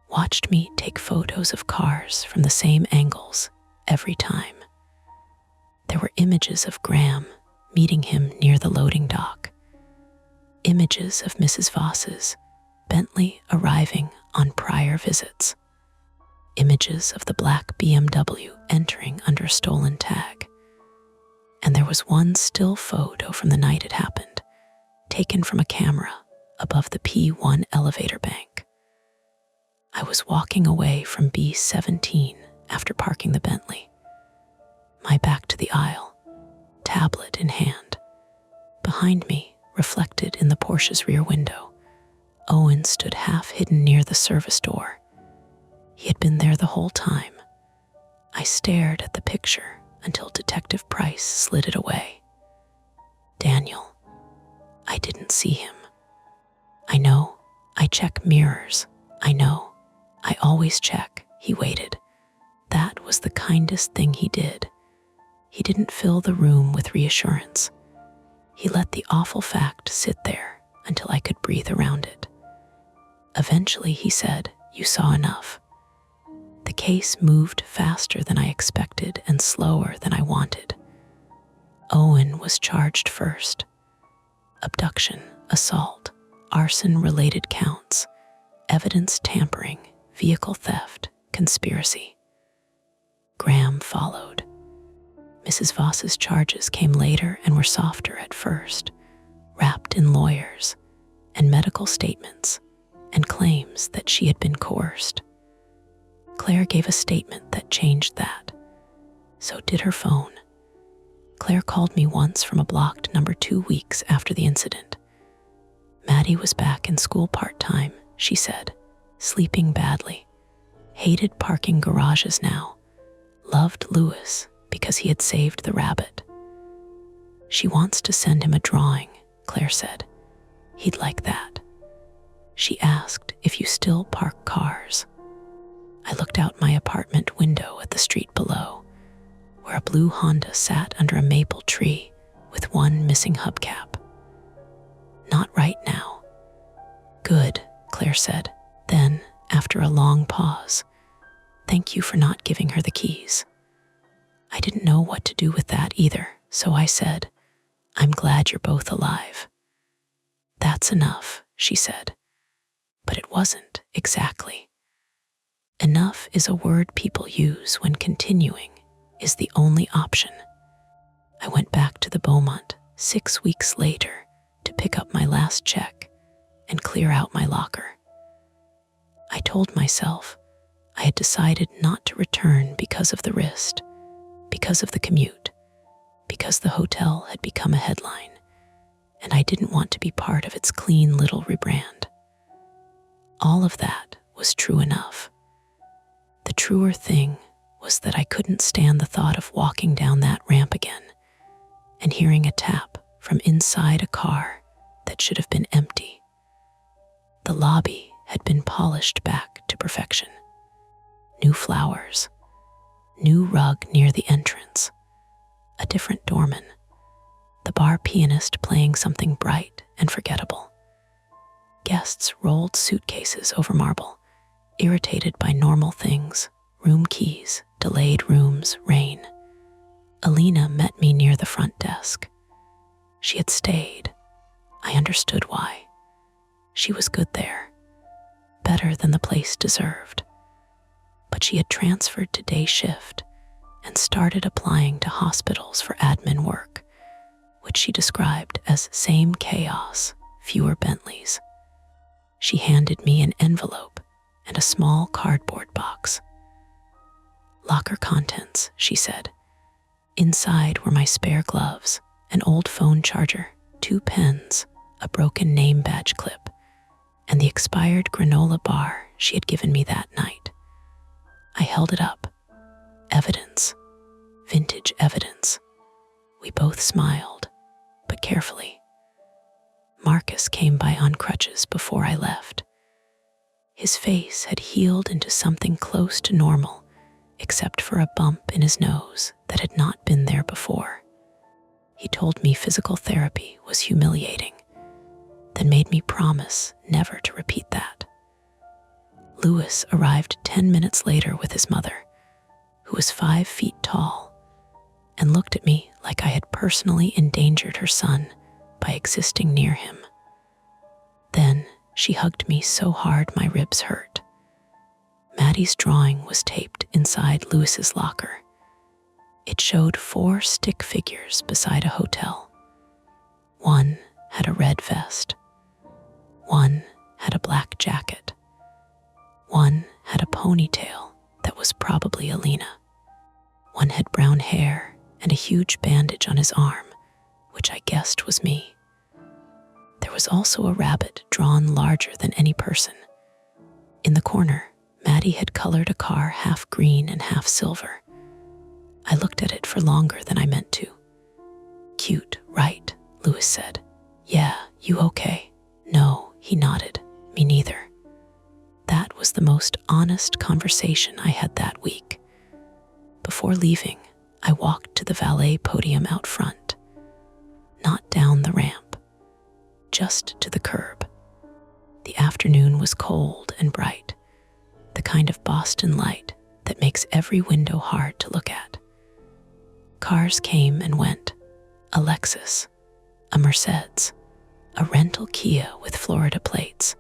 watched me take photos of cars from the same angles every time. There were images of Graham meeting him near the loading dock, images of Mrs. Voss's Bentley arriving on prior visits, images of the black BMW entering under a stolen tag. And there was one still photo from the night it happened, taken from a camera above the P1 elevator bank. I was walking away from B17 after parking the Bentley, my back to the aisle, tablet in hand. Behind me, reflected in the Porsche's rear window, Owen stood half hidden near the service door. He had been there the whole time. I stared at the picture until Detective Price slid it away. Daniel, I didn't see him. I know, I check mirrors. I know, I always check. He waited. That was the kindest thing he did. He didn't fill the room with reassurance. He let the awful fact sit there until I could breathe around it. Eventually, he said, "You saw enough." The case moved faster than I expected and slower than I wanted. Owen was charged first. Abduction, assault, arson-related counts, evidence tampering, vehicle theft, conspiracy. Graham followed. Mrs. Voss's charges came later and were softer at first, wrapped in lawyers and medical statements and claims that she had been coerced. Claire gave a statement that changed that. So did her phone. Claire called me once from a blocked number 2 weeks after the incident. Maddie was back in school part-time, she said, sleeping badly, hated parking garages now, loved Lewis because he had saved the rabbit. She wants to send him a drawing, Claire said. He'd like that. She asked if you still park cars. I looked out my apartment window at the street below, where a blue Honda sat under a maple tree with one missing hubcap. Not right now. Good, Claire said. Then, after a long pause, thank you for not giving her the keys. I didn't know what to do with that either, so I said, I'm glad you're both alive. That's enough, she said. But it wasn't exactly. Enough is a word people use when continuing is the only option. I went back to the Beaumont 6 weeks later to pick up my last check and clear out my locker. I told myself I had decided not to return because of the wrist, because of the commute, because the hotel had become a headline, and I didn't want to be part of its clean little rebrand. All of that was true enough. The truer thing was that I couldn't stand the thought of walking down that ramp again and hearing a tap from inside a car that should have been empty. The lobby had been polished back to perfection. New flowers, new rug near the entrance, a different doorman. The bar bar pianist playing something bright and forgettable. Guests rolled suitcases over marble, irritated by normal things, room keys, delayed rooms, rain. Alina met me near the front desk. She had stayed. I understood why. She was good there, better than the place deserved. But she had transferred to day shift and started applying to hospitals for admin work, which she described as same chaos, fewer Bentleys. She handed me an envelope and a small cardboard box. Locker contents, she said. Inside were my spare gloves, an old phone charger, 2 pens, a broken name badge clip, and the expired granola bar she had given me that night. I held it up. Evidence. Vintage evidence. We both smiled, but carefully. Marcus came by on crutches before I left. His face had healed into something close to normal, except for a bump in his nose that had not been there before. He told me physical therapy was humiliating, then made me promise never to repeat that. Louis arrived 10 minutes later with his mother, who was 5 feet tall, and looked at me like I had personally endangered her son by existing near him. Then she hugged me so hard my ribs hurt. Maddie's drawing was taped inside Louis's locker. It showed 4 stick figures beside a hotel. One had a red vest. One had a black jacket. One had a ponytail that was probably Alina. One had brown hair and a huge bandage on his arm, which I guessed was me. There was also a rabbit drawn larger than any person. In the corner, Maddie had colored a car half green and half silver. I looked at it for longer than I meant to. "Cute, right?" Louis said. "Yeah, you okay?" "No," he nodded. "Me neither." That was the most honest conversation I had that week. Before leaving, I walked to the valet podium out front. Not down the ramp, just to the curb. The afternoon was cold and bright, the kind of Boston light that makes every window hard to look at. Cars came and went. A Lexus, a Mercedes, a rental Kia with Florida plates.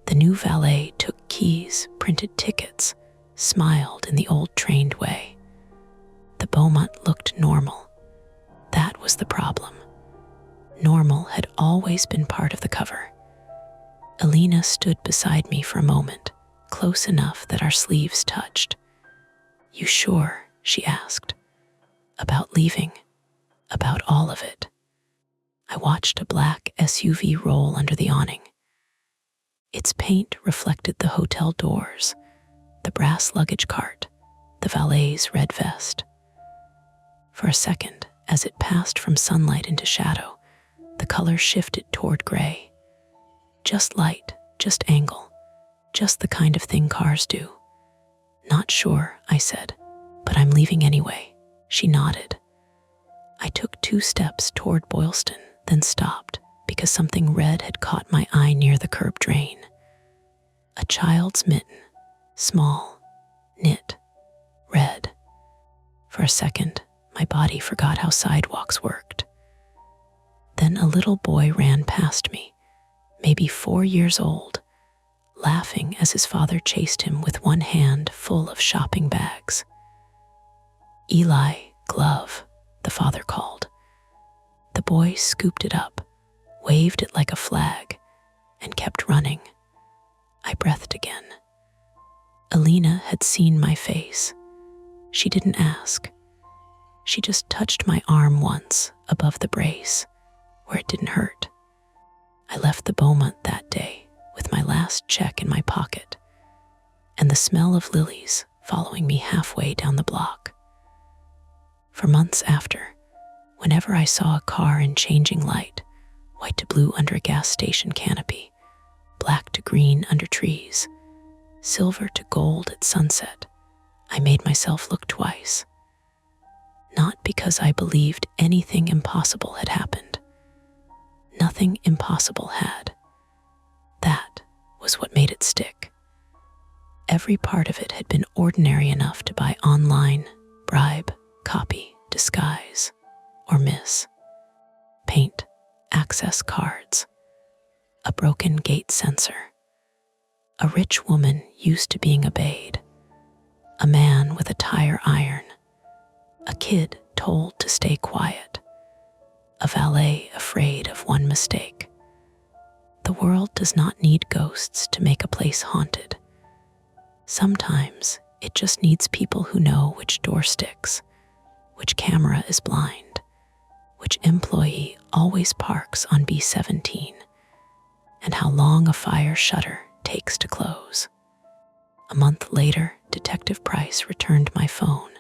The new valet took keys, printed tickets, smiled in the old trained way. The Beaumont looked normal. That was the problem. Normal had always been part of the cover. Alina stood beside me for a moment, close enough that our sleeves touched. "You sure?" she asked. "About leaving? About all of it?" I watched a black SUV roll under the awning. Its paint reflected the hotel doors, the brass luggage cart, the valet's red vest. For a second, as it passed from sunlight into shadow, the color shifted toward gray. Just light, just angle, just the kind of thing cars do. "Not sure," I said, "but I'm leaving anyway." She nodded. I took 2 steps toward Boylston, then stopped because something red had caught my eye near the curb drain. A child's mitten, small, knit, red. For a second, my body forgot how sidewalks worked. Then a little boy ran past me, maybe 4 years old, laughing as his father chased him with one hand full of shopping bags. "Eli, glove," the father called. The boy scooped it up, waved it like a flag, and kept running. I breathed again. Alina had seen my face. She didn't ask. She just touched my arm once above the brace, where it didn't hurt. I left the Beaumont that day with my last check in my pocket, and the smell of lilies following me halfway down the block. For months after, whenever I saw a car in changing light, white to blue under a gas station canopy, black to green under trees, silver to gold at sunset, I made myself look twice. not because I believed anything impossible had happened. Nothing impossible had. That was what made it stick. Every part of it had been ordinary enough to buy online, bribe, copy, disguise, or miss. Paint, access cards, a broken gate sensor, a rich woman used to being obeyed, a man with a tire iron, a kid told to stay quiet, a valet afraid of one mistake. The world does not need ghosts to make a place haunted. Sometimes it just needs people who know which door sticks, which camera is blind, which employee always parks on B17, and how long a fire shutter takes to close. A month later, Detective Price returned my phone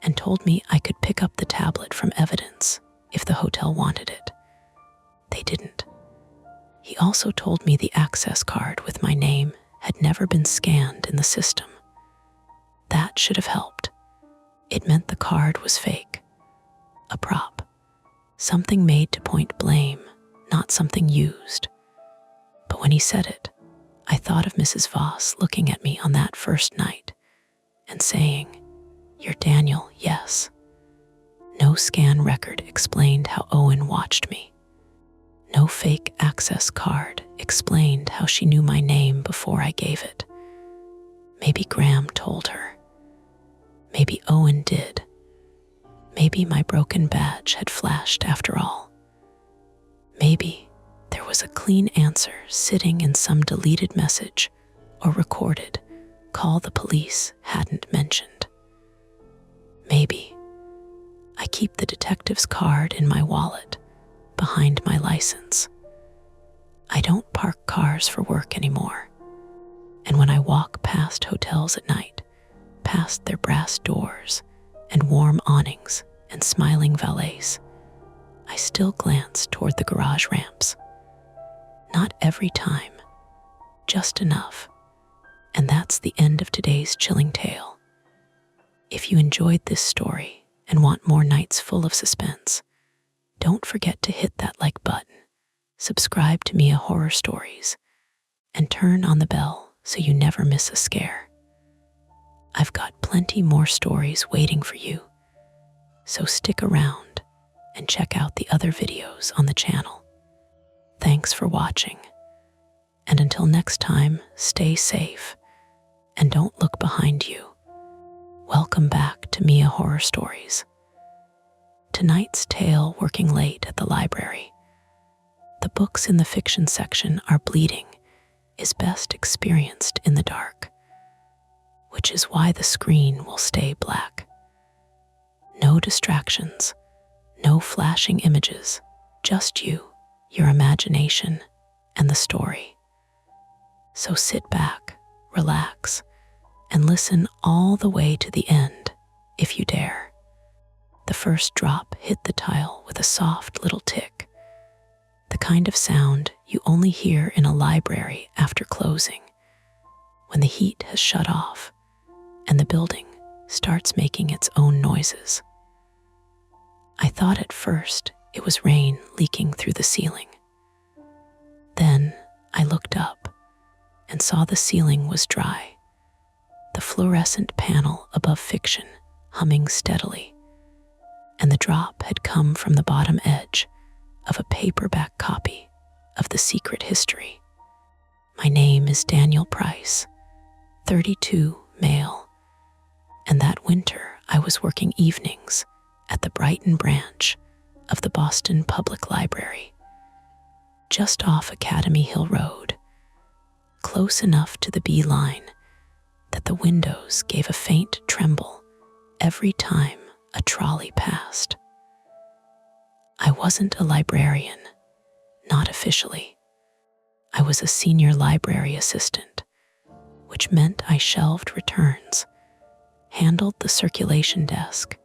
and told me I could pick up the tablet from evidence if the hotel wanted it. They didn't. He also told me the access card with my name had never been scanned in the system. That should have helped. It meant the card was fake, a prop, something made to point blame, not something used. But when he said it, I thought of Mrs. Voss looking at me on that first night and saying, "You're Daniel, yes." No scan record explained how Owen watched me. No fake access card explained how she knew my name before I gave it. Maybe Graham told her. Maybe Owen did. Maybe my broken badge had flashed after all. Maybe there was a clean answer sitting in some deleted message or recorded call the police hadn't mentioned. Maybe I keep the detective's card in my wallet behind my license. I don't park cars for work anymore. And when I walk past hotels at night, past their brass doors and warm awnings and smiling valets, I still glance toward the garage ramps. Not every time, just enough. And that's the end of today's chilling tale. If you enjoyed this story and want more nights full of suspense, don't forget to hit that like button, subscribe to Mia Horror Stories, and turn on the bell so you never miss a scare. I've got plenty more stories waiting for you, so stick around and check out the other videos on the channel. Thanks for watching, and until next time, stay safe and don't look behind you. Welcome back to Mia Horror Stories. Tonight's tale, working late at the library. The books in the fiction section are bleeding, is best experienced in the dark, which is why the screen will stay black. No distractions, no flashing images, just you, your imagination, and the story. So sit back, relax, and listen all the way to the end, if you dare. The first drop hit the tile with a soft little tick, the kind of sound you only hear in a library after closing, when the heat has shut off and the building starts making its own noises. I thought at first it was rain leaking through the ceiling. Then I looked up and saw the ceiling was dry, the fluorescent panel above fiction humming steadily, and the drop had come from the bottom edge of a paperback copy of The Secret History. My name is Daniel Price, 32, male, and that winter I was working evenings at the Brighton branch of the Boston Public Library, just off Academy Hill Road, close enough to the B line that the windows gave a faint tremble every time a trolley passed. I wasn't a librarian, not officially. I was a senior library assistant, which meant I shelved returns, handled the circulation desk,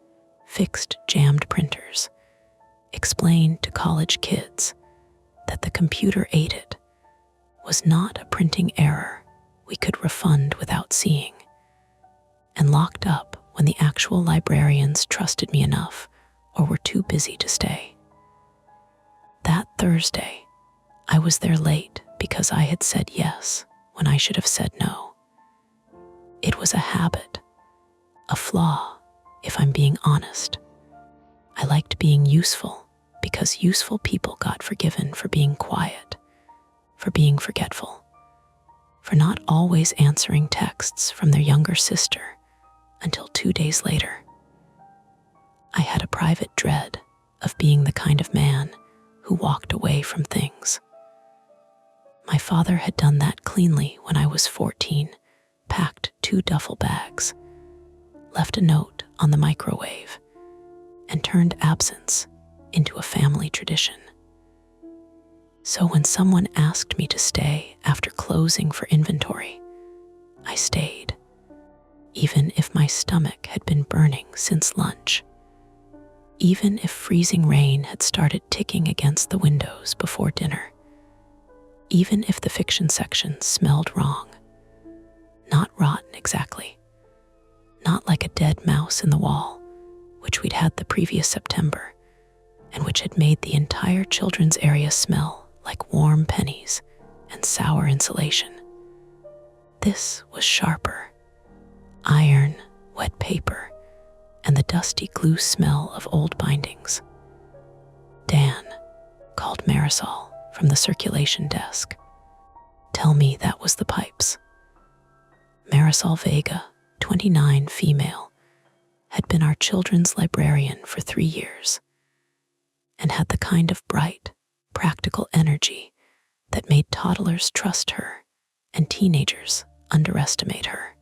fixed jammed printers, explained to college kids that the computer ate it was not a printing error we could refund without seeing, and locked up when the actual librarians trusted me enough or were too busy to stay. That Thursday, I was there late because I had said yes when I should have said no. It was a habit, a flaw, if I'm being honest. I liked being useful because useful people got forgiven for being quiet, for being forgetful, for not always answering texts from their younger sister until 2 days later. I had a private dread of being the kind of man who walked away from things. My father had done that cleanly when I was 14, packed 2 duffel bags, left a note on the microwave, and turned absence into a family tradition. So when someone asked me to stay after closing for inventory, I stayed, even if my stomach had been burning since lunch, even if freezing rain had started ticking against the windows before dinner, even if the fiction section smelled wrong. Not rotten exactly, not like a dead mouse in the wall, which we'd had the previous September, and which had made the entire children's area smell like warm pennies and sour insulation. This was sharper. Iron, wet paper, and the dusty glue smell of old bindings. "Dan," called Marisol from the circulation desk. "Tell me that was the pipes." Marisol Vega, 29, female, had been our children's librarian for 3 years and had the kind of bright, practical energy that made toddlers trust her and teenagers underestimate her.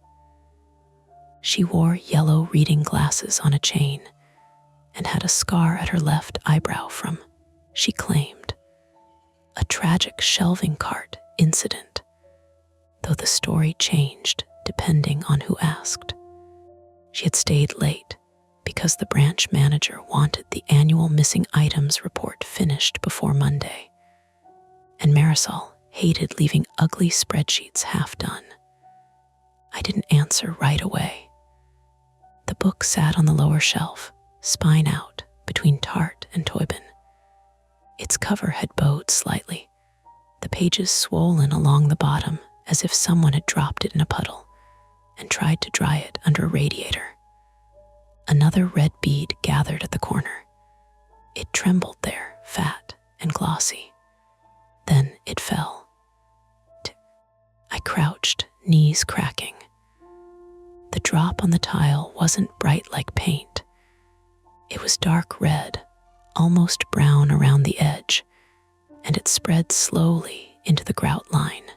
She wore yellow reading glasses on a chain and had a scar at her left eyebrow from, she claimed, a tragic shelving cart incident, though the story changed depending on who asked. She had stayed late because the branch manager wanted the annual missing items report finished before Monday, and Marisol hated leaving ugly spreadsheets half done. I didn't answer right away. The book sat on the lower shelf, spine out between Tart and Toybin. Its cover had bowed slightly, the pages swollen along the bottom as if someone had dropped it in a puddle and tried to dry it under a radiator. Another red bead gathered at the corner. It trembled there, fat and glossy. Then it fell. I crouched, knees cracking. The drop on the tile wasn't bright like paint. It was dark red, almost brown around the edge, and it spread slowly into the grout line.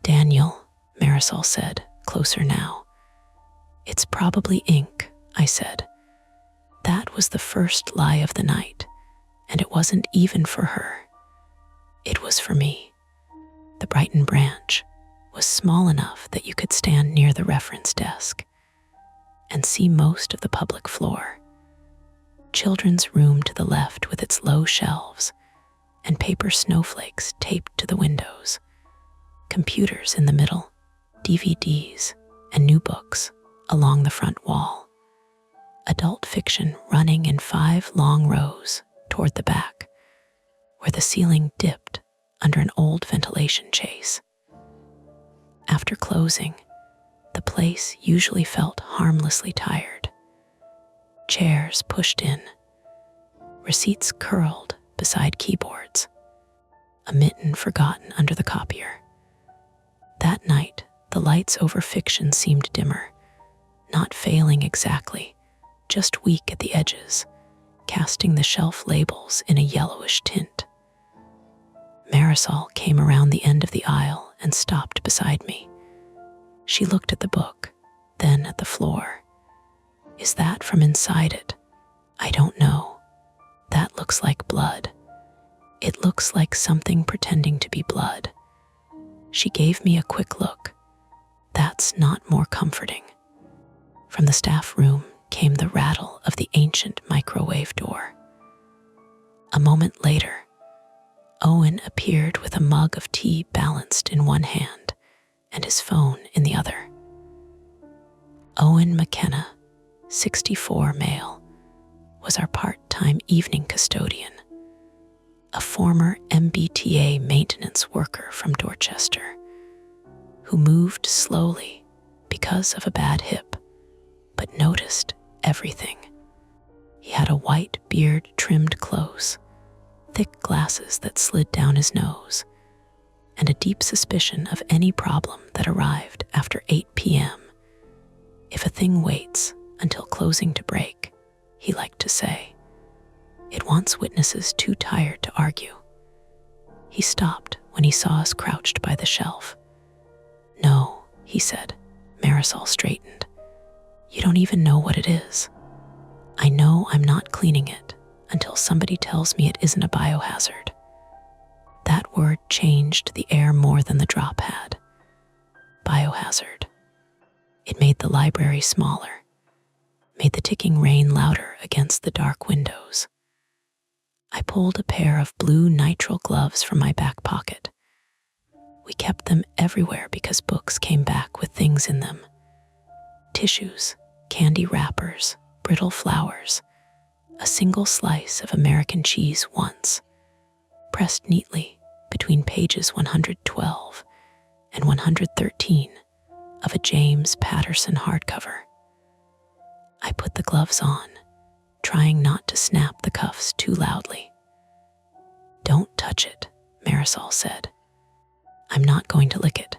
"Daniel," Marisol said, closer now. "It's probably ink," I said. That was the first lie of the night, and it wasn't even for her. It was for me. The Brighton branch was small enough that you could stand near the reference desk and see most of the public floor. Children's room to the left with its low shelves and paper snowflakes taped to the windows. Computers in the middle, DVDs and new books along the front wall. Adult fiction running in 5 long rows toward the back, where the ceiling dipped under an old ventilation chase. After closing, the place usually felt harmlessly tired. Chairs pushed in, receipts curled beside keyboards, a mitten forgotten under the copier. That night, the lights over fiction seemed dimmer, not failing exactly, just weak at the edges, casting the shelf labels in a yellowish tint. Marisol came around the end of the aisle and stopped beside me. She looked at the book, then at the floor. "Is that from inside it?" "I don't know. That looks like blood. It looks like something pretending to be blood." She gave me a quick look. "That's not more comforting." From the staff room came the rattle of the ancient microwave door. A moment later, Owen appeared with a mug of tea balanced in one hand and his phone in the other. Owen McKenna, 64 male, was our part-time evening custodian, a former MBTA maintenance worker from Dorchester who moved slowly because of a bad hip, but noticed everything. He had a white beard trimmed close, thick glasses that slid down his nose, and a deep suspicion of any problem that arrived after 8 p.m. If a thing waits until closing to break, he liked to say, it wants witnesses too tired to argue. He stopped when he saw us crouched by the shelf. No, he said. Marisol straightened. You don't even know what it is. I know I'm not cleaning it until somebody tells me it isn't a biohazard. That word changed the air more than the drop had. Biohazard. It made the library smaller, made the ticking rain louder against the dark windows. I pulled a pair of blue nitrile gloves from my back pocket. We kept them everywhere because books came back with things in them. Tissues, candy wrappers, brittle flowers, a single slice of American cheese once, pressed neatly between pages 112 and 113 of a James Patterson hardcover. I put the gloves on, trying not to snap the cuffs too loudly. Don't touch it, Marisol said. I'm not going to lick it.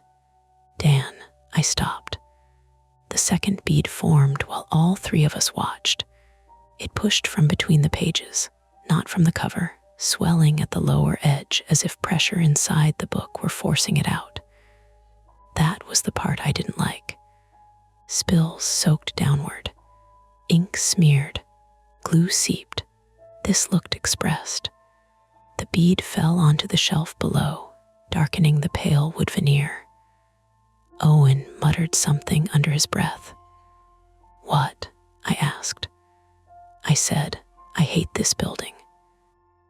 Dan, I stopped. The second bead formed while all three of us watched. It pushed from between the pages, not from the cover, swelling at the lower edge as if pressure inside the book were forcing it out. That was the part I didn't like. Spills soaked downward, ink smeared, glue seeped. This looked expressed. The bead fell onto the shelf below, darkening the pale wood veneer. Owen muttered something under his breath. What? I asked. I said, I hate this building.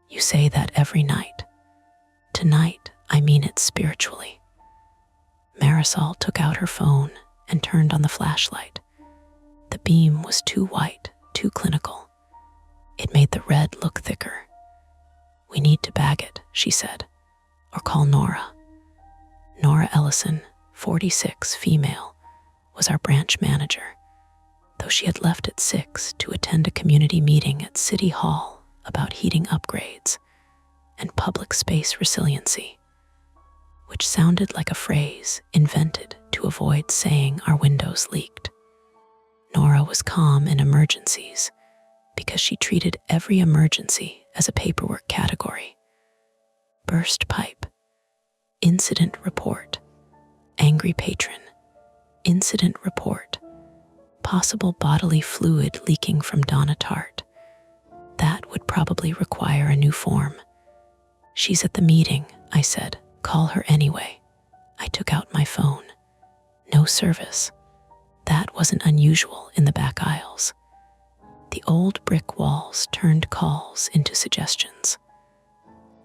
You say that every night. Tonight, I mean it spiritually. Marisol took out her phone and turned on the flashlight. The beam was too white, too clinical. It made the red look thicker. We need to bag it, she said, or call Nora. Nora Ellison, 46, female, was our branch manager, though she had left at 6 to attend a community meeting at City Hall about heating upgrades and public space resiliency, which sounded like a phrase invented to avoid saying our windows leaked. Nora was calm in emergencies because she treated every emergency as a paperwork category. Burst pipe, incident report, angry patron, incident report, possible bodily fluid leaking from Donna Tart. That would probably require a new form. She's at the meeting, I said. Call her anyway. I took out my phone. No service. That wasn't unusual in the back aisles. The old brick walls turned calls into suggestions.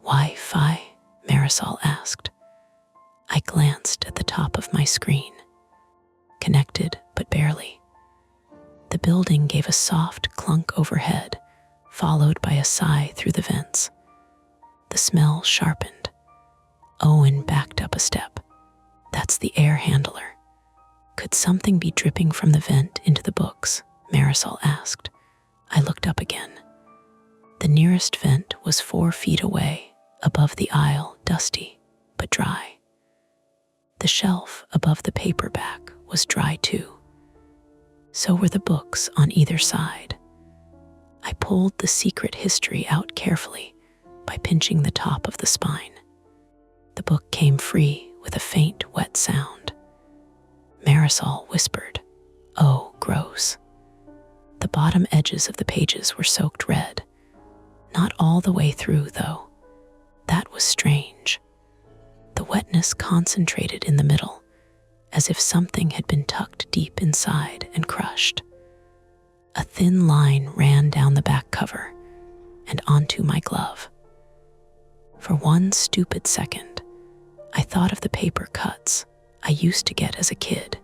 Wi-Fi? Marisol asked. I glanced at the top of my screen. Connected, but barely. The building gave a soft clunk overhead, followed by a sigh through the vents. The smell sharpened. Owen backed up a step. That's the air handler. Could something be dripping from the vent into the books? Marisol asked. I looked up again. The nearest vent was 4 feet away, above the aisle, dusty, but dry. The shelf above the paperback was dry too. So were the books on either side. I pulled the secret history out carefully by pinching the top of the spine. The book came free with a faint, wet sound. Marisol whispered, "Oh, gross." The bottom edges of the pages were soaked red. Not all the way through, though. That was strange. The wetness concentrated in the middle, as if something had been tucked deep inside and crushed. A thin line ran down the back cover and onto my glove. For one stupid second, I thought of the paper cuts I used to get as a kid.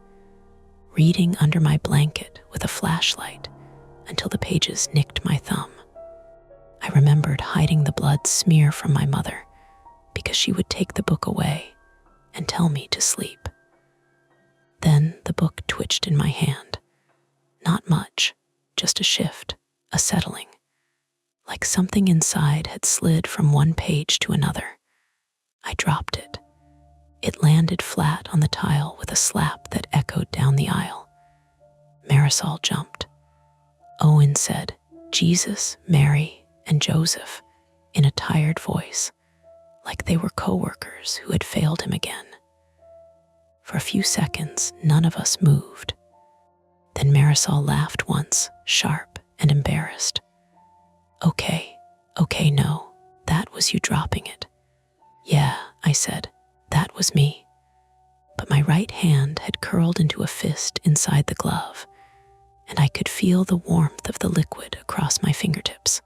reading under my blanket with a flashlight until the pages nicked my thumb. I remembered hiding the blood smear from my mother because she would take the book away and tell me to sleep. Then the book twitched in my hand. Not much, just a shift, a settling, like something inside had slid from one page to another. I dropped it. It landed flat on the tile with a slap that echoed down the aisle. Marisol jumped. Owen said, "Jesus, Mary, and Joseph," in a tired voice, like they were co-workers who had failed him again. For a few seconds, none of us moved. Then Marisol laughed once, sharp and embarrassed. Okay, no, that was you dropping it." "Yeah," I said, "that was me." But my right hand had curled into a fist inside the glove, and I could feel the warmth of the liquid across my fingertips.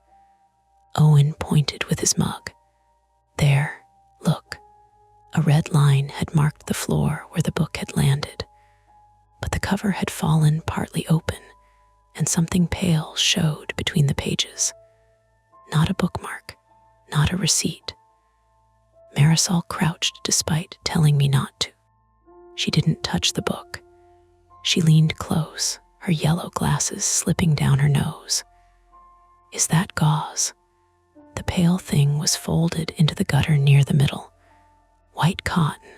Owen pointed with his mug. "There, look." A red line had marked the floor where the book had landed, but the cover had fallen partly open, and something pale showed between the pages. Not a bookmark, not a receipt. Marisol crouched despite telling me not to. She didn't touch the book. She leaned close, her yellow glasses slipping down her nose. "Is that gauze?" The pale thing was folded into the gutter near the middle. White cotton,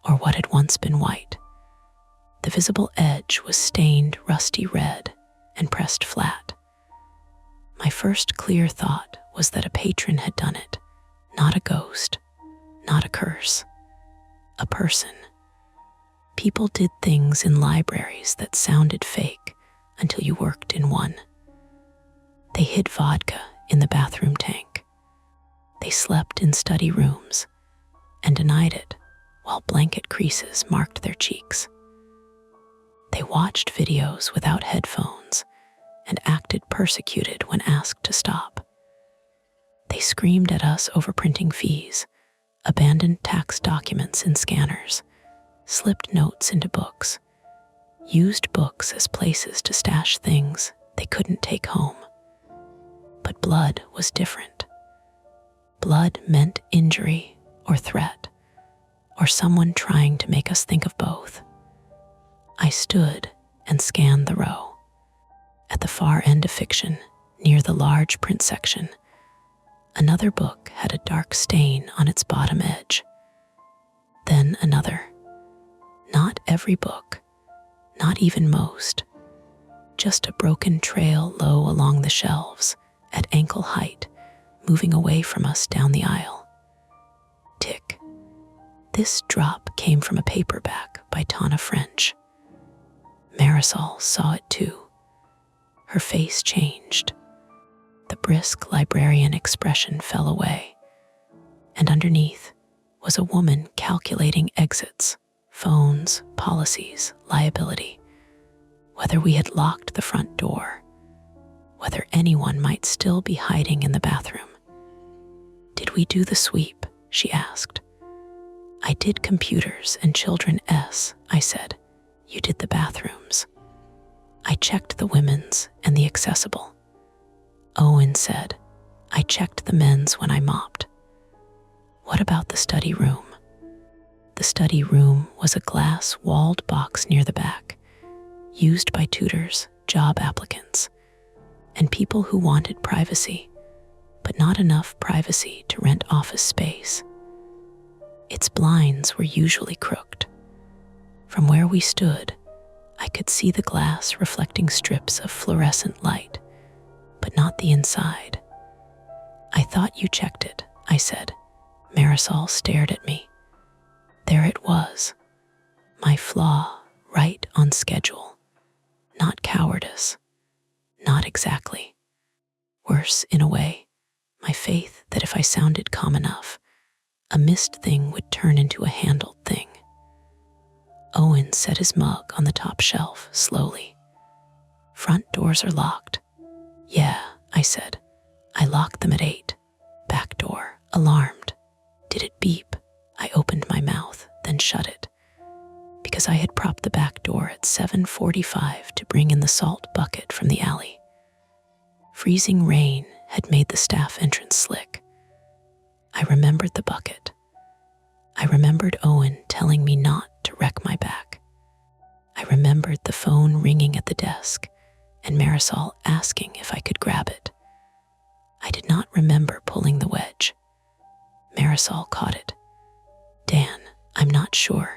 or what had once been white. The visible edge was stained rusty red and pressed flat. My first clear thought was that a patron had done it, not a ghost, not a curse, a person. People did things in libraries that sounded fake until you worked in one. They hid vodka in the bathroom tank. They slept in study rooms and denied it while blanket creases marked their cheeks. They watched videos without headphones and acted persecuted when asked to stop. They screamed at us over printing fees, abandoned tax documents in scanners, slipped notes into books, used books as places to stash things they couldn't take home. But blood was different. Blood meant injury or threat, or someone trying to make us think of both. I stood and scanned the row. At the far end of fiction, near the large print section, another book had a dark stain on its bottom edge. Then another. Not every book, not even most. Just a broken trail low along the shelves, at ankle height, moving away from us down the aisle. Tick. This drop came from a paperback by Tana French. Marisol saw it too. Her face changed. The brisk librarian expression fell away, and underneath was a woman calculating exits, phones, policies, liability, whether we had locked the front door, whether anyone might still be hiding in the bathroom. "Did we do the sweep?" she asked. "I did computers and children S," I said. "You did the bathrooms." "I checked the women's and the accessible." Owen said, "I checked the men's when I mopped." "What about the study room?" The study room was a glass-walled box near the back, used by tutors, job applicants, and people who wanted privacy, but not enough privacy to rent office space. Its blinds were usually crooked. From where we stood, I could see the glass reflecting strips of fluorescent light, but not the inside. "I thought you checked it," I said. Marisol stared at me. There it was, my flaw right on schedule. Not cowardice, not exactly. Worse, in a way, my faith that if I sounded calm enough, a missed thing would turn into a handled thing. Owen set his mug on the top shelf slowly. "Front doors are locked." "Yeah," I said. "I locked them at 8. Back door, alarmed." "Did it beep?" I opened my mouth, then shut it, because because I had propped the back door at 7:45 to bring in the salt bucket from the alley. Freezing rain had made the staff entrance slick. I remembered the bucket. I remembered Owen telling me not to wreck my back. I remembered the phone ringing at the desk and Marisol asking if I could grab it. I did not remember pulling the wedge. Marisol caught it. "Dan, I'm not sure.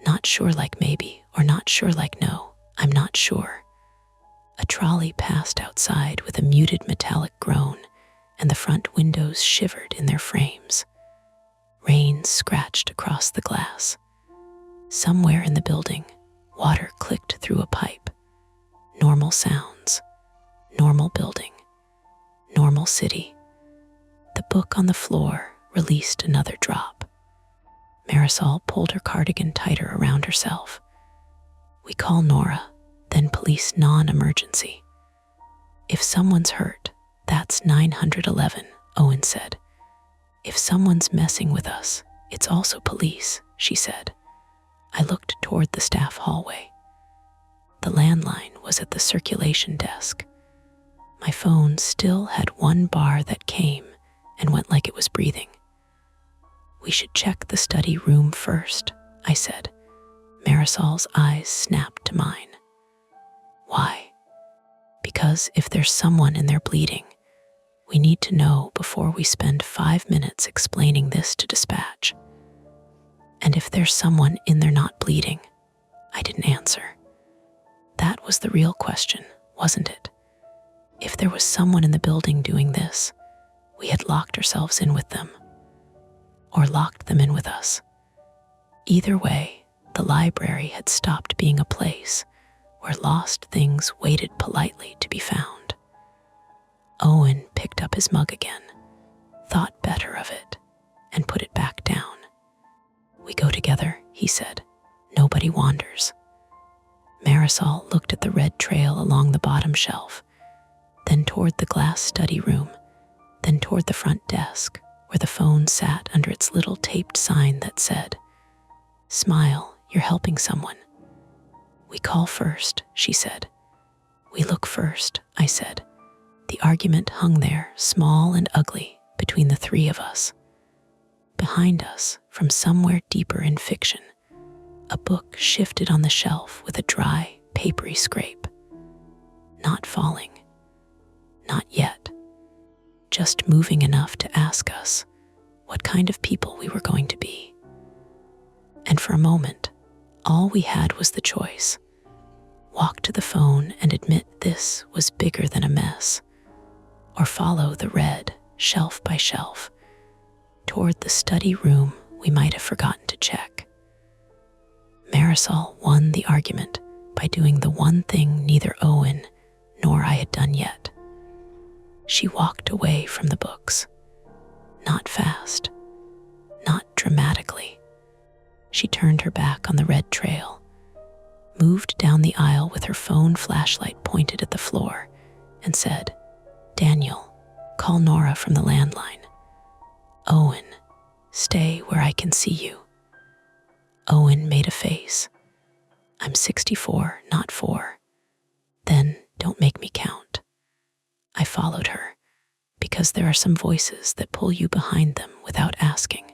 Not sure like maybe, or not sure like no. I'm not sure." A trolley passed outside with a muted metallic groan, and the front windows shivered in their frames. Rain scratched across the glass. Somewhere in the building, water clicked through a pipe. Normal sounds. Normal building. Normal city. The book on the floor released another drop. Marisol pulled her cardigan tighter around herself. "We call Nora, then police non-emergency. If someone's hurt, that's 911, Owen said. If someone's messing with us, it's also police, she said. I looked toward the staff hallway. The landline was at the circulation desk. My phone still had one bar that came and went like it was breathing. "We should check the study room first," I said. Marisol's eyes snapped to mine. "Why?" "Because if there's someone in there bleeding, we need to know before we spend 5 minutes explaining this to dispatch." "And if there's someone in there not bleeding?" I didn't answer. That was the real question, wasn't it? If there was someone in the building doing this, we had locked ourselves in with them. Or locked them in with us. Either way, the library had stopped being a place where lost things waited politely to be found. Owen picked up his mug again, thought better of it, and put it back down. "We go together," he said. "Nobody wanders." Marisol looked at the red trail along the bottom shelf, then toward the glass study room, then toward the front desk, where the phone sat under its little taped sign that said, "Smile, you're helping someone." "We call first," she said. "We look first," I said. The argument hung there, small and ugly, between the three of us. Behind us, from somewhere deeper in fiction, a book shifted on the shelf with a dry, papery scrape. Not falling. Not yet. Just moving enough to ask us what kind of people we were going to be. And for a moment, all we had was the choice. Walk to the phone and admit this was bigger than a mess, or follow the red, shelf by shelf, toward the study room we might have forgotten to check. Marisol won the argument by doing the one thing neither Owen nor I had done yet. She walked away from the books. Not fast, not dramatically. She turned her back on the red trail, moved down the aisle with her phone flashlight pointed at the floor, and said, "Daniel, call Nora from the landline. Owen, stay where I can see you." Owen made a face. "I'm 64, not 4. "Then don't make me count." I followed her, because there are some voices that pull you behind them without asking.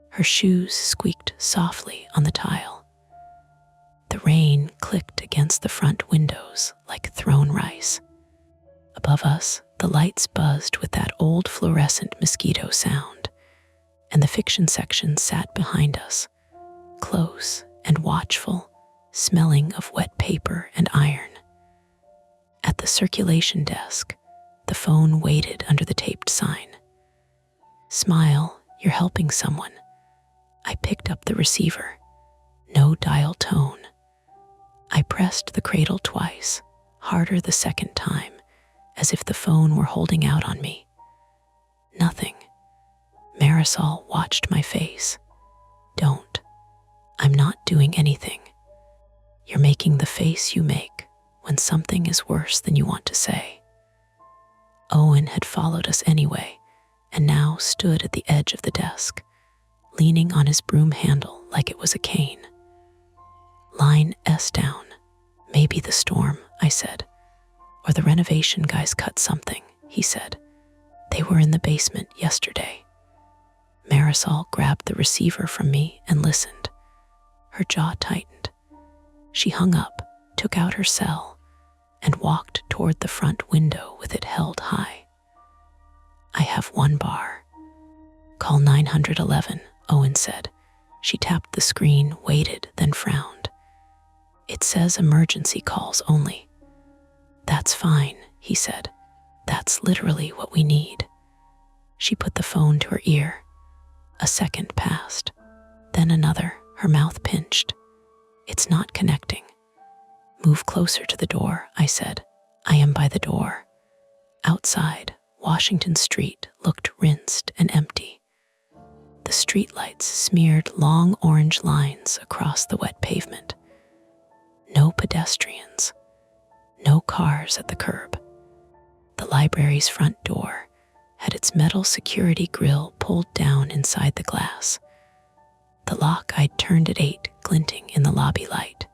Her shoes squeaked softly on the tile. The rain clicked against the front windows like thrown rice. Above us, the lights buzzed with that old fluorescent mosquito sound, and the fiction section sat behind us, close and watchful, smelling of wet paper and iron. At the circulation desk, the phone waited under the taped sign. "Smile, you're helping someone." I picked up the receiver. No dial tone. I pressed the cradle twice, harder the second time, as if the phone were holding out on me. Nothing. Marisol watched my face. "Don't. I'm not doing anything. You're making the face you make when something is worse than you want to say." Owen had followed us anyway, and now stood at the edge of the desk, leaning on his broom handle like it was a cane. Line S down. Maybe the storm, I said. Or the renovation guys cut something, he said. They were in the basement yesterday. Marisol grabbed the receiver from me and listened. Her jaw tightened. She hung up, took out her cell, and walked toward the front window with it held high. I have one bar. Call 911, Owen said. She tapped the screen, waited, then frowned. It says emergency calls only. That's fine, he said. That's literally what we need. She put the phone to her ear. A second passed, then another, her mouth pinched. It's not connecting. Move closer to the door, I said. I am by the door. Outside, Washington Street looked rinsed and empty. The streetlights smeared long orange lines across the wet pavement. No pedestrians. No cars at the curb. The library's front door had its metal security grille pulled down inside the glass. The lock I'd turned at 8 glinting in the lobby light.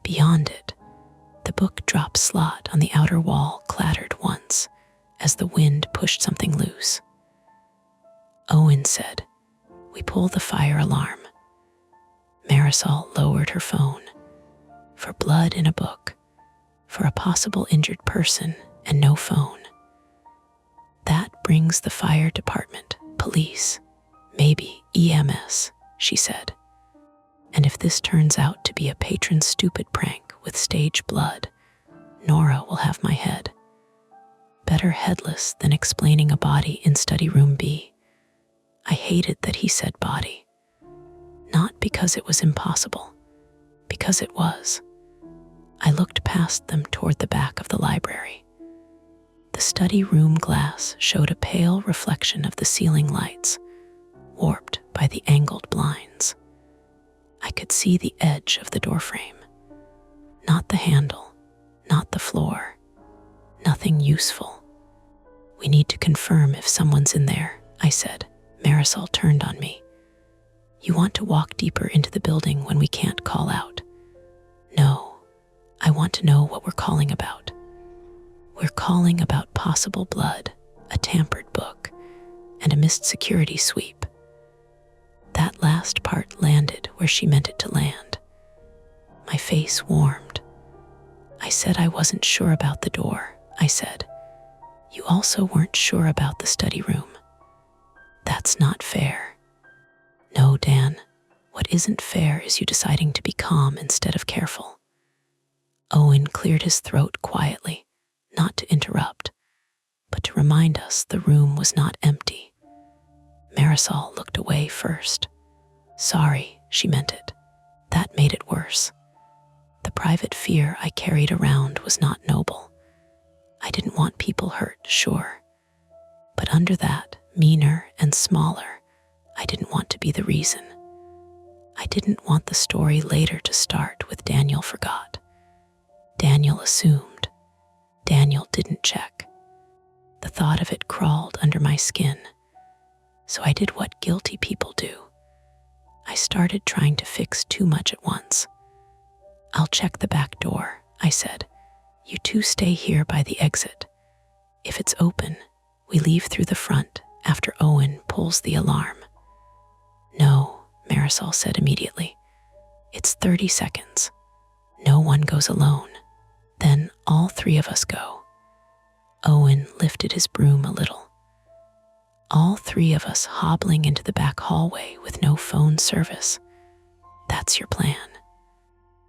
Beyond it, the book drop slot on the outer wall clattered once as the wind pushed something loose. Owen said, "We pull the fire alarm." Marisol lowered her phone. For blood in a book, for a possible injured person and no phone. That brings the fire department, police, maybe EMS, she said. And if this turns out to be a patron's stupid prank with stage blood, Nora will have my head. Better headless than explaining a body in study room B. I hated that he said body. Not because it was impossible, because it was. I looked past them toward the back of the library. The study room glass showed a pale reflection of the ceiling lights, warped by the angled blinds. I could see the edge of the doorframe. Not the handle, not the floor. Nothing useful. We need to confirm if someone's in there, I said. Marisol turned on me. You want to walk deeper into the building when we can't call out? No, I want to know what we're calling about. We're calling about possible blood, a tampered book, and a missed security sweep. That last part landed where she meant it to land. My face warmed. I said I wasn't sure about the door, I said. You also weren't sure about the study room. That's not fair. No, Dan, what isn't fair is you deciding to be calm instead of careful. Owen cleared his throat quietly, not to interrupt, but to remind us the room was not empty. Marisol looked away first. Sorry, she meant it. That made it worse. The private fear I carried around was not noble. I didn't want people hurt, sure. But under that, meaner and smaller, I didn't want to be the reason. I didn't want the story later to start with Daniel forgot. Daniel assumed. Daniel didn't check. The thought of it crawled under my skin. So I did what guilty people do. I started trying to fix too much at once. I'll check the back door, I said. You two stay here by the exit. If it's open, we leave through the front after Owen pulls the alarm. No, Marisol said immediately. It's 30 seconds. No one goes alone. Then all three of us go. Owen lifted his broom a little. All three of us hobbling into the back hallway with no phone service. That's your plan.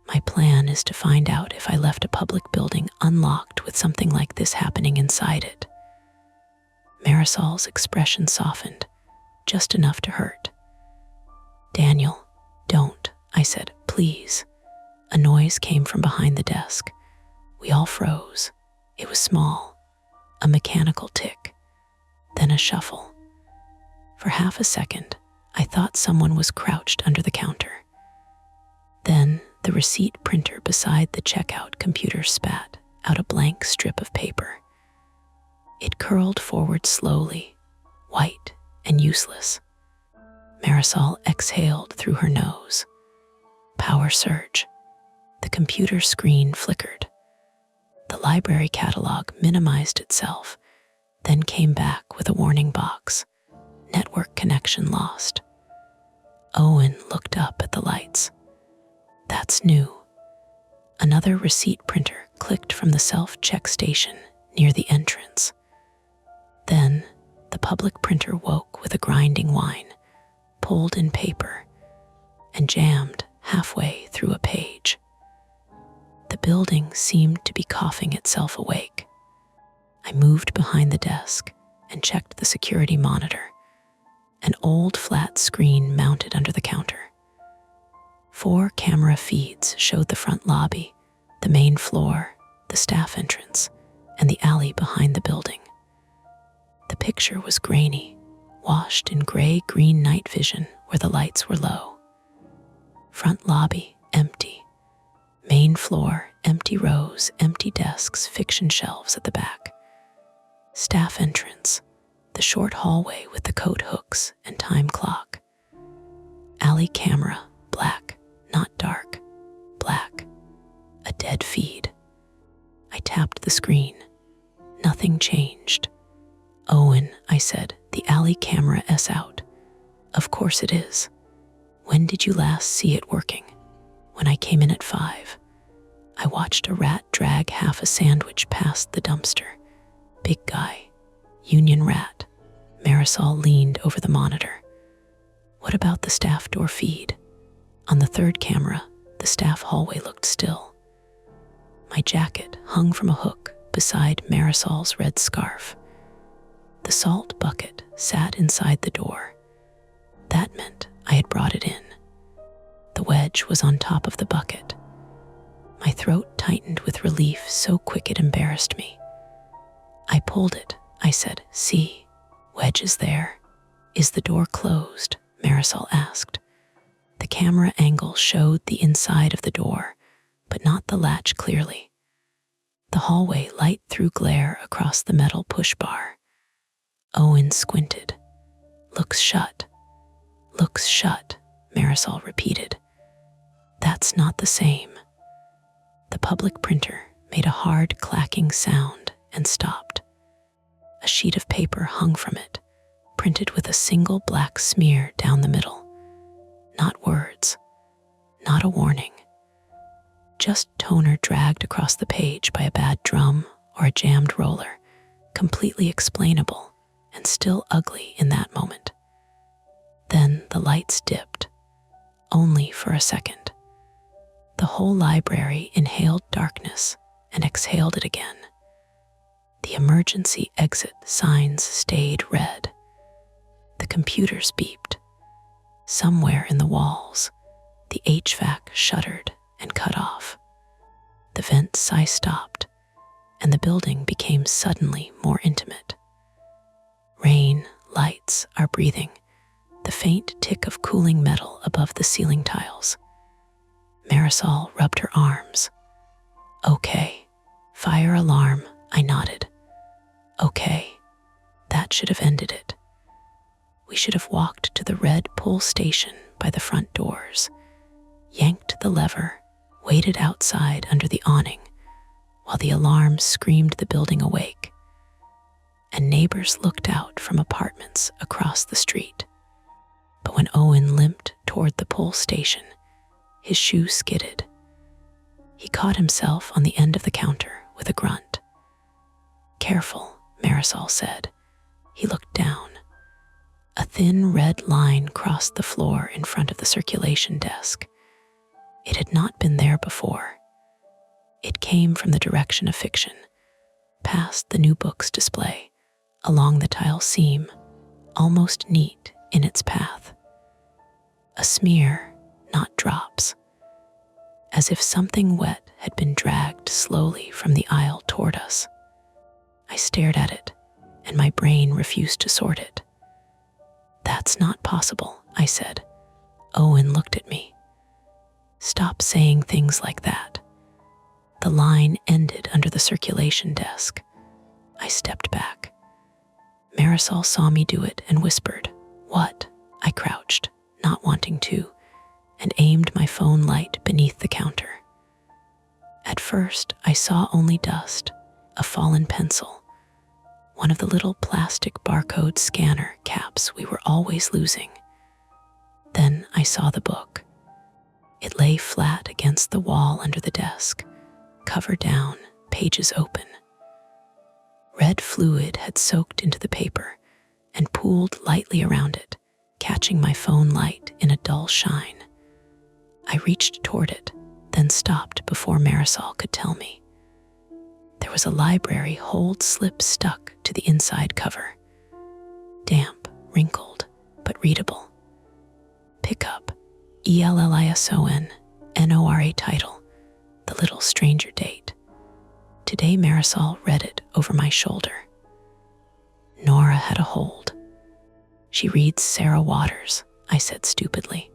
My plan is to find out if I left a public building unlocked with something like this happening inside it. Marisol's expression softened, just enough to hurt. Daniel, don't, I said, please. A noise came from behind the desk. We all froze. It was small, a mechanical tick, then a shuffle. For half a second, I thought someone was crouched under the counter. Then the receipt printer beside the checkout computer spat out a blank strip of paper. It curled forward slowly, white and useless. Marisol exhaled through her nose. Power surge. The computer screen flickered. The library catalog minimized itself, then came back with a warning box. Network connection lost. Owen looked up at the lights. That's new. Another receipt printer clicked from the self-check station near the entrance. Then, the public printer woke with a grinding whine, pulled in paper, and jammed halfway through a page. The building seemed to be coughing itself awake. I moved behind the desk and checked the security monitor, an old flat screen mounted under the counter. 4 camera feeds showed the front lobby, the main floor, the staff entrance, and the alley behind the building. The picture was grainy, washed in gray-green night vision where the lights were low. Front lobby, empty. Main floor, empty rows, empty desks, fiction shelves at the back. Staff entrance, the short hallway with the coat hooks and time clock. Alley camera, black, not dark, black. A dead feed. I tapped the screen. Nothing changed. Owen, I said, the alley camera is out. Of course it is. When did you last see it working? When I came in at 5. I watched a rat drag half a sandwich past the dumpster. Big guy. Union rat. Marisol leaned over the monitor. What about the staff door feed? On the 3rd camera, the staff hallway looked still. My jacket hung from a hook beside Marisol's red scarf. The salt bucket sat inside the door. That meant I had brought it in. The wedge was on top of the bucket. My throat tightened with relief so quick it embarrassed me. I pulled it. I said, "See, wedge is there." "Is the door closed?" Marisol asked. The camera angle showed the inside of the door, but not the latch clearly. The hallway light threw glare across the metal push bar. Owen squinted. "Looks shut." "Looks shut," Marisol repeated. "That's not the same." The public printer made a hard clacking sound and stopped. A sheet of paper hung from it, printed with a single black smear down the middle. Not words, not a warning. Just toner dragged across the page by a bad drum or a jammed roller, completely explainable and still ugly in that moment. Then the lights dipped, only for a second. The whole library inhaled darkness and exhaled it again. The emergency exit signs stayed red. The computers beeped. Somewhere in the walls, the HVAC shuddered and cut off. The vent sigh stopped, and the building became suddenly more intimate. Rain, lights, our breathing, the faint tick of cooling metal above the ceiling tiles. Marisol rubbed her arms. "Okay. Fire alarm," I nodded. "Okay. That should have ended it." We should have walked to the red pull station by the front doors, yanked the lever, waited outside under the awning, while the alarm screamed the building awake, and neighbors looked out from apartments across the street. But when Owen limped toward the pull station, his shoe skidded. He caught himself on the end of the counter with a grunt. "Careful," Marisol said. He looked down. A thin red line crossed the floor in front of the circulation desk. It had not been there before. It came from the direction of fiction, past the new books display, along the tile seam, almost neat in its path. A smear, not drops, as if something wet had been dragged slowly from the aisle toward us. I stared at it, and my brain refused to sort it. "That's not possible," I said. Owen looked at me. "Stop saying things like that." The line ended under the circulation desk. I stepped back. Marisol saw me do it and whispered, "What?" I crouched, not wanting to, and aimed my phone light beneath the counter. At first, I saw only dust, a fallen pencil, one of the little plastic barcode scanner caps we were always losing. Then I saw the book. It lay flat against the wall under the desk, cover down, pages open. Red fluid had soaked into the paper and pooled lightly around it, catching my phone light in a dull shine. I reached toward it, then stopped before Marisol could tell me. There was a library hold slip stuck to the inside cover. Damp, wrinkled, but readable. Pickup, ELLISON, NORA title, The Little Stranger Date. Today Marisol read it over my shoulder. Nora had a hold. She reads Sarah Waters, I said stupidly.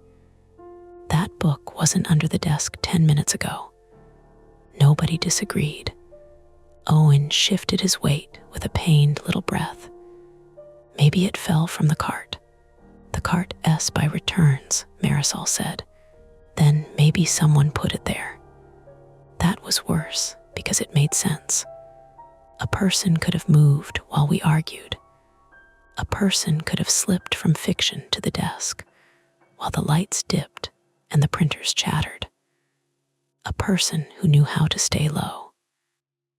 That book wasn't under the desk 10 minutes ago. Nobody disagreed. Owen shifted his weight with a pained little breath. Maybe it fell from the cart. The cart S by returns, Marisol said. Then maybe someone put it there. That was worse because it made sense. A person could have moved while we argued. A person could have slipped from fiction to the desk while the lights dipped and the printers chattered. A person who knew how to stay low.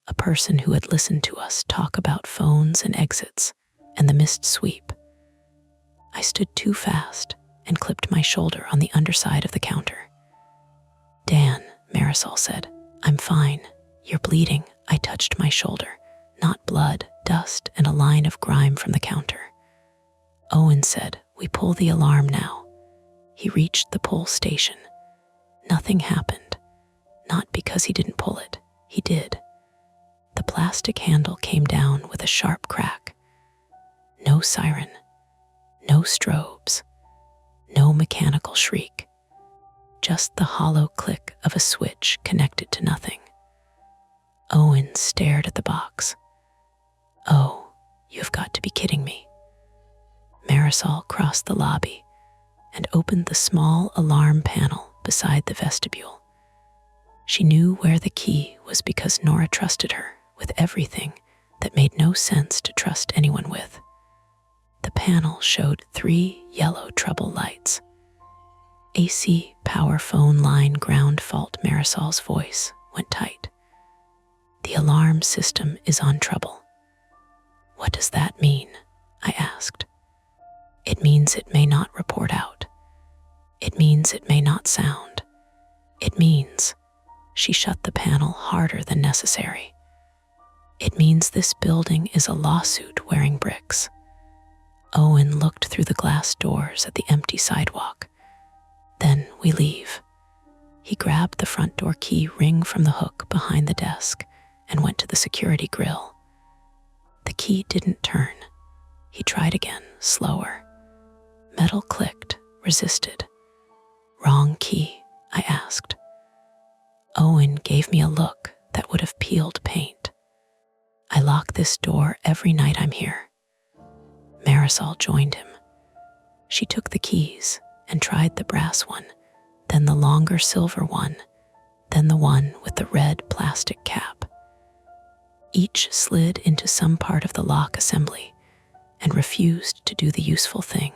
A person who had listened to us talk about phones and exits and the missed sweep. I stood too fast and clipped my shoulder on the underside of the counter. Dan, Marisol said, I'm fine. You're bleeding. I touched my shoulder. Not blood, dust, and a line of grime from the counter. Owen said, we pull the alarm now. He reached the pull station. Nothing happened. Not because he didn't pull it. He did. The plastic handle came down with a sharp crack. No siren. No strobes. No mechanical shriek. Just the hollow click of a switch connected to nothing. Owen stared at the box. Oh, you've got to be kidding me. Marisol crossed the lobby and opened the small alarm panel beside the vestibule. She knew where the key was because Nora trusted her with everything that made no sense to trust anyone with. The panel showed 3 yellow trouble lights. AC power phone line ground fault. Marisol's voice went tight. The alarm system is on trouble. What does that mean? I asked. It means it may not report out. It means it may not sound. It means she shut the panel harder than necessary. It means this building is a lawsuit wearing bricks. Owen looked through the glass doors at the empty sidewalk. Then we leave. He grabbed the front door key ring from the hook behind the desk and went to the security grill. The key didn't turn. He tried again, slower. Metal clicked, resisted. Wrong key, I asked. Owen gave me a look that would have peeled paint. I lock this door every night I'm here. Marisol joined him. She took the keys and tried the brass one, then the longer silver one, then the one with the red plastic cap. Each slid into some part of the lock assembly and refused to do the useful thing.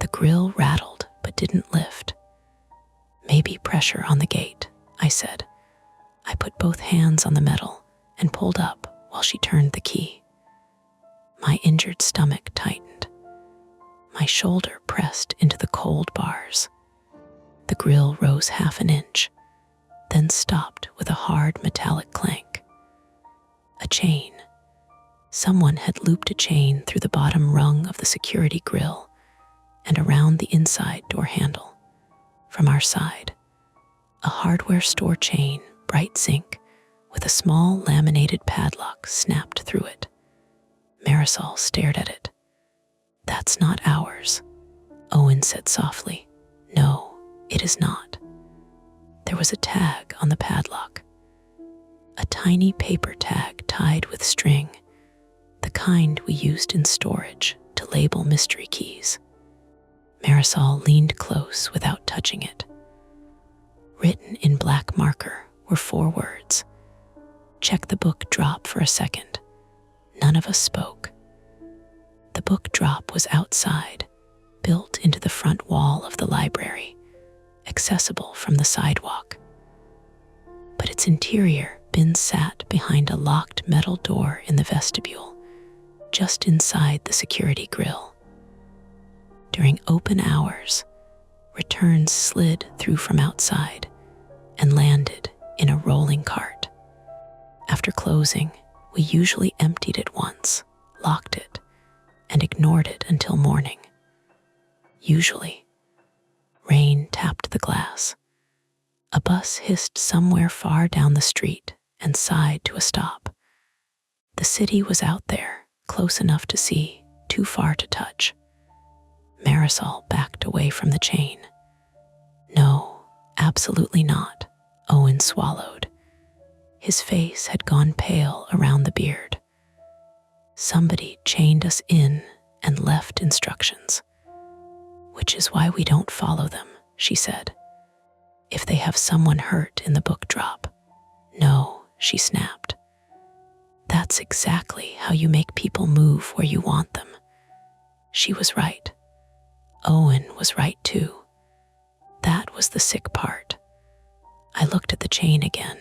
The grill rattled but didn't lift. Maybe pressure on the gate, I said. I put both hands on the metal and pulled up while she turned the key. My injured stomach tightened. My shoulder pressed into the cold bars. The grill rose half an inch, then stopped with a hard metallic clank. A chain. Someone had looped a chain through the bottom rung of the security grill and around the inside door handle. From our side, a hardware store chain, bright zinc, with a small laminated padlock snapped through it. Marisol stared at it. That's not ours, Owen said softly. No, it is not. There was a tag on the padlock. A tiny paper tag tied with string, the kind we used in storage to label mystery keys. Marisol leaned close without touching it. Written in black marker were 4 words. Check the book drop for a second. None of us spoke. The book drop was outside, built into the front wall of the library, accessible from the sidewalk. But its interior bin sat behind a locked metal door in the vestibule, just inside the security grill. During open hours, returns slid through from outside and landed in a rolling cart. After closing, we usually emptied it once, locked it, and ignored it until morning. Usually, rain tapped the glass. A bus hissed somewhere far down the street and sighed to a stop. The city was out there, close enough to see, too far to touch. Marisol backed away from the chain. No, absolutely not, Owen swallowed. His face had gone pale around the beard. Somebody chained us in and left instructions. Which is why we don't follow them, she said. If they have someone hurt in the book drop. No, she snapped. That's exactly how you make people move where you want them. She was right. Owen was right too. That was the sick part. I looked at the chain again,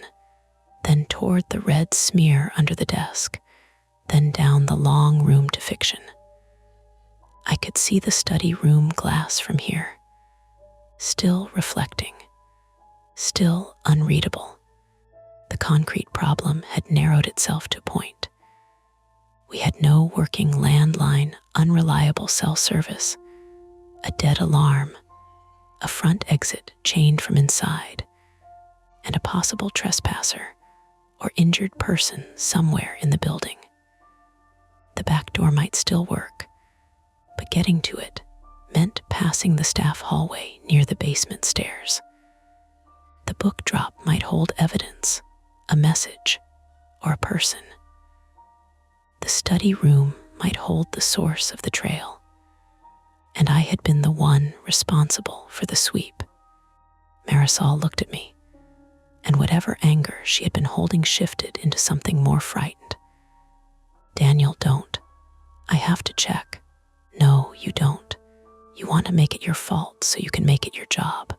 then toward the red smear under the desk, then down the long room to fiction. I could see the study room glass from here, still reflecting, still unreadable. The concrete problem had narrowed itself to a point. We had no working landline, unreliable cell service, a dead alarm, a front exit chained from inside, and a possible trespasser or injured person somewhere in the building. The back door might still work, but getting to it meant passing the staff hallway near the basement stairs. The book drop might hold evidence, a message, or a person. The study room might hold the source of the trail, and I had been the one responsible for the sweep. Marisol looked at me, and whatever anger she had been holding shifted into something more frightened. Daniel, don't. I have to check. No, you don't. You want to make it your fault so you can make it your job.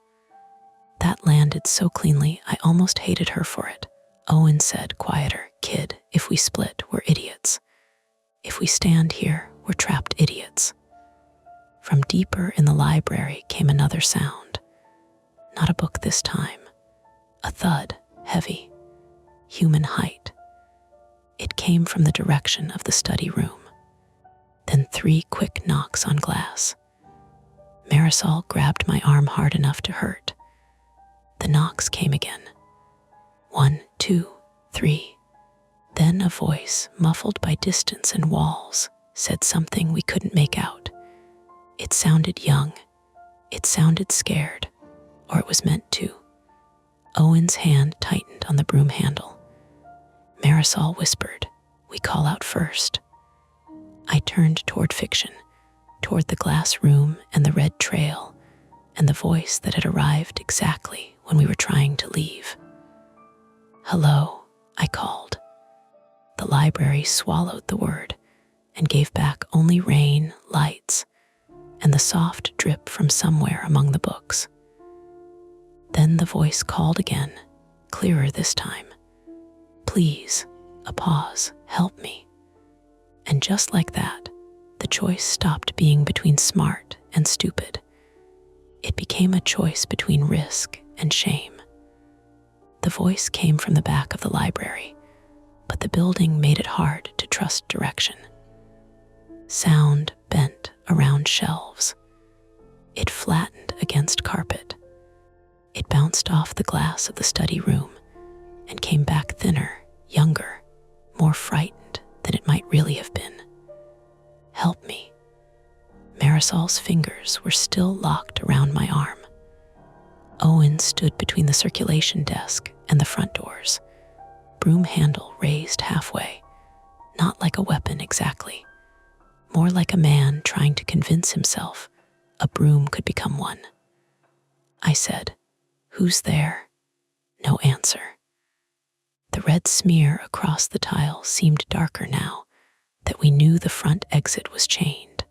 That landed so cleanly, I almost hated her for it. Owen said, quieter, kid, if we split, we're idiots. If we stand here, we're trapped idiots. From deeper in the library came another sound. Not a book this time. A thud, heavy, human height. It came from the direction of the study room. Then 3 quick knocks on glass. Marisol grabbed my arm hard enough to hurt. The knocks came again. 1, 2, 3. Then a voice, muffled by distance and walls, said something we couldn't make out. It sounded young. It sounded scared. Or it was meant to. Owen's hand tightened on the broom handle. Marisol whispered, "We call out first." I turned toward fiction, toward the glass room and the red trail, and the voice that had arrived exactly when we were trying to leave. "Hello," I called. The library swallowed the word and gave back only rain, lights, and the soft drip from somewhere among the books. Then the voice called again, clearer this time. "Please," a pause, "help me." And just like that, the choice stopped being between smart and stupid. It became a choice between risk and shame. The voice came from the back of the library, but the building made it hard to trust direction. Sound bent around shelves. It flattened against carpet. It bounced off the glass of the study room and came back thinner, younger, more frightened than it might really have been. "Help me." Marisol's fingers were still locked around my arm. Owen stood between the circulation desk and the front doors, broom handle raised halfway, not like a weapon exactly, more like a man trying to convince himself a broom could become one. I said, "Who's there?" No answer. The red smear across the tile seemed darker now that we knew the front exit was chained.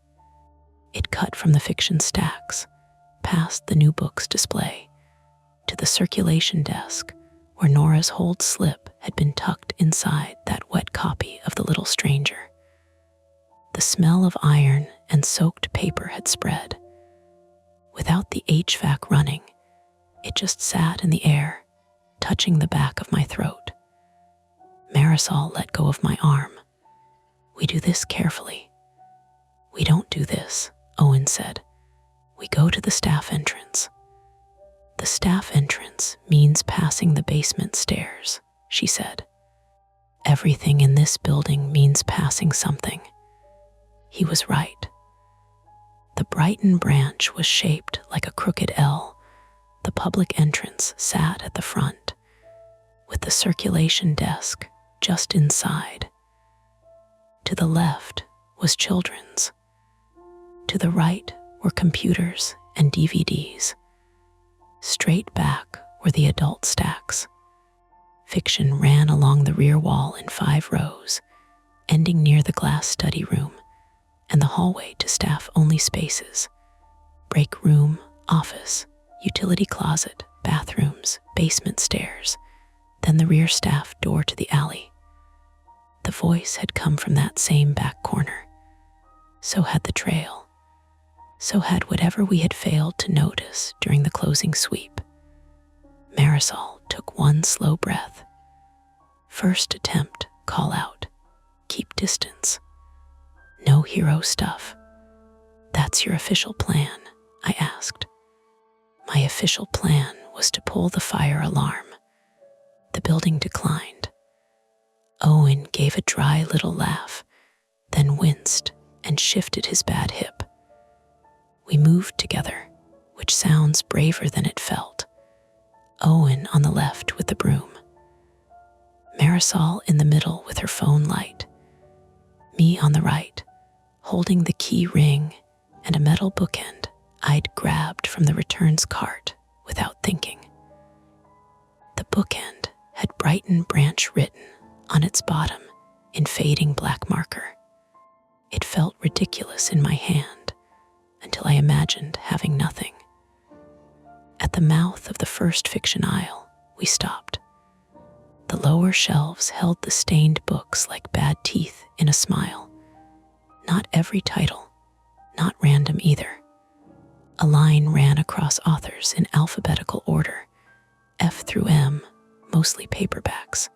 It cut from the fiction stacks, past the new books display, to the circulation desk where Nora's hold slip had been tucked inside that wet copy of The Little Stranger. The smell of iron and soaked paper had spread. Without the HVAC running, it just sat in the air, touching the back of my throat. Marisol let go of my arm. "We do this carefully." "We don't do this," Owen said. "We go to the staff entrance." "The staff entrance means passing the basement stairs," she said. "Everything in this building means passing something." He was right. The Brighton branch was shaped like a crooked L. The public entrance sat at the front, with the circulation desk just inside. To the left was children's. To the right were computers and DVDs. Straight back were the adult stacks. Fiction ran along the rear wall in 5 rows, ending near the glass study room and the hallway to staff-only spaces: break room, office, utility closet, bathrooms, basement stairs, then the rear staff door to the alley. The voice had come from that same back corner. So had the trail. So had whatever we had failed to notice during the closing sweep. Marisol took one slow breath. "First attempt, call out. Keep distance. No hero stuff." "That's your official plan?" I asked. My official plan was to pull the fire alarm. The building declined. Owen gave a dry little laugh, then winced and shifted his bad hip. We moved together, which sounds braver than it felt. Owen on the left with the broom. Marisol in the middle with her phone light. Me on the right, holding the key ring and a metal bookend I'd grabbed from the returns cart without thinking. The bookend had Brighton branch written on its bottom in fading black marker. It felt ridiculous in my hand until I imagined having nothing. At the mouth of the first fiction aisle, we stopped. The lower shelves held the stained books like bad teeth in a smile. Not every title, not random either. A line ran across authors in alphabetical order, F through M, mostly paperbacks,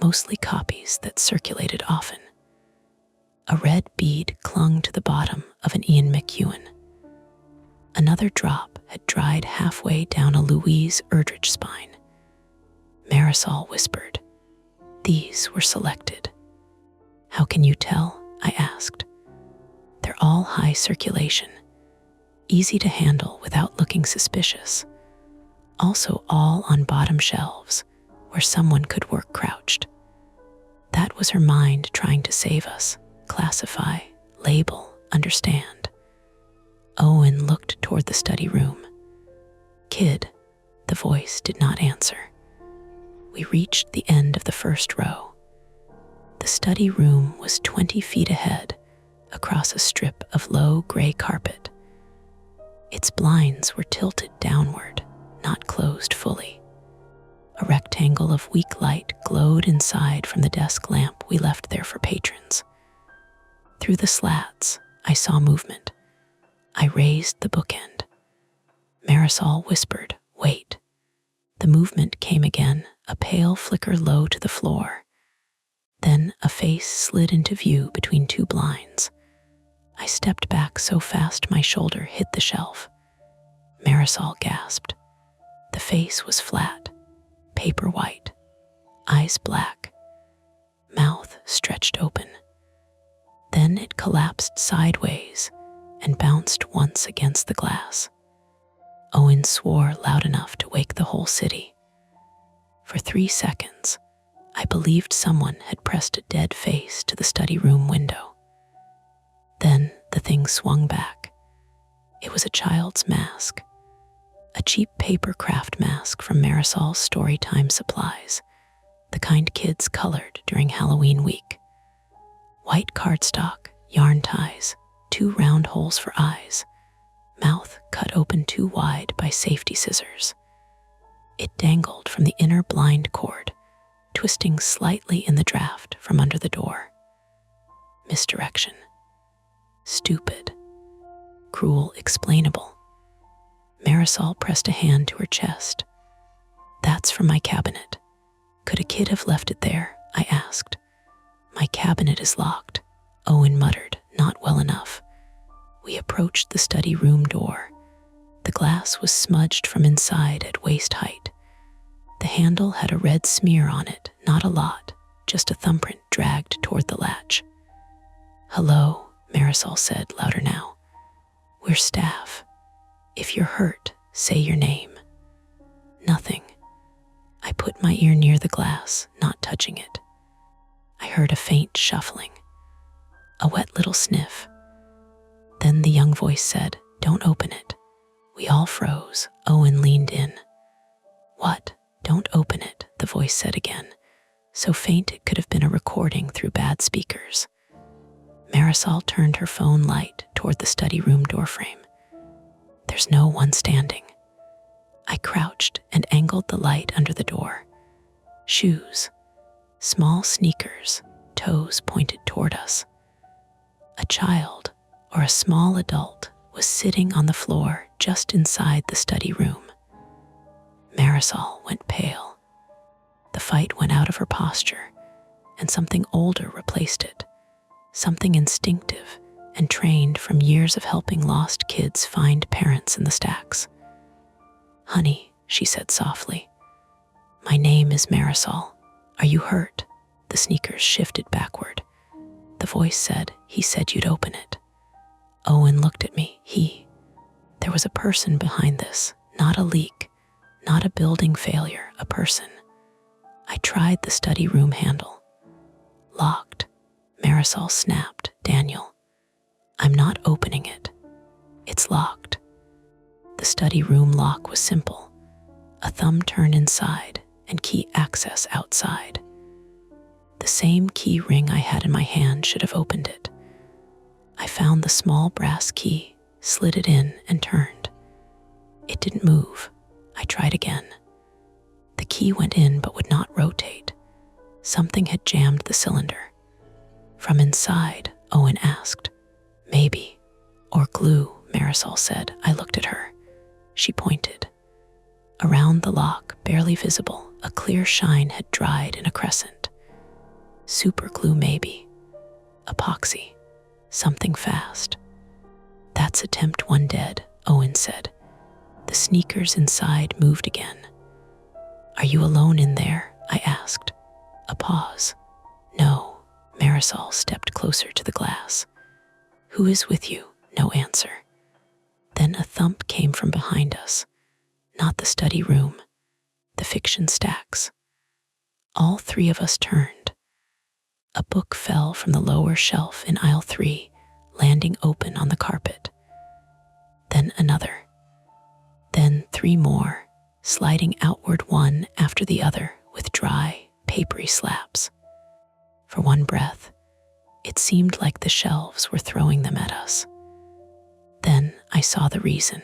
mostly copies that circulated often. A red bead clung to the bottom of an Ian McEwan. Another drop had dried halfway down a Louise Erdrich spine. Marisol whispered, "These were selected." "How can you tell?" I asked. "They're all high circulation, easy to handle without looking suspicious. Also all on bottom shelves, where someone could work crouched." That was her mind trying to save us, classify, label, understand. Owen looked toward the study room. "Kid," the voice did not answer. We reached the end of the first row. The study room was 20 feet ahead, across a strip of low gray carpet. Its blinds were tilted downward, not closed fully. A rectangle of weak light glowed inside from the desk lamp we left there for patrons. Through the slats, I saw movement. I raised the bookend. Marisol whispered, "Wait." The movement came again, a pale flicker low to the floor. Then a face slid into view between 2 blinds. I stepped back so fast my shoulder hit the shelf. Marisol gasped. The face was flat, paper white, eyes black, mouth stretched open. Then it collapsed sideways and bounced once against the glass. Owen swore loud enough to wake the whole city. For 3 seconds, I believed someone had pressed a dead face to the study room window. Then the thing swung back. It was a child's mask, a cheap paper craft mask from Marisol's Storytime Supplies, the kind kids colored during Halloween week. White cardstock, yarn ties, 2 round holes for eyes, mouth cut open too wide by safety scissors. It dangled from the inner blind cord, twisting slightly in the draft from under the door. Misdirection. Stupid. Cruel, explainable. Marisol pressed a hand to her chest. That's from my cabinet. Could a kid have left it there? I asked. My cabinet is locked, Owen muttered, not well enough. We approached the study room door. The glass was smudged from inside at waist height. The handle had a red smear on it, not a lot, just a thumbprint dragged toward the latch. Hello, Marisol said, louder now. We're staff. If you're hurt, say your name. Nothing. I put my ear near the glass, not touching it. I heard a faint shuffling, a wet little sniff. Then the young voice said, Don't open it. We all froze. Owen leaned in. What? Don't open it, the voice said again, so faint it could have been a recording through bad speakers. Marisol turned her phone light toward the study room doorframe. There's no one standing. I crouched and angled the light under the door. Shoes, small sneakers, toes pointed toward us. A child, or a small adult, was sitting on the floor just inside the study room. Marisol went pale. The fight went out of her posture, and something older replaced it, something instinctive and trained from years of helping lost kids find parents in the stacks. Honey, she said softly, my name is Marisol. Are you hurt? The sneakers shifted backward. The voice said, He said you'd open it. Owen looked at me. There was a person behind this, not a leak, not a building failure, a person. I tried the study room handle. Locked. Marisol snapped. Daniel, I'm not opening it. It's locked. The study room lock was simple. A thumb turn inside and key access outside. The same key ring I had in my hand should have opened it. I found the small brass key, slid it in, and turned. It didn't move. I tried again. The key went in but would not rotate. Something had jammed the cylinder. From inside, Owen asked. Maybe. Or glue, Marisol said. I looked at her. She pointed. Around the lock, barely visible, a clear shine had dried in a crescent. Super glue, maybe. Epoxy. Something fast. That's attempt 1 dead, Owen said. The sneakers inside moved again. Are you alone in there? I asked. A pause. No. Marisol stepped closer to the glass. Who is with you? No answer. Then a thump came from behind us. Not the study room, the fiction stacks. All 3 of us turned. A book fell from the lower shelf in aisle 3, landing open on the carpet. Then another. Then 3 more, sliding outward one after the other with dry, papery slaps. For one breath, it seemed like the shelves were throwing them at us. Then I saw the reason.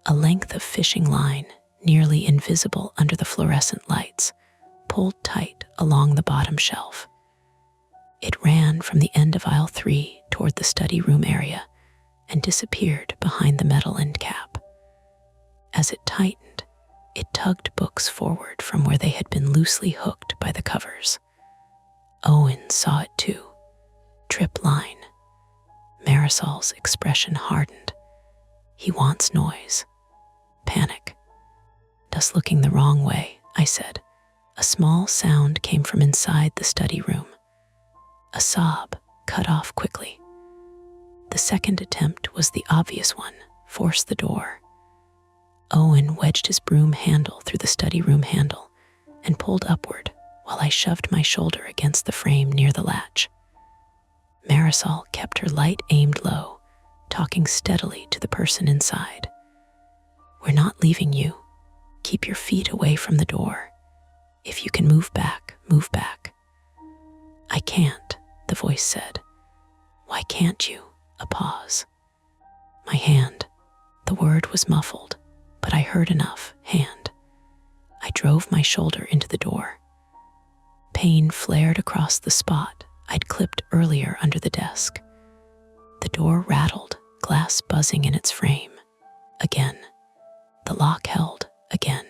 A length of fishing line, nearly invisible under the fluorescent lights, pulled tight along the bottom shelf. It ran from the end of aisle 3 toward the study room area and disappeared behind the metal end cap. As it tightened, it tugged books forward from where they had been loosely hooked by the covers. Owen saw it too. Trip line. Marisol's expression hardened. He wants noise. Panic. Just looking the wrong way, I said. A small sound came from inside the study room. A sob, cut off quickly. The second attempt was the obvious one. Force the door. Owen wedged his broom handle through the study room handle and pulled upward while I shoved my shoulder against the frame near the latch. Marisol kept her light aimed low, talking steadily to the person inside. "We're not leaving you. Keep your feet away from the door. If you can move back, move back." "I can't," the voice said. "Why can't you?" A pause. "My hand." The word was muffled, but I heard enough. Hand. I drove my shoulder into the door. Pain flared across the spot I'd clipped earlier under the desk. The door rattled, glass buzzing in its frame. Again. The lock held. Again.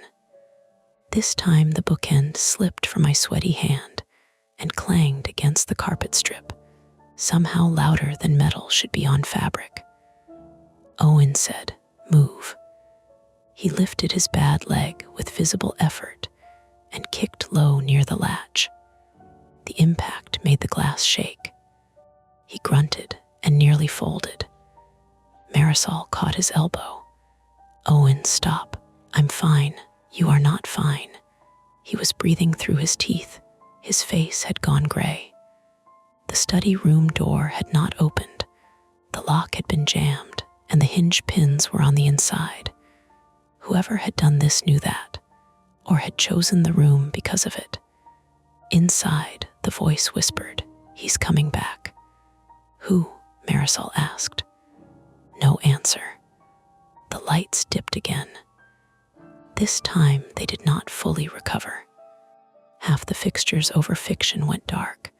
This time the bookend slipped from my sweaty hand and clanged against the carpet strip, somehow louder than metal should be on fabric. Owen said, "Move." He lifted his bad leg with visible effort and kicked low near the latch. The impact made the glass shake. He grunted and nearly folded. Marisol caught his elbow. "Owen, stop. I'm fine. You are not fine." He was breathing through his teeth. His face had gone gray. The study room door had not opened. The lock had been jammed, and the hinge pins were on the inside. Whoever had done this knew that, or had chosen the room because of it. Inside, the voice whispered, "He's coming back." "Who?" Marisol asked. No answer. The lights dipped again. This time, they did not fully recover. Half the fixtures over fiction went dark,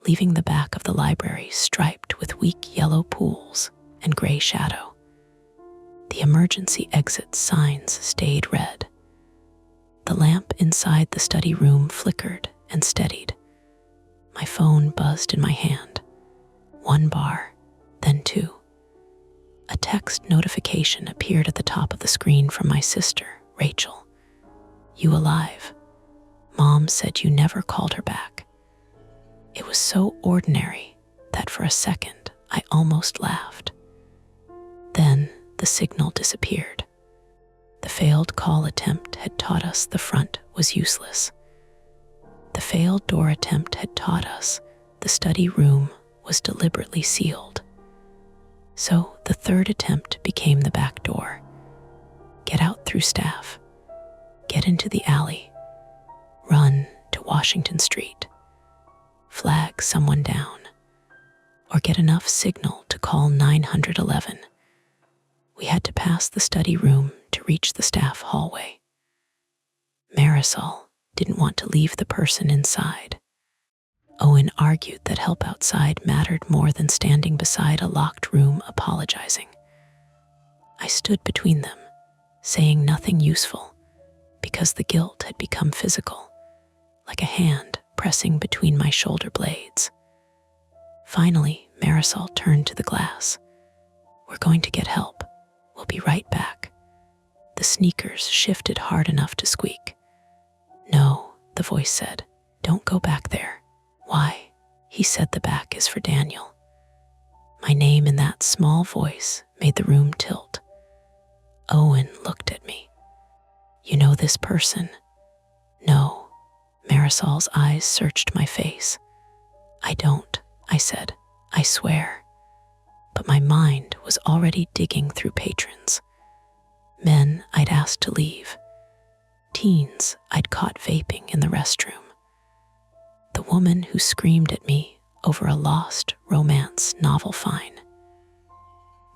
leaving the back of the library striped with weak yellow pools and gray shadow. The emergency exit signs stayed red. The lamp inside the study room flickered and steadied. My phone buzzed in my hand. 1 bar, then 2. A text notification appeared at the top of the screen from my sister, Rachel. "You alive? Mom said you never called her back." It was so ordinary that for a second I almost laughed. Then the signal disappeared. The failed call attempt had taught us the front was useless. The failed door attempt had taught us the study room was deliberately sealed. So the third attempt became the back door. Get out through staff. Get into the alley. Run to Washington Street. Flag someone down. Or get enough signal to call 911. We had to pass the study room to reach the staff hallway. Marisol didn't want to leave the person inside. Owen argued that help outside mattered more than standing beside a locked room apologizing. I stood between them, saying nothing useful, because the guilt had become physical, like a hand pressing between my shoulder blades. Finally, Marisol turned to the glass. "We're going to get help. We'll be right back." The sneakers shifted hard enough to squeak. "No," the voice said. "Don't go back there." "Why?" He said, "The back is for Daniel." My name in that small voice made the room tilt. Owen looked at me. "You know this person?" "No." Marisol's eyes searched my face. "I don't," I said. "I swear." But my mind was already digging through patrons. Men I'd asked to leave. Teens I'd caught vaping in the restroom. The woman who screamed at me over a lost romance novel find.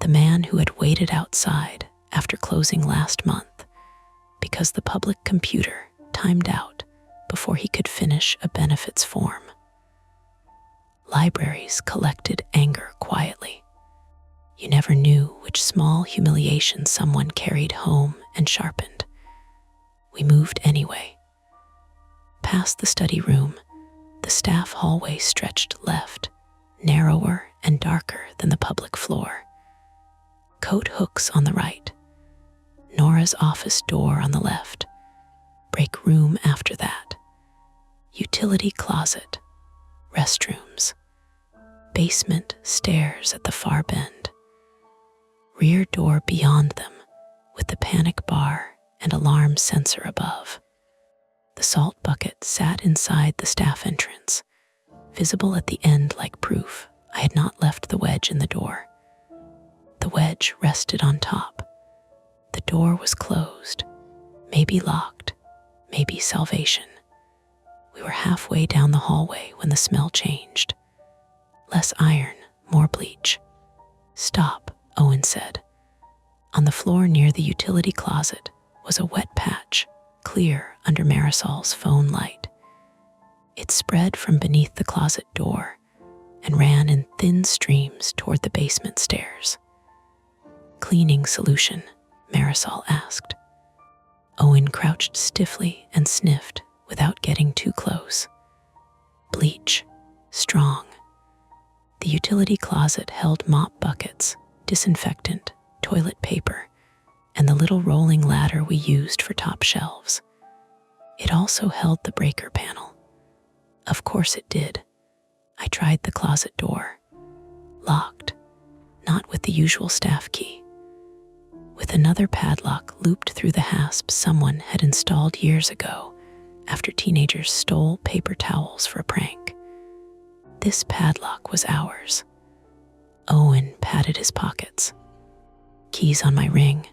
The man who had waited outside after closing last month because the public computer timed out before he could finish a benefits form. Libraries collected anger quietly. You never knew which small humiliation someone carried home and sharpened. We moved anyway. Past the study room, the staff hallway stretched left, narrower and darker than the public floor. Coat hooks on the right. Nora's office door on the left. Break room after that. Utility closet. Restrooms. Basement stairs at the far bend. Rear door beyond them with the panic bar and alarm sensor above. The salt bucket sat inside the staff entrance, visible at the end like proof I had not left the wedge in the door. The wedge rested on top. The door was closed, maybe locked, maybe salvation. We were halfway down the hallway when the smell changed. Less iron, more bleach. "Stop," Owen said. On the floor near the utility closet was a wet patch, clear under Marisol's phone light. It spread from beneath the closet door and ran in thin streams toward the basement stairs. "Cleaning solution?" Marisol asked. Owen crouched stiffly and sniffed without getting too close. "Bleach, strong." The utility closet held mop buckets, disinfectant, toilet paper, and the little rolling ladder we used for top shelves. It also held the breaker panel. Of course it did. I tried the closet door. Locked, not with the usual staff key. With another padlock looped through the hasp someone had installed years ago after teenagers stole paper towels for a prank. This padlock was ours. Owen patted his pockets. "Keys on my ring."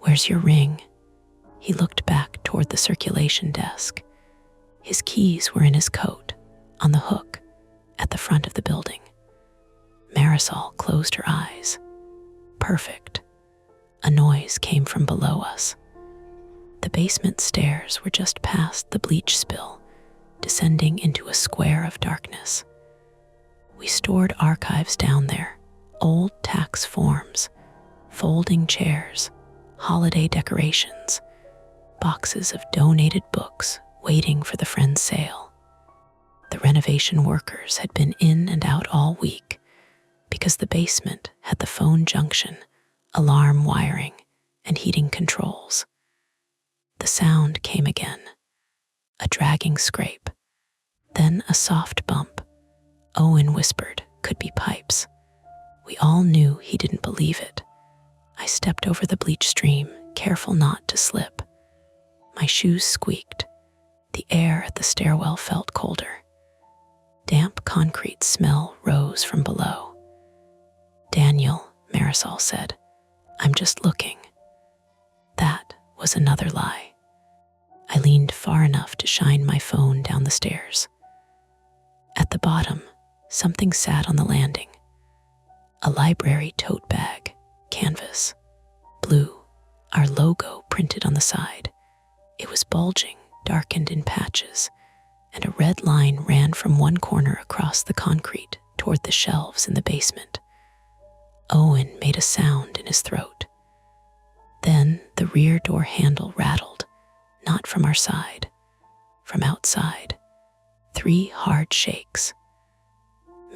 "Where's your ring?" He looked back toward the circulation desk. His keys were in his coat, on the hook, at the front of the building. Marisol closed her eyes. Perfect. A noise came from below us. The basement stairs were just past the bleach spill, descending into a square of darkness. We stored archives down there, old tax forms, folding chairs, holiday decorations, boxes of donated books waiting for the friend's sale. The renovation workers had been in and out all week because the basement had the phone junction, alarm wiring, and heating controls. The sound came again, a dragging scrape, then a soft bump. Owen whispered, "Could be pipes." We all knew he didn't believe it. I stepped over the bleach stream, careful not to slip. My shoes squeaked. The air at the stairwell felt colder. Damp concrete smell rose from below. "Daniel," Marisol said, "I'm just looking." That was another lie. I leaned far enough to shine my phone down the stairs. At the bottom, something sat on the landing. A library tote bag, canvas, blue, our logo printed on the side. It was bulging, darkened in patches, and a red line ran from one corner across the concrete toward the shelves in the basement. Owen made a sound in his throat. Then the rear door handle rattled, not from our side, from outside. 3 hard shakes.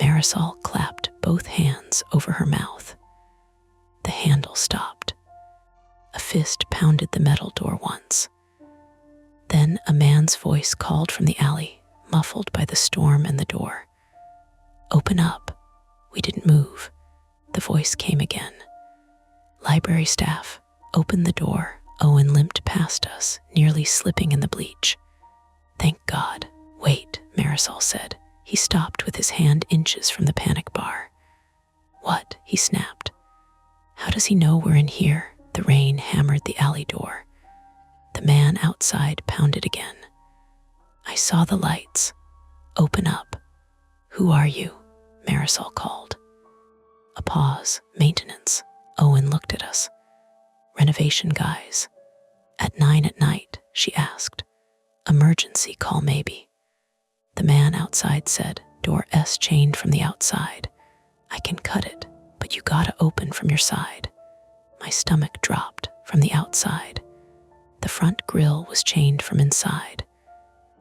Marisol clapped both hands over her mouth. The handle stopped. A fist pounded the metal door once. Then a man's voice called from the alley, muffled by the storm and the door. "Open up." We didn't move. The voice came again. "Library staff, open the door." Owen limped past us, nearly slipping in the bleach. "Thank God." "Wait," Marisol said. He stopped with his hand inches from the panic bar. "What?" he snapped. "How does he know we're in here?" The rain hammered the alley door. The man outside pounded again. I saw the lights. "Open up." "Who are you?" Marisol called. A pause. "Maintenance." Owen looked at us. "Renovation guys." "At 9 at night?" she asked. "Emergency call maybe." The man outside said, "Door S chained from the outside. I can cut it, but you gotta open from your side." My stomach dropped from the outside. The front grille was chained from inside.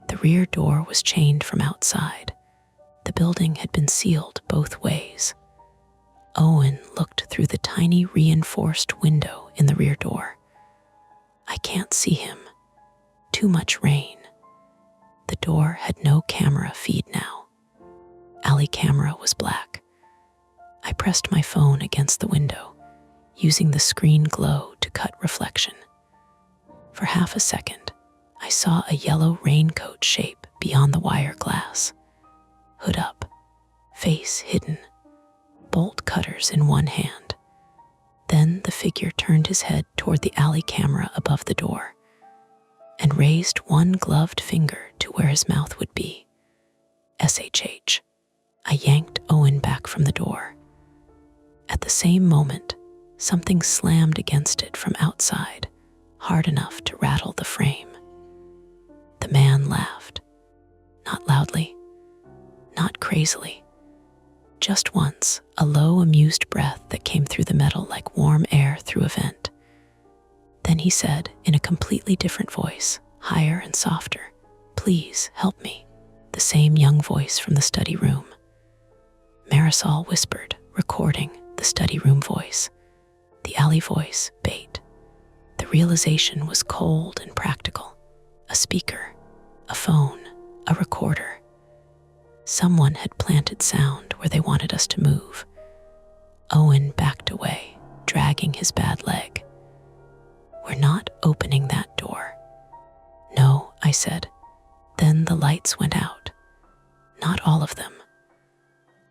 The rear door was chained from outside. The building had been sealed both ways. Owen looked through the tiny reinforced window in the rear door. I can't see him. Too much rain. The door had no camera feed now. Alley camera was black. I pressed my phone against the window, using the screen glow to cut reflection. For half a second, I saw a yellow raincoat shape beyond the wire glass. Hood up, face hidden, bolt cutters in one hand. Then the figure turned his head toward the alley camera above the door and raised one gloved finger to where his mouth would be. SHH. I yanked Owen back from the door. At the same moment, something slammed against it from outside, hard enough to rattle the frame. The man laughed. Not loudly, not crazily. Just once, a low, amused breath that came through the metal like warm air through a vent. Then he said, in a completely different voice, higher and softer, "Please help me." The same young voice from the study room. Marisol whispered, recording the study room voice. The alley voice, bait. The realization was cold and practical. A speaker, a phone, a recorder. Someone had planted sound where they wanted us to move. Owen backed away, dragging his bad leg. "We're not opening that door." "No," I said. Then the lights went out. Not all of them.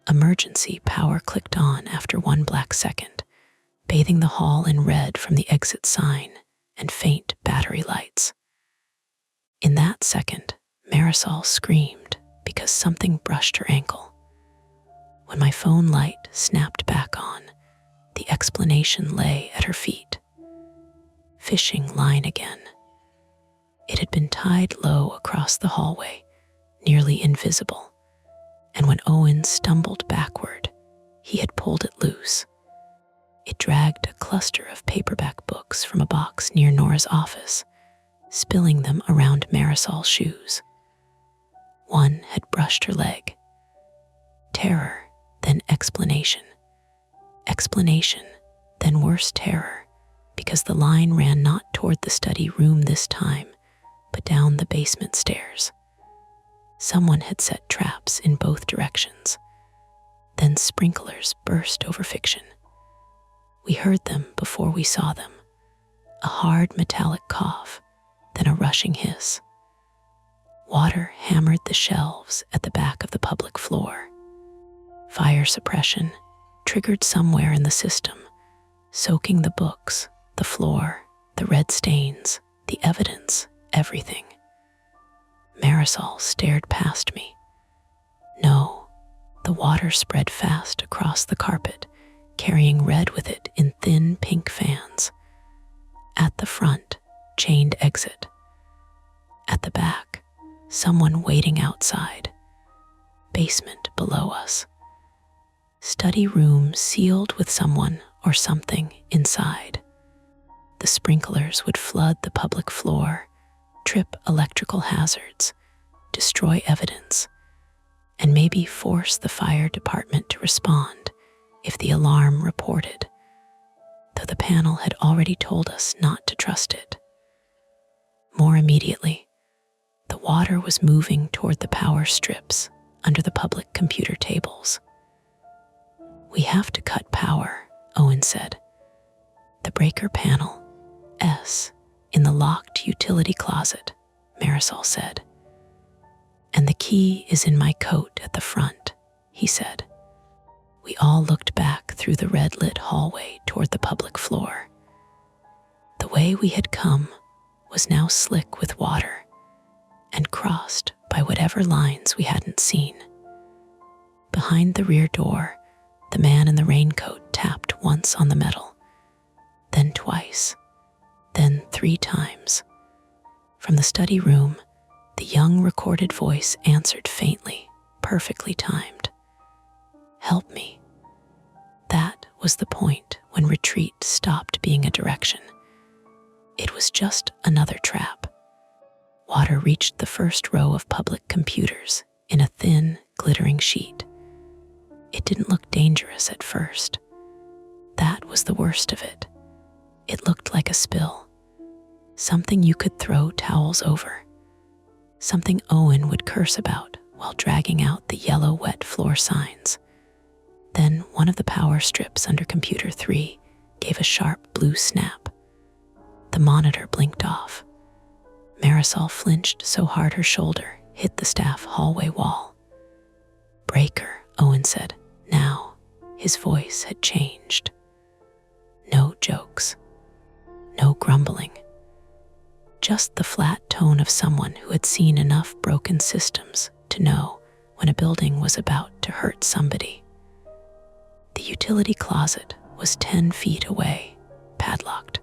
Emergency power clicked on after one black second, bathing the hall in red from the exit sign and faint battery lights. In that second, Marisol screamed because something brushed her ankle. When my phone light snapped back on, the explanation lay at her feet. Fishing line again. It had been tied low across the hallway, nearly invisible, and when Owen stumbled backward, he had pulled it loose. It dragged a cluster of paperback books from a box near Nora's office, spilling them around Marisol's shoes. One had brushed her leg. Terror, then explanation. Explanation, then worse terror, because the line ran not toward the study room this time, but down the basement stairs. Someone had set traps in both directions. Then sprinklers burst over fiction. We heard them before we saw them. A hard metallic cough, then a rushing hiss. Water hammered the shelves at the back of the public floor. Fire suppression triggered somewhere in the system, soaking the books, the floor, the red stains, the evidence, everything. Marisol stared past me. No, the water spread fast across the carpet, carrying red with it in thin pink fans. At the front, chained exit. At the back, someone waiting outside. Basement below us. Study room sealed with someone or something inside. The sprinklers would flood the public floor, trip electrical hazards, destroy evidence, and maybe force the fire department to respond if the alarm reported, though the panel had already told us not to trust it. More immediately, the water was moving toward the power strips under the public computer tables. "We have to cut power," Owen said. "The breaker panel, S, in the locked utility closet," Marisol said. "And the key is in my coat at the front," he said. We all looked back through the red-lit hallway toward the public floor. The way we had come was now slick with water and crossed by whatever lines we hadn't seen. Behind the rear door, the man in the raincoat tapped once on the metal, then twice, then 3 times. From the study room, the young recorded voice answered faintly, perfectly timed. "Help me." That was the point when retreat stopped being a direction. It was just another trap. Water reached the first row of public computers in a thin, glittering sheet. It didn't look dangerous at first. That was the worst of it. It looked like a spill. Something you could throw towels over. Something Owen would curse about while dragging out the yellow wet floor signs. Then one of the power strips under computer 3 gave a sharp blue snap. The monitor blinked off. Marisol flinched so hard her shoulder hit the staff hallway wall. "Breaker," Owen said. Now, his voice had changed. No jokes, no grumbling, just the flat tone of someone who had seen enough broken systems to know when a building was about to hurt somebody. The utility closet was 10 feet away, padlocked.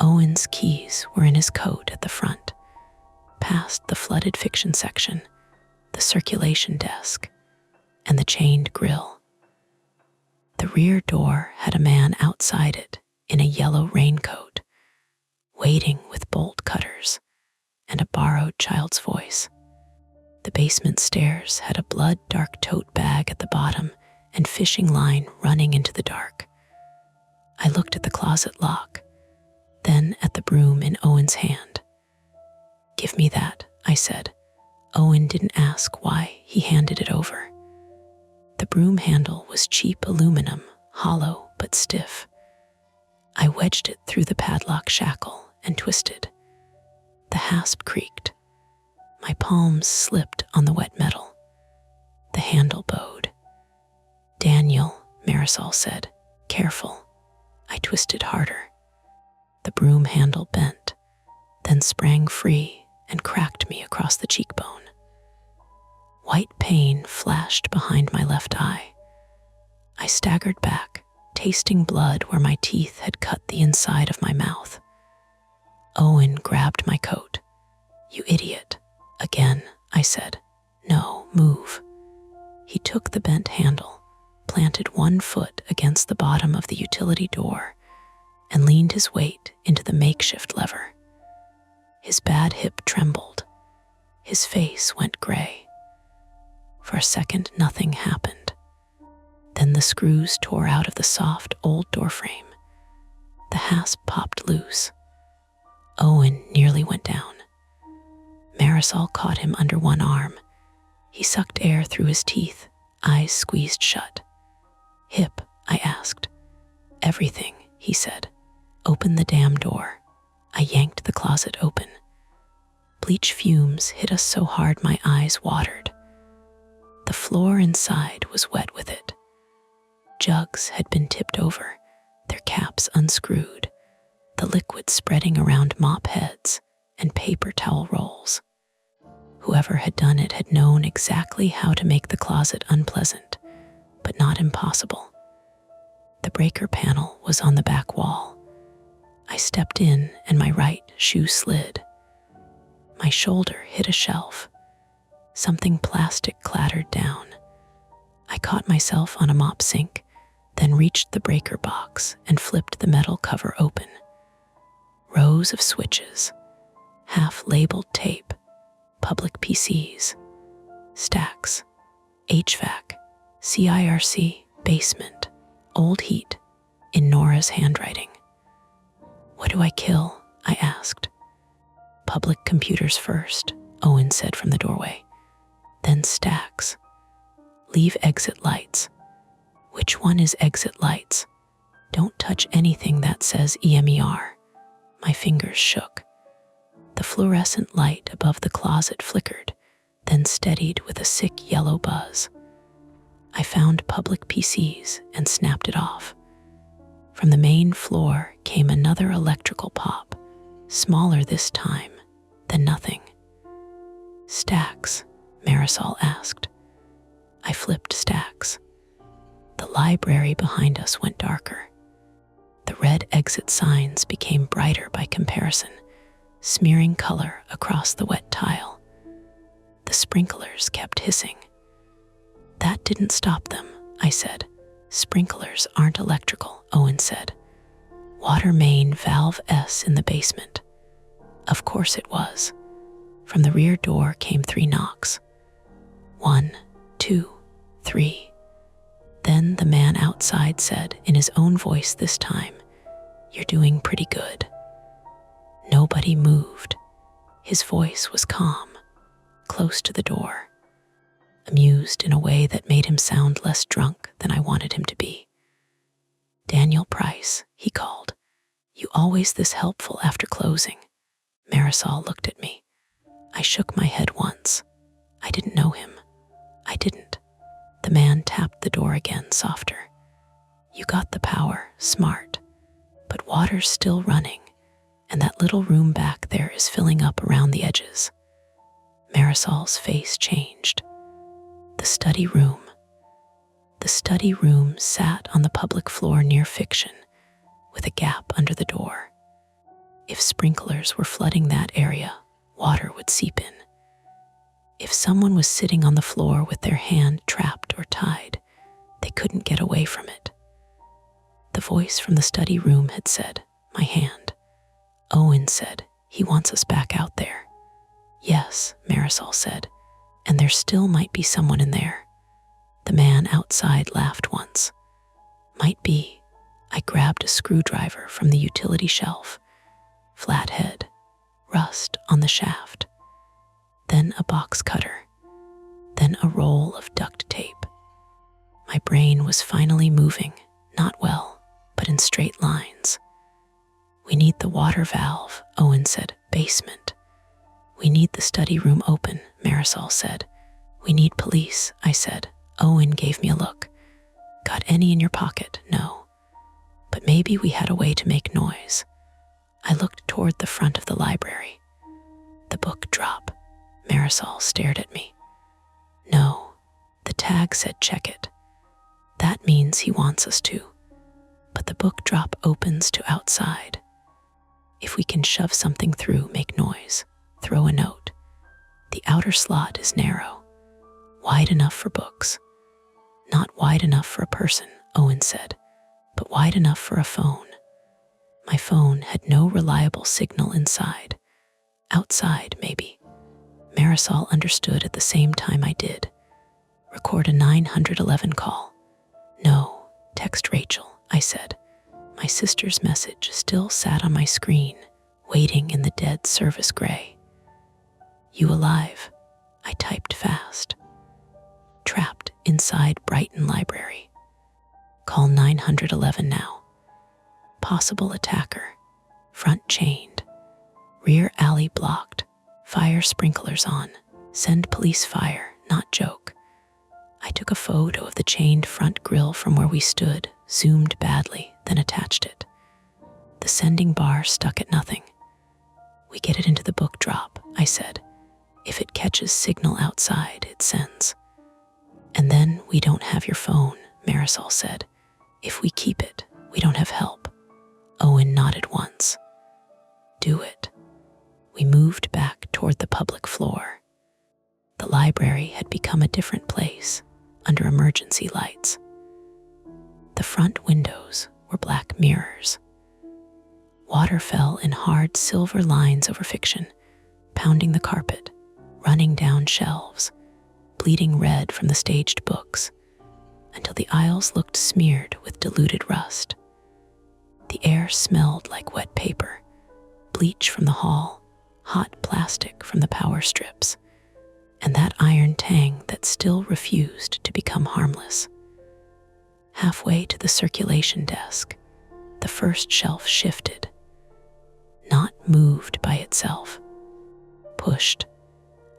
Owen's keys were in his coat at the front, past the flooded fiction section, the circulation desk, and the chained grill. The rear door had a man outside it in a yellow raincoat, waiting with bolt cutters and a borrowed child's voice. The basement stairs had a blood-dark tote bag at the bottom and fishing line running into the dark. I looked at the closet lock, then at the broom in Owen's hand. "Give me that," I said. Owen didn't ask why, he handed it over. The broom handle was cheap aluminum, hollow but stiff. I wedged it through the padlock shackle and twisted. The hasp creaked. My palms slipped on the wet metal. The handle bowed. "Daniel," Marisol said, "careful." I twisted harder. The broom handle bent, then sprang free and cracked me across the cheekbone. White pain flashed behind my left eye. I staggered back, tasting blood where my teeth had cut the inside of my mouth. Owen grabbed my coat. "You idiot." "Again," I said. "No, move." He took the bent handle, planted one foot against the bottom of the utility door, and leaned his weight into the makeshift lever. His bad hip trembled. His face went gray. For a second, nothing happened. Then the screws tore out of the soft old doorframe. The hasp popped loose. Owen nearly went down. Marisol caught him under one arm. He sucked air through his teeth, eyes squeezed shut. "Hip?" I asked. "Everything," he said. "Open the damn door." I yanked the closet open. Bleach fumes hit us so hard my eyes watered. The floor inside was wet with it. Jugs had been tipped over, their caps unscrewed, the liquid spreading around mop heads and paper towel rolls. Whoever had done it had known exactly how to make the closet unpleasant, but not impossible. The breaker panel was on the back wall. I stepped in and my right shoe slid. My shoulder hit a shelf. Something plastic clattered down. I caught myself on a mop sink, then reached the breaker box and flipped the metal cover open. Rows of switches, half-labeled tape, public PCs, stacks, HVAC, CIRC, basement, old heat, in Nora's handwriting. "What do I kill?" I asked. "Public computers first," Owen said from the doorway. "Then stacks. Leave exit lights." "Which one is exit lights?" "Don't touch anything that says EMER." My fingers shook. The fluorescent light above the closet flickered, then steadied with a sick yellow buzz. I found public PCs and snapped it off. From the main floor came another electrical pop, smaller this time than nothing. "Stacks?" Marisol asked. I flipped stacks. The library behind us went darker. The red exit signs became brighter by comparison, smearing color across the wet tile. The sprinklers kept hissing. "That didn't stop them," I said. "Sprinklers aren't electrical," Owen said. "Water main valve S in the basement." Of course it was. From the rear door came 3 knocks. 1, 2, 3. Then the man outside said, in his own voice this time, "You're doing pretty good." Nobody moved. His voice was calm, close to the door, amused in a way that made him sound less drunk than I wanted him to be. "Daniel Price," he called. "You always this helpful after closing." Marisol looked at me. I shook my head once. I didn't know him. I didn't. The man tapped the door again, softer. You got the power, smart, but water's still running, and that little room back there is filling up around the edges. Marisol's face changed. The study room. The study room sat on the public floor near Fiction, with a gap under the door. If sprinklers were flooding that area, water would seep in. If someone was sitting on the floor with their hand trapped or tied, they couldn't get away from it. The voice from the study room had said, "My hand." Owen said, "He wants us back out there." "Yes," Marisol said, "and there still might be someone in there." The man outside laughed once. "Might be." I grabbed a screwdriver from the utility shelf. Flathead, rust on the shaft. Then a box cutter. Then a roll of duct tape. My brain was finally moving, not well, but in straight lines. "We need the water valve," Owen said. "Basement." "We need the study room open," Marisol said. "We need police," I said. Owen gave me a look. "Got any in your pocket?" "No." "But maybe we had a way to make noise." I looked toward the front of the library. "The book drop." Marisol stared at me. "No, the tag said check it. That means he wants us to. But the book drop opens to outside. If we can shove something through, make noise, throw a note. The outer slot is narrow, wide enough for books. Not wide enough for a person," Owen said, "but wide enough for a phone." My phone had no reliable signal inside. Outside, maybe. Marisol understood at the same time I did. "Record a 911 call." "No, text Rachel," I said. My sister's message still sat on my screen, waiting in the dead service gray. "You alive?" I typed fast. "Trapped inside Brighton Library. Call 911 now. Possible attacker. Front chained. Rear alley blocked. Fire sprinklers on. Send police fire, not joke." I took a photo of the chained front grille from where we stood, zoomed badly, then attached it. The sending bar stuck at nothing. "We get it into the book drop," I said. "If it catches signal outside, it sends." "And then we don't have your phone," Marisol said. "If we keep it, we don't have help." Owen nodded once. "Do it." We moved back toward the public floor. The library had become a different place, under emergency lights. The front windows were black mirrors. Water fell in hard silver lines over Fiction, pounding the carpet, running down shelves, bleeding red from the staged books, until the aisles looked smeared with diluted rust. The air smelled like wet paper, bleach from the hall, hot plastic from the power strips, and that iron tang that still refused to become harmless. Halfway to the circulation desk, the first shelf shifted, not moved by itself. Pushed.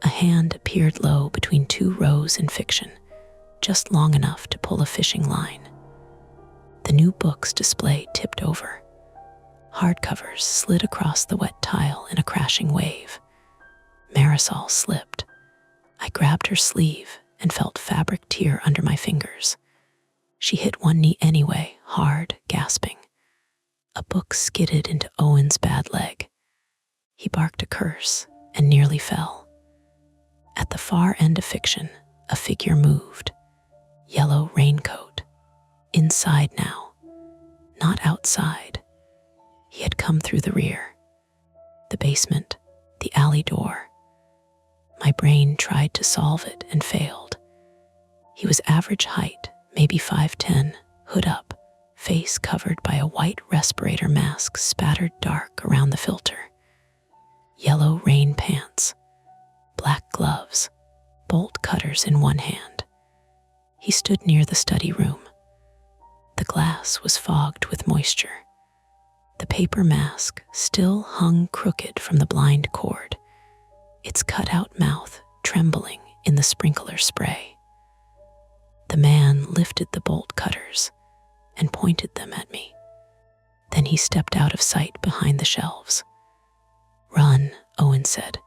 A hand appeared low between two rows in Fiction, just long enough to pull a fishing line. The new books display tipped over. Hardcovers slid across the wet tile in a crashing wave. Marisol slipped. I grabbed her sleeve and felt fabric tear under my fingers. She hit one knee anyway, hard, gasping. A book skidded into Owen's bad leg. He barked a curse and nearly fell. At the far end of Fiction, a figure moved. Yellow raincoat. Inside now, not outside. He had come through the rear. The basement, the alley door. My brain tried to solve it and failed. He was average height, maybe 5'10", hood up, face covered by a white respirator mask spattered dark around the filter. Yellow rain pants, black gloves, bolt cutters in one hand. He stood near the study room. The glass was fogged with moisture. The paper mask still hung crooked from the blind cord, its cut-out mouth trembling in the sprinkler spray. The man lifted the bolt cutters, and pointed them at me. Then he stepped out of sight behind the shelves. "Run," Owen said.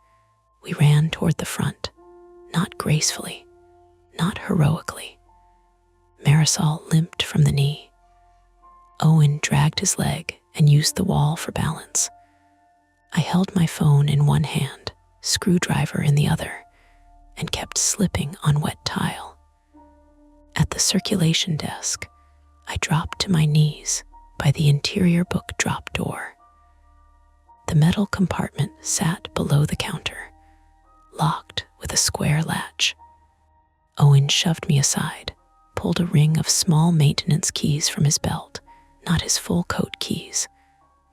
We ran toward the front, not gracefully, not heroically. Marisol limped from the knee. Owen dragged his leg and used the wall for balance. I held my phone in one hand, screwdriver in the other, and kept slipping on wet tile. At the circulation desk, I dropped to my knees by the interior book drop door. The metal compartment sat below the counter, locked with a square latch. Owen shoved me aside, pulled a ring of small maintenance keys from his belt, not his full coat keys,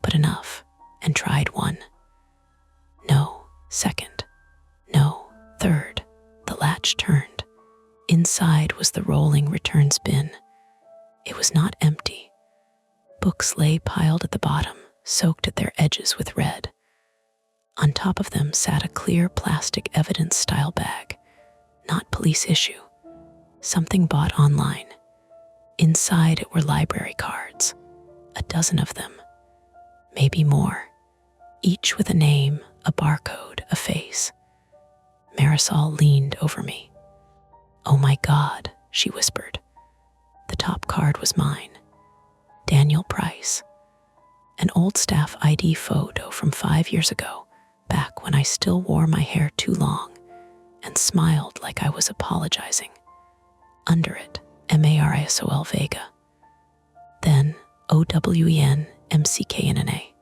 but enough, and tried one. No, second. No, third. The latch turned. Inside was the rolling returns bin. It was not empty. Books lay piled at the bottom, soaked at their edges with red. On top of them sat a clear plastic evidence-style bag, not police issue, something bought online. Inside it were library cards, a dozen of them, maybe more, each with a name, a barcode, a face. Marisol leaned over me. "Oh my God," she whispered. The top card was mine. Daniel Price. An old staff ID photo from 5 years ago, back when I still wore my hair too long and smiled like I was apologizing. Under it, Marisol Vega. Then Owen Mcknna.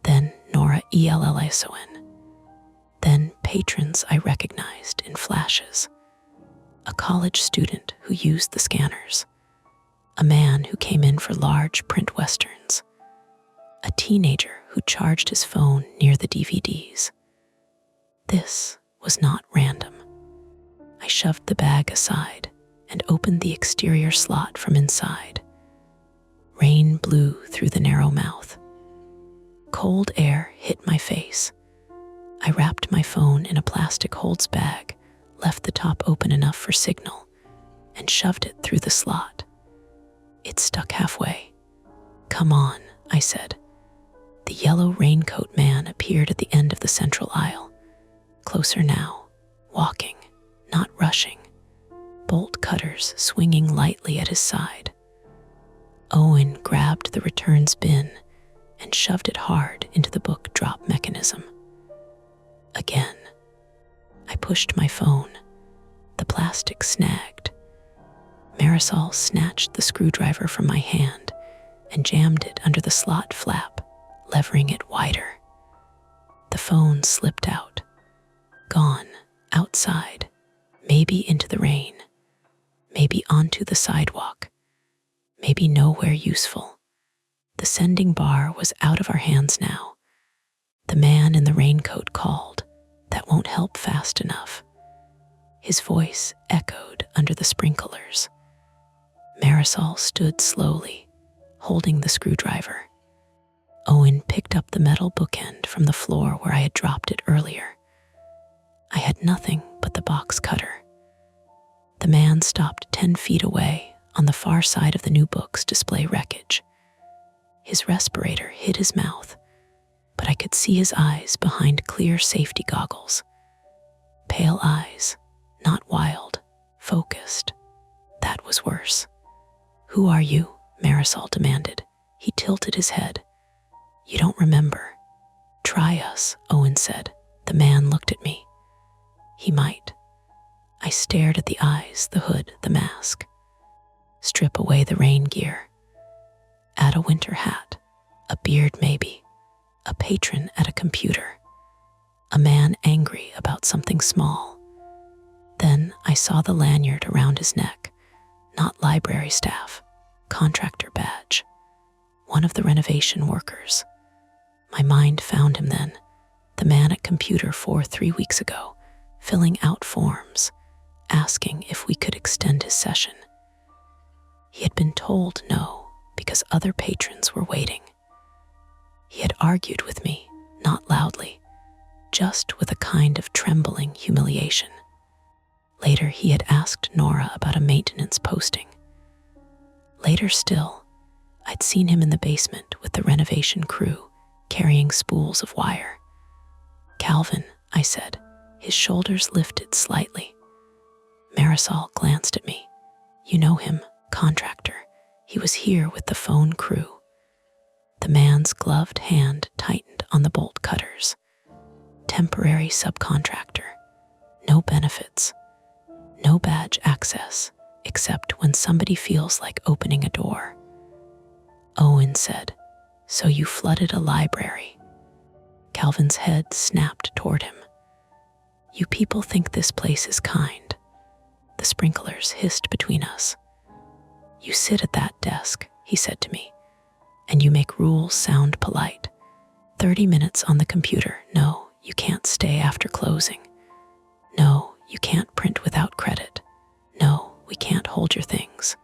Then Nora Ellson. Then patrons I recognized in flashes. A college student who used the scanners. A man who came in for large print westerns. A teenager who charged his phone near the DVDs. This was not random. I shoved the bag aside and opened the exterior slot from inside. Rain blew through the narrow mouth. Cold air hit my face. I wrapped my phone in a plastic holds bag, left the top open enough for signal, and shoved it through the slot. It stuck halfway. "Come on," I said. The yellow raincoat man appeared at the end of the central aisle. Closer now, walking, not rushing, bolt cutters swinging lightly at his side. Owen grabbed the returns bin and shoved it hard into the book drop mechanism. Again, I pushed my phone. The plastic snagged. Marisol snatched the screwdriver from my hand and jammed it under the slot flap, levering it wider. The phone slipped out. Gone, outside, maybe into the rain, maybe onto the sidewalk, maybe nowhere useful. The sending bar was out of our hands now. The man in the raincoat called, "That won't help fast enough." His voice echoed under the sprinklers. Marisol stood slowly, holding the screwdriver. Owen picked up the metal bookend from the floor where I had dropped it earlier. I had nothing but the box cutter. The man stopped 10 feet away on the far side of the new book's display wreckage. His respirator hid his mouth, but I could see his eyes behind clear safety goggles. Pale eyes, not wild, focused. That was worse. "Who are you?" Marisol demanded. He tilted his head. "You don't remember." "Try us," Owen said. The man looked at me. He might. I stared at the eyes, the hood, the mask. Strip away the rain gear. Add a winter hat, a beard maybe, a patron at a computer, a man angry about something small. Then I saw the lanyard around his neck, not library staff, contractor badge, one of the renovation workers. My mind found him then, the man at computer 3 weeks ago, filling out forms, asking if we could extend his session. He had been told no because other patrons were waiting. He had argued with me, not loudly, just with a kind of trembling humiliation. Later, he had asked Nora about a maintenance posting. Later Later still, I'd seen him in the basement with the renovation crew, carrying spools of wire. "Calvin," I said, his shoulders lifted slightly. Marisol glanced at me. "You know him, contractor. He was here with the phone crew." The man's gloved hand tightened on the bolt cutters. "Temporary subcontractor. No benefits. No badge access, except when somebody feels like opening a door." Owen said, "So you flooded a library." Calvin's head snapped toward him. "You people think this place is kind." The sprinklers hissed between us. "You sit at that desk," he said to me, "and you make rules sound polite. 30 minutes on the computer. No, you can't stay after closing. No, you can't print without credit. No, we can't hold your things.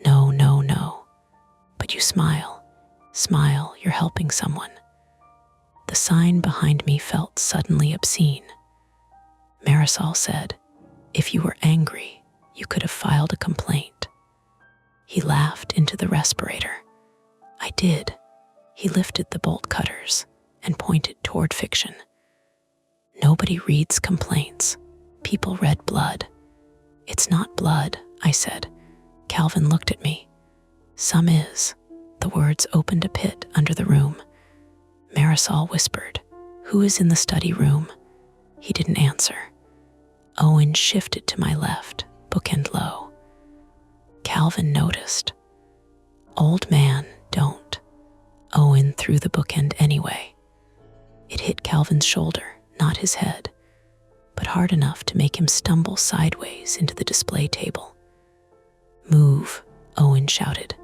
No, no, no. But you smile. Smile, you're helping someone." The sign behind me felt suddenly obscene. Marisol said, "If you were angry, you could have filed a complaint." He laughed into the respirator. "I did." He lifted the bolt cutters and pointed toward fiction. "Nobody reads complaints. People read blood." "It's not blood," I said. Calvin looked at me. "Some is." The words opened a pit under the room. Marisol whispered, "Who is in the study room?" He didn't answer. Owen shifted to my left, bookend low. Calvin noticed. "Old man, don't." Owen threw the bookend anyway. It hit Calvin's shoulder, not his head, but hard enough to make him stumble sideways into the display table. "Move," Owen shouted.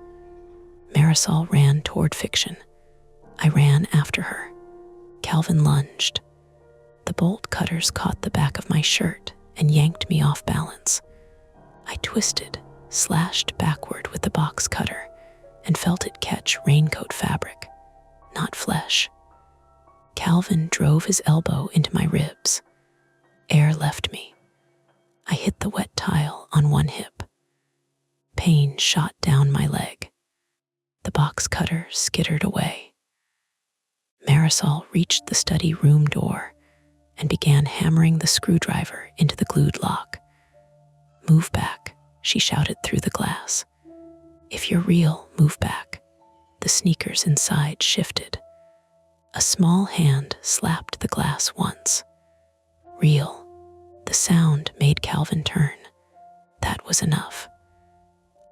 Marisol ran toward fiction. I ran after her. Calvin lunged. The bolt cutters caught the back of my shirt and yanked me off balance. I twisted, slashed backward with the box cutter, and felt it catch raincoat fabric, not flesh. Calvin drove his elbow into my ribs. Air left me. I hit the wet tile on one hip. Pain shot down my leg. The box cutter skittered away. Marisol reached the study room door and began hammering the screwdriver into the glued lock. "Move back," she shouted through the glass. "If you're real, move back." The sneakers inside shifted. A small hand slapped the glass once. Real. The sound made Calvin turn. That was enough.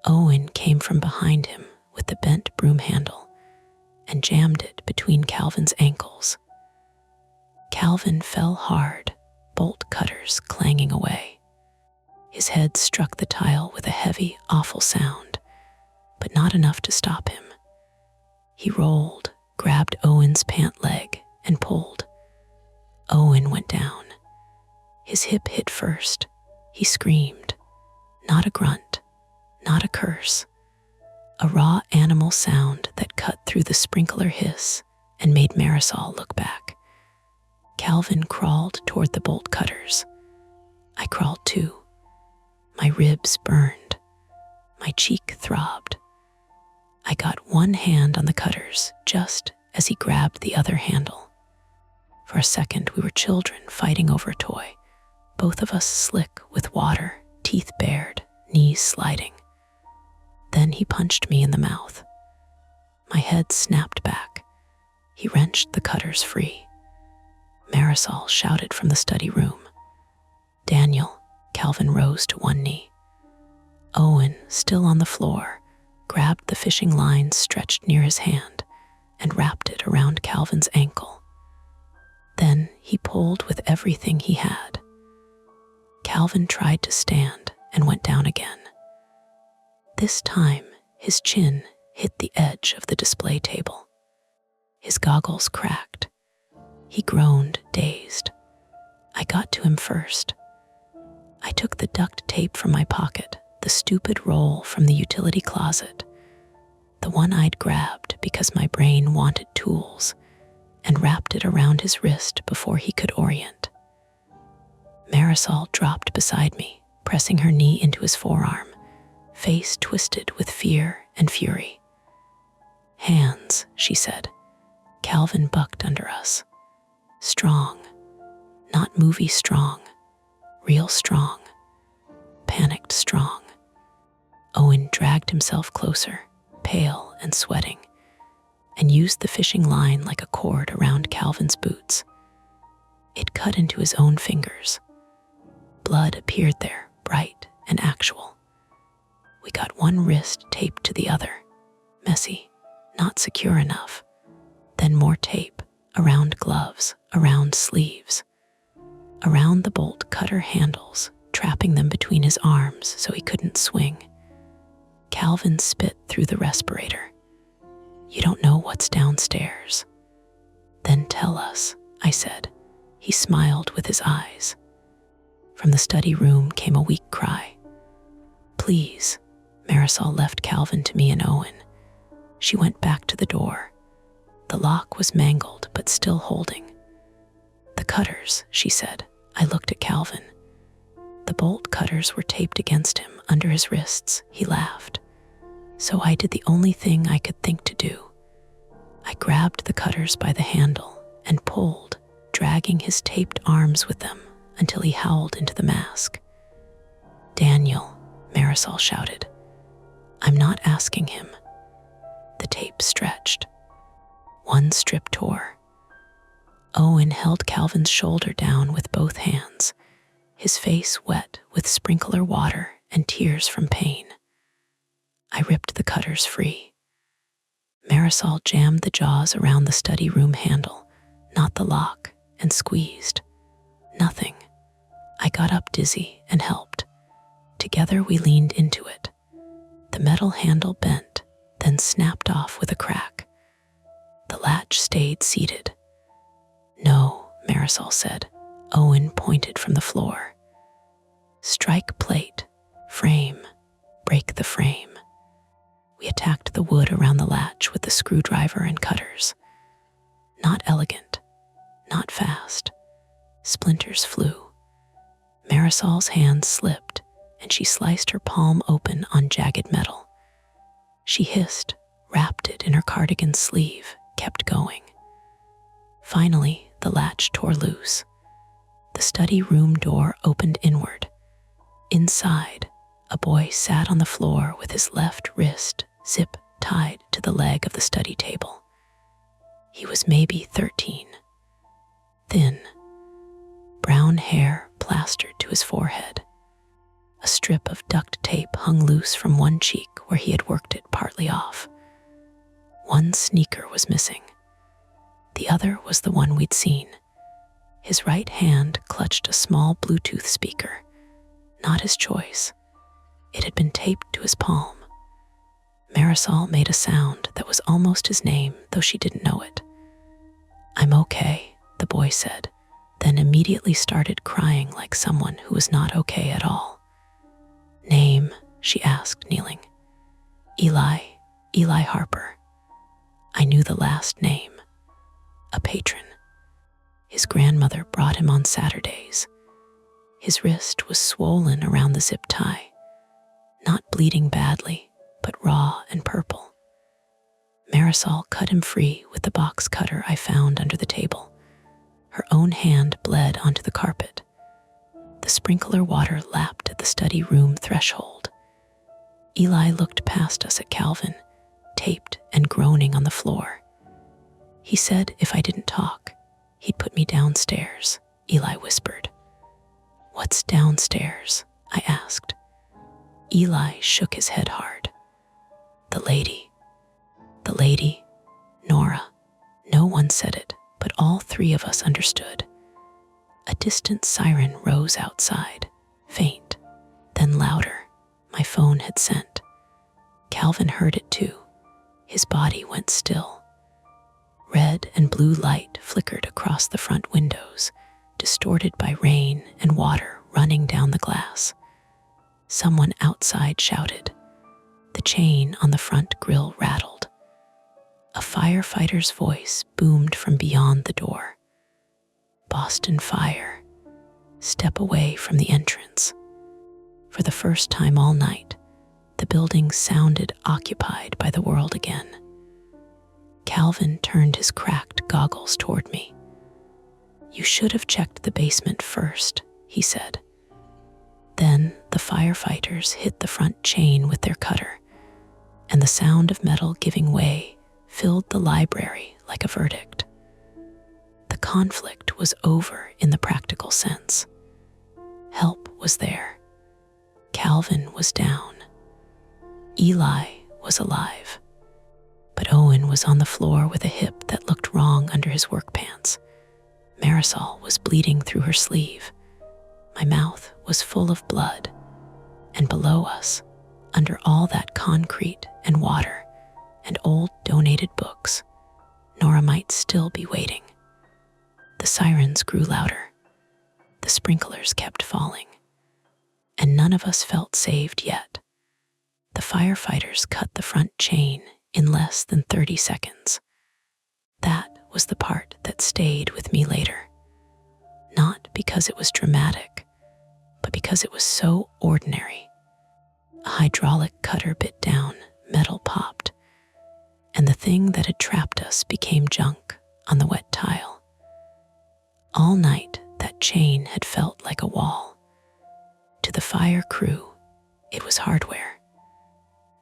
Owen came from behind him with the bent broom handle and jammed it between Calvin's ankles. Calvin fell hard, bolt cutters clanging away. His head struck the tile with a heavy, awful sound, but not enough to stop him. He rolled, grabbed Owen's pant leg, and pulled. Owen went down. His hip hit first. He screamed. Not a grunt, not a curse. A raw animal sound that cut through the sprinkler hiss and made Marisol look back. Calvin crawled toward the bolt cutters. I crawled too. My ribs burned. My cheek throbbed. I got one hand on the cutters just as he grabbed the other handle. For a second, we were children fighting over a toy, both of us slick with water, teeth bared, knees sliding. Then he punched me in the mouth. My head snapped back. He wrenched the cutters free. Marisol shouted from the study room. "Daniel." Calvin rose to one knee. Owen, still on the floor, grabbed the fishing line stretched near his hand and wrapped it around Calvin's ankle. Then he pulled with everything he had. Calvin tried to stand and went down again. This time, his chin hit the edge of the display table. His goggles cracked. He groaned, dazed. I got to him first. I took the duct tape from my pocket, the stupid roll from the utility closet, the one I'd grabbed because my brain wanted tools, and wrapped it around his wrist before he could orient. Marisol dropped beside me, pressing her knee into his forearm, face twisted with fear and fury. "Hands," she said. Calvin bucked under us. Strong. Not movie strong. Real strong. Panicked strong. Owen dragged himself closer, pale and sweating, and used the fishing line like a cord around Calvin's boots. It cut into his own fingers. Blood appeared there, bright and actual. We got one wrist taped to the other, messy, not secure enough. Then more tape, around gloves, around sleeves, around the bolt cutter handles, trapping them between his arms so he couldn't swing. Calvin spit through the respirator. "You don't know what's downstairs." "Then tell us," I said. He smiled with his eyes. From the study room came a weak cry. "Please." Marisol left Calvin to me and Owen. She went back to the door. The lock was mangled but still holding. "The cutters," she said. I looked at Calvin. The bolt cutters were taped against him under his wrists. He laughed. So I did the only thing I could think to do. I grabbed the cutters by the handle and pulled, dragging his taped arms with them until he howled into the mask. "Daniel," Marisol shouted. "I'm not asking him." The tape stretched. One strip tore. Owen held Calvin's shoulder down with both hands, his face wet with sprinkler water and tears from pain. I ripped the cutters free. Marisol jammed the jaws around the study room handle, not the lock, and squeezed. Nothing. I got up dizzy and helped. Together we leaned into it. The metal handle bent, then snapped off with a crack. The latch stayed seated. "No," Marisol said. Owen pointed from the floor. "Strike plate, frame, break the frame." We attacked the wood around the latch with the screwdriver and cutters. Not elegant, not fast. Splinters flew. Marisol's hand slipped, and she sliced her palm open on jagged metal. She hissed, wrapped it in her cardigan sleeve, kept going. Finally, the latch tore loose. The study room door opened inward. Inside, a boy sat on the floor with his left wrist zip tied to the leg of the study table. He was maybe 13. Thin, brown hair plastered to his forehead. A strip of duct tape hung loose from one cheek where he had worked it partly off. One sneaker was missing. The other was the one we'd seen. His right hand clutched a small Bluetooth speaker. Not his choice. It had been taped to his palm. Marisol made a sound that was almost his name, though she didn't know it. "I'm okay," the boy said, then immediately started crying like someone who was not okay at all. "Name?" she asked, kneeling. Eli Harper." I knew the last name. A patron. His grandmother brought him on Saturdays. His wrist was swollen around the zip tie, not bleeding badly, but raw and purple. Marisol cut him free with the box cutter I found under the table. Her own hand bled onto the carpet. The sprinkler water lapped at the study room threshold. Eli looked past us at Calvin, taped and groaning on the floor. He said if I didn't talk, he'd put me downstairs, Eli whispered. "What's downstairs?" I asked. Eli shook his head hard. The lady, Nora. No one said it, but all three of us understood. A distant siren rose outside, faint, then louder. My phone had sent. Calvin heard it too. His body went still. Red and blue light flickered across the front windows, distorted by rain and water running down the glass. Someone outside shouted. The chain on the front grille rattled. A firefighter's voice boomed from beyond the door. "Boston Fire. Step away from the entrance." For the first time all night, The building sounded occupied by the world again. Calvin turned his cracked goggles toward me. "You should have checked the basement first," he said. Then the firefighters hit the front chain with their cutter, and the sound of metal giving way filled the library like a verdict. The conflict was over in the practical sense. Help was there. Calvin was down. Eli was alive. But Owen was on the floor with a hip that looked wrong under his work pants. Marisol was bleeding through her sleeve. My mouth was full of blood. And below us, under all that concrete and water and old donated books, Nora might still be waiting. The sirens grew louder. The sprinklers kept falling. And none of us felt saved yet. The firefighters cut the front chain in less than 30 seconds. That was the part that stayed with me later. Not because it was dramatic, but because it was so ordinary. A hydraulic cutter bit down, metal popped, and the thing that had trapped us became junk on the wet tile. All night, that chain had felt like a wall. To the fire crew, it was hardware.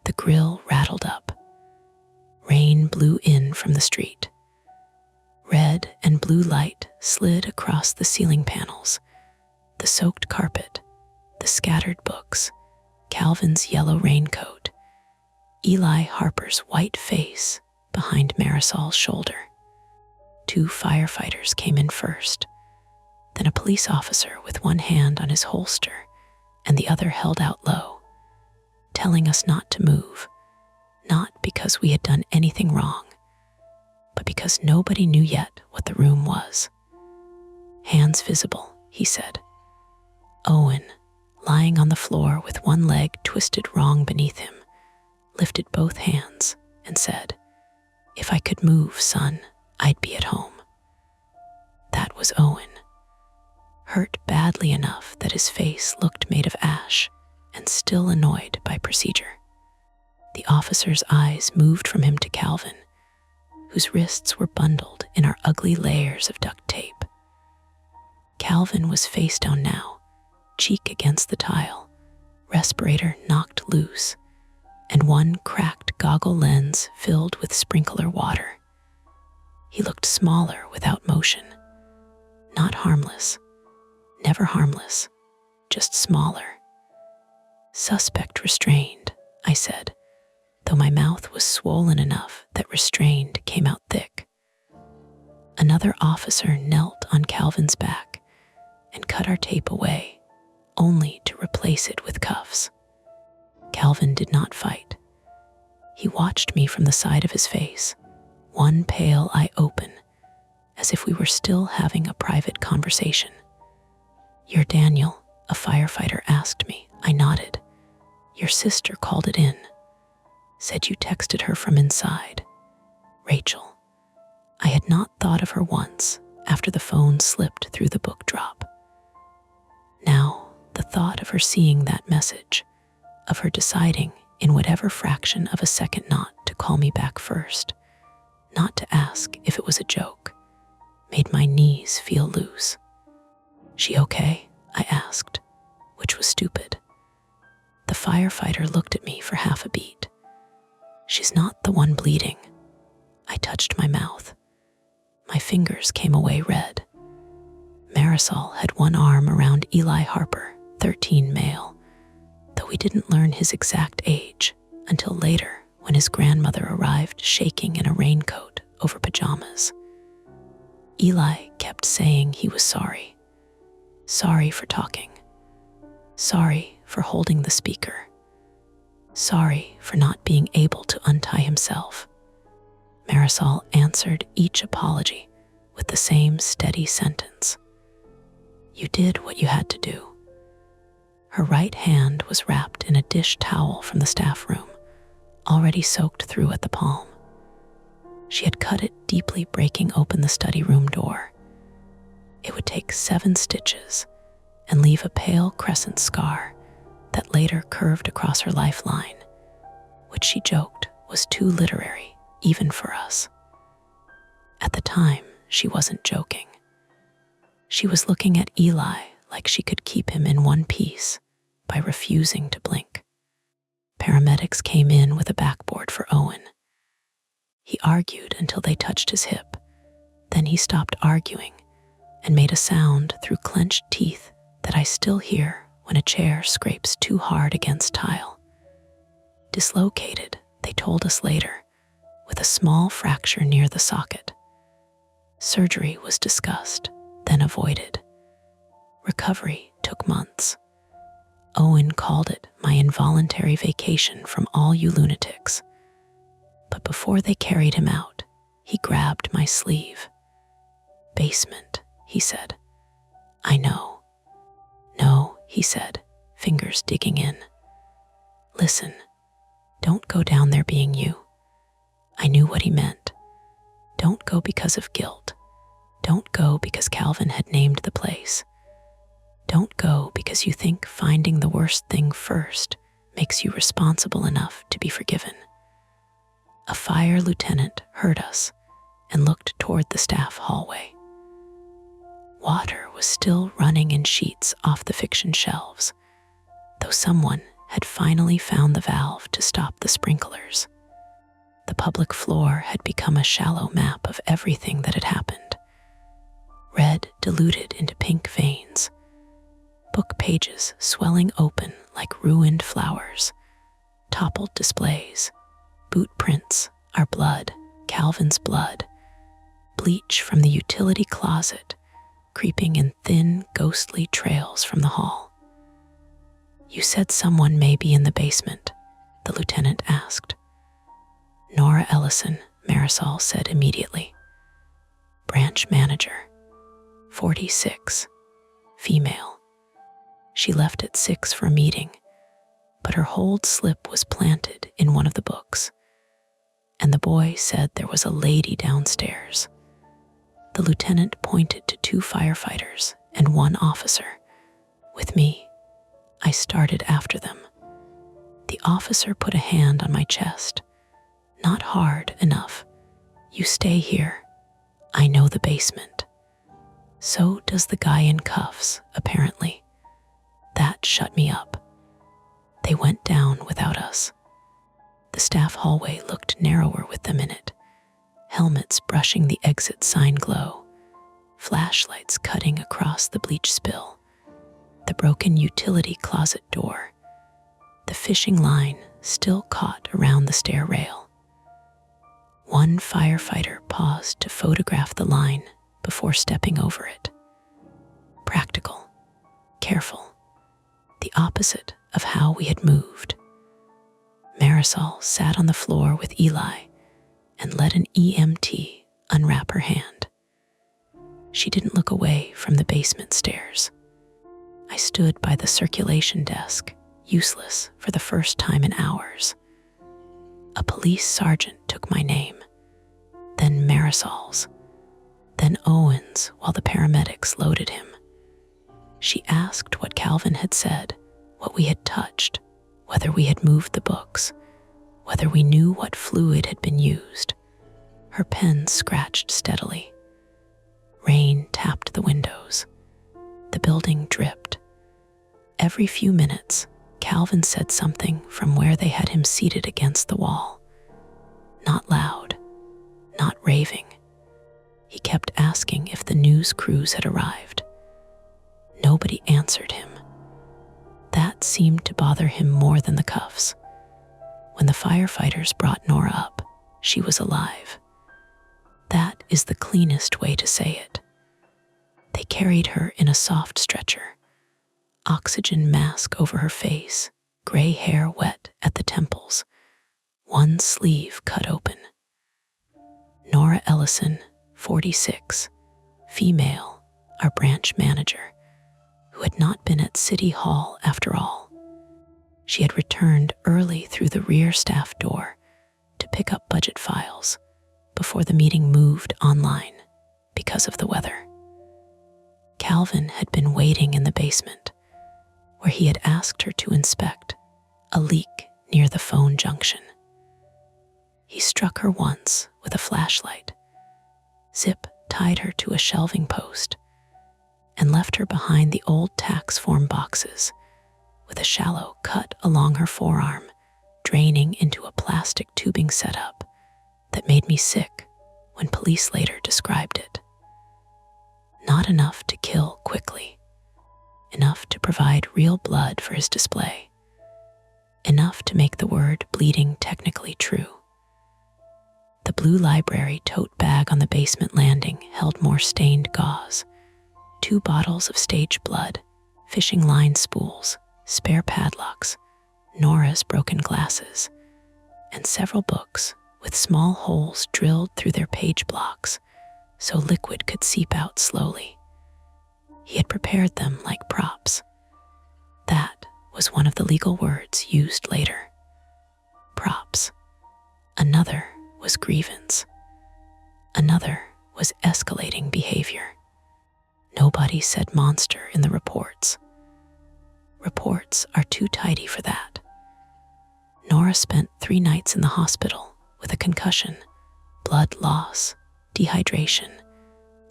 The grill rattled up. Rain blew in from the street. Red and blue light slid across the ceiling panels, the soaked carpet, the scattered books, Calvin's yellow raincoat, Eli Harper's white face behind Marisol's shoulder. 2 firefighters came in first, then a police officer with one hand on his holster and the other held out low, telling us not to move, not because we had done anything wrong, but because nobody knew yet what the room was. "Hands visible," he said. Owen, lying on the floor with one leg twisted wrong beneath him, lifted both hands and said, "If I could move, son, I'd be at home." That was Owen, hurt badly enough that his face looked made of ash and still annoyed by procedure. The officer's eyes moved from him to Calvin, whose wrists were bundled in our ugly layers of duct tape. Calvin was face down now, cheek against the tile, respirator knocked loose, and one cracked goggle lens filled with sprinkler water. He looked smaller without motion. Not harmless, never harmless, just smaller. "Suspect restrained," I said, though my mouth was swollen enough that restrained came out thick. Another officer knelt on Calvin's back and cut our tape away, only to replace it with cuffs. Calvin did not fight. He watched me from the side of his face, one pale eye open, as if we were still having a private conversation. "You're Daniel," a firefighter asked me. I nodded. "Your sister called it in. Said you texted her from inside. Rachel." I had not thought of her once after the phone slipped through the book drop. Now, the thought of her seeing that message, of her deciding in whatever fraction of a second not to call me back first, not to ask if it was a joke, made my knees feel loose. "She okay?" I asked, which was stupid. The firefighter looked at me for half a beat. "She's not the one bleeding." I touched my mouth. My fingers came away red. Marisol had one arm around Eli Harper, 13 male, though we didn't learn his exact age until later when his grandmother arrived shaking in a raincoat over pajamas. Eli kept saying he was sorry. Sorry for talking. Sorry for holding the speaker. Sorry for not being able to untie himself. Marisol answered each apology with the same steady sentence. "You did what you had to do." Her right hand was wrapped in a dish towel from the staff room, already soaked through at the palm. She had cut it deeply, breaking open the study room door. It would take 7 stitches and leave a pale crescent scar that later curved across her lifeline which she joked was too literary, even for us. At the time, she wasn't joking. She was looking at Eli like she could keep him in one piece by refusing to blink. Paramedics came in with a backboard for Owen. He argued until they touched his hip. Then he stopped arguing and made a sound through clenched teeth that I still hear when a chair scrapes too hard against tile. Dislocated, they told us later, with a small fracture near the socket. Surgery was discussed, then avoided. Recovery took months. Owen called it my involuntary vacation from all you lunatics. But before they carried him out, he grabbed my sleeve. "Basement," he said. "I know." "No," he said, fingers digging in. "Listen, don't go down there being you." I knew what he meant. Don't go because of guilt. Don't go because Calvin had named the place. Don't go because you think finding the worst thing first makes you responsible enough to be forgiven. A fire lieutenant heard us and looked toward the staff hallway. Water was still running in sheets off the fiction shelves, though someone had finally found the valve to stop the sprinklers. The public floor had become a shallow map of everything that had happened. Red diluted into pink veins, book pages swelling open like ruined flowers, toppled displays, boot prints, our blood, Calvin's blood, bleach from the utility closet, creeping in thin, ghostly trails from the hall. "You said someone may be in the basement," the lieutenant asked. "Nora Ellison," Marisol said immediately. "Branch manager, 46, female. She left at 6 for a meeting, but her hold slip was planted in one of the books, and the boy said there was a lady downstairs." The lieutenant pointed to 2 firefighters and 1 officer. With me, I started after them. The officer put a hand on my chest. "Not hard enough. You stay here. I know the basement." So does the guy in cuffs, apparently. That shut me up. They went down without us. The staff hallway looked narrower with them in it, helmets brushing the exit sign glow, flashlights cutting across the bleach spill, the broken utility closet door, the fishing line still caught around the stair rail. One firefighter paused to photograph the line before stepping over it. Practical, careful, the opposite of how we had moved. Marisol sat on the floor with Eli and let an EMT unwrap her hand. She didn't look away from the basement stairs. I stood by the circulation desk, useless for the first time in hours. A police sergeant took my name, then Marisol's, then Owen's while the paramedics loaded him. She asked what Calvin had said, what we had touched, whether we had moved the books, whether we knew what fluid had been used. Her pen scratched steadily. Rain tapped the windows. The building dripped. Every few minutes, Calvin said something from where they had him seated against the wall. Not loud, not raving. He kept asking if the news crews had arrived. Nobody answered him. That seemed to bother him more than the cuffs. When the firefighters brought Nora up, she was alive. That is the cleanest way to say it. They carried her in a soft stretcher, oxygen mask over her face, gray hair wet at the temples, one sleeve cut open. Nora Ellison, 46, female, our branch manager, who had not been at City Hall after all. She had returned early through the rear staff door to pick up budget files before the meeting moved online because of the weather. Calvin had been waiting in the basement, where he had asked her to inspect a leak near the phone junction. He struck her once with a flashlight. Zip tied her to a shelving post and left her behind the old tax form boxes with a shallow cut along her forearm, draining into a plastic tubing setup that made me sick when police later described it. Not enough to kill quickly, enough to provide real blood for his display, enough to make the word bleeding technically true. The blue library tote bag on the basement landing held more stained gauze, 2 bottles of stage blood, fishing line spools, spare padlocks, Nora's broken glasses, and several books with small holes drilled through their page blocks so liquid could seep out slowly. He had prepared them like props. That was one of the legal words used later. Props. Another was grievance. Another was escalating behavior. Nobody said monster in the reports. Reports are too tidy for that. Nora spent 3 nights in the hospital with a concussion, blood loss, dehydration,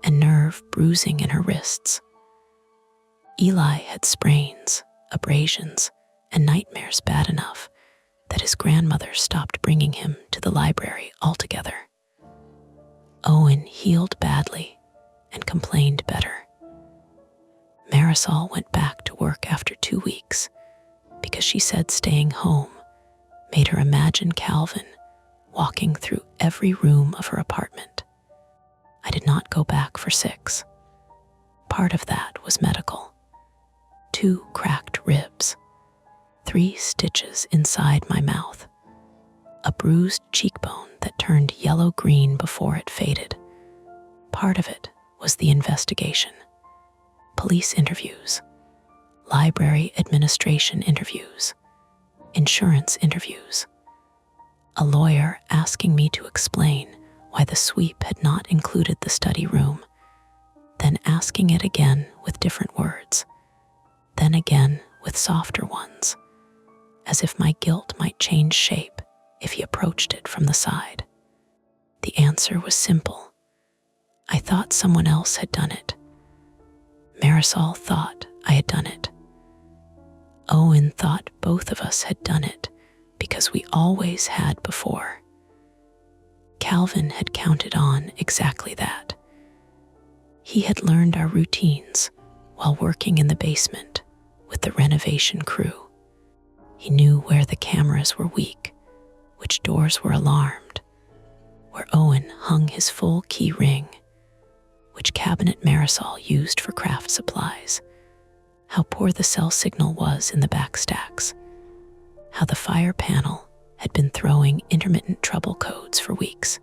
and nerve bruising in her wrists. Eli had sprains, abrasions, and nightmares bad enough that his grandmother stopped bringing him to the library altogether. Owen healed badly and complained better. Marisol went back to work after 2 weeks because she said staying home made her imagine Calvin walking through every room of her apartment. I did not go back for 6. Part of that was medical. 2 cracked ribs, 3 stitches inside my mouth, a bruised cheekbone that turned yellow-green before it faded. Part of it was the investigation. Police interviews, library administration interviews, insurance interviews, a lawyer asking me to explain why the sweep had not included the study room, then asking it again with different words, then again with softer ones, as if my guilt might change shape if he approached it from the side. The answer was simple. I thought someone else had done it. Marisol thought I had done it. Owen thought both of us had done it because we always had before. Calvin had counted on exactly that. He had learned our routines while working in the basement with the renovation crew. He knew where the cameras were weak, which doors were alarmed, where Owen hung his full key ring, which cabinet Marisol used for craft supplies, how poor the cell signal was in the back stacks, how the fire panel had been throwing intermittent trouble codes for weeks.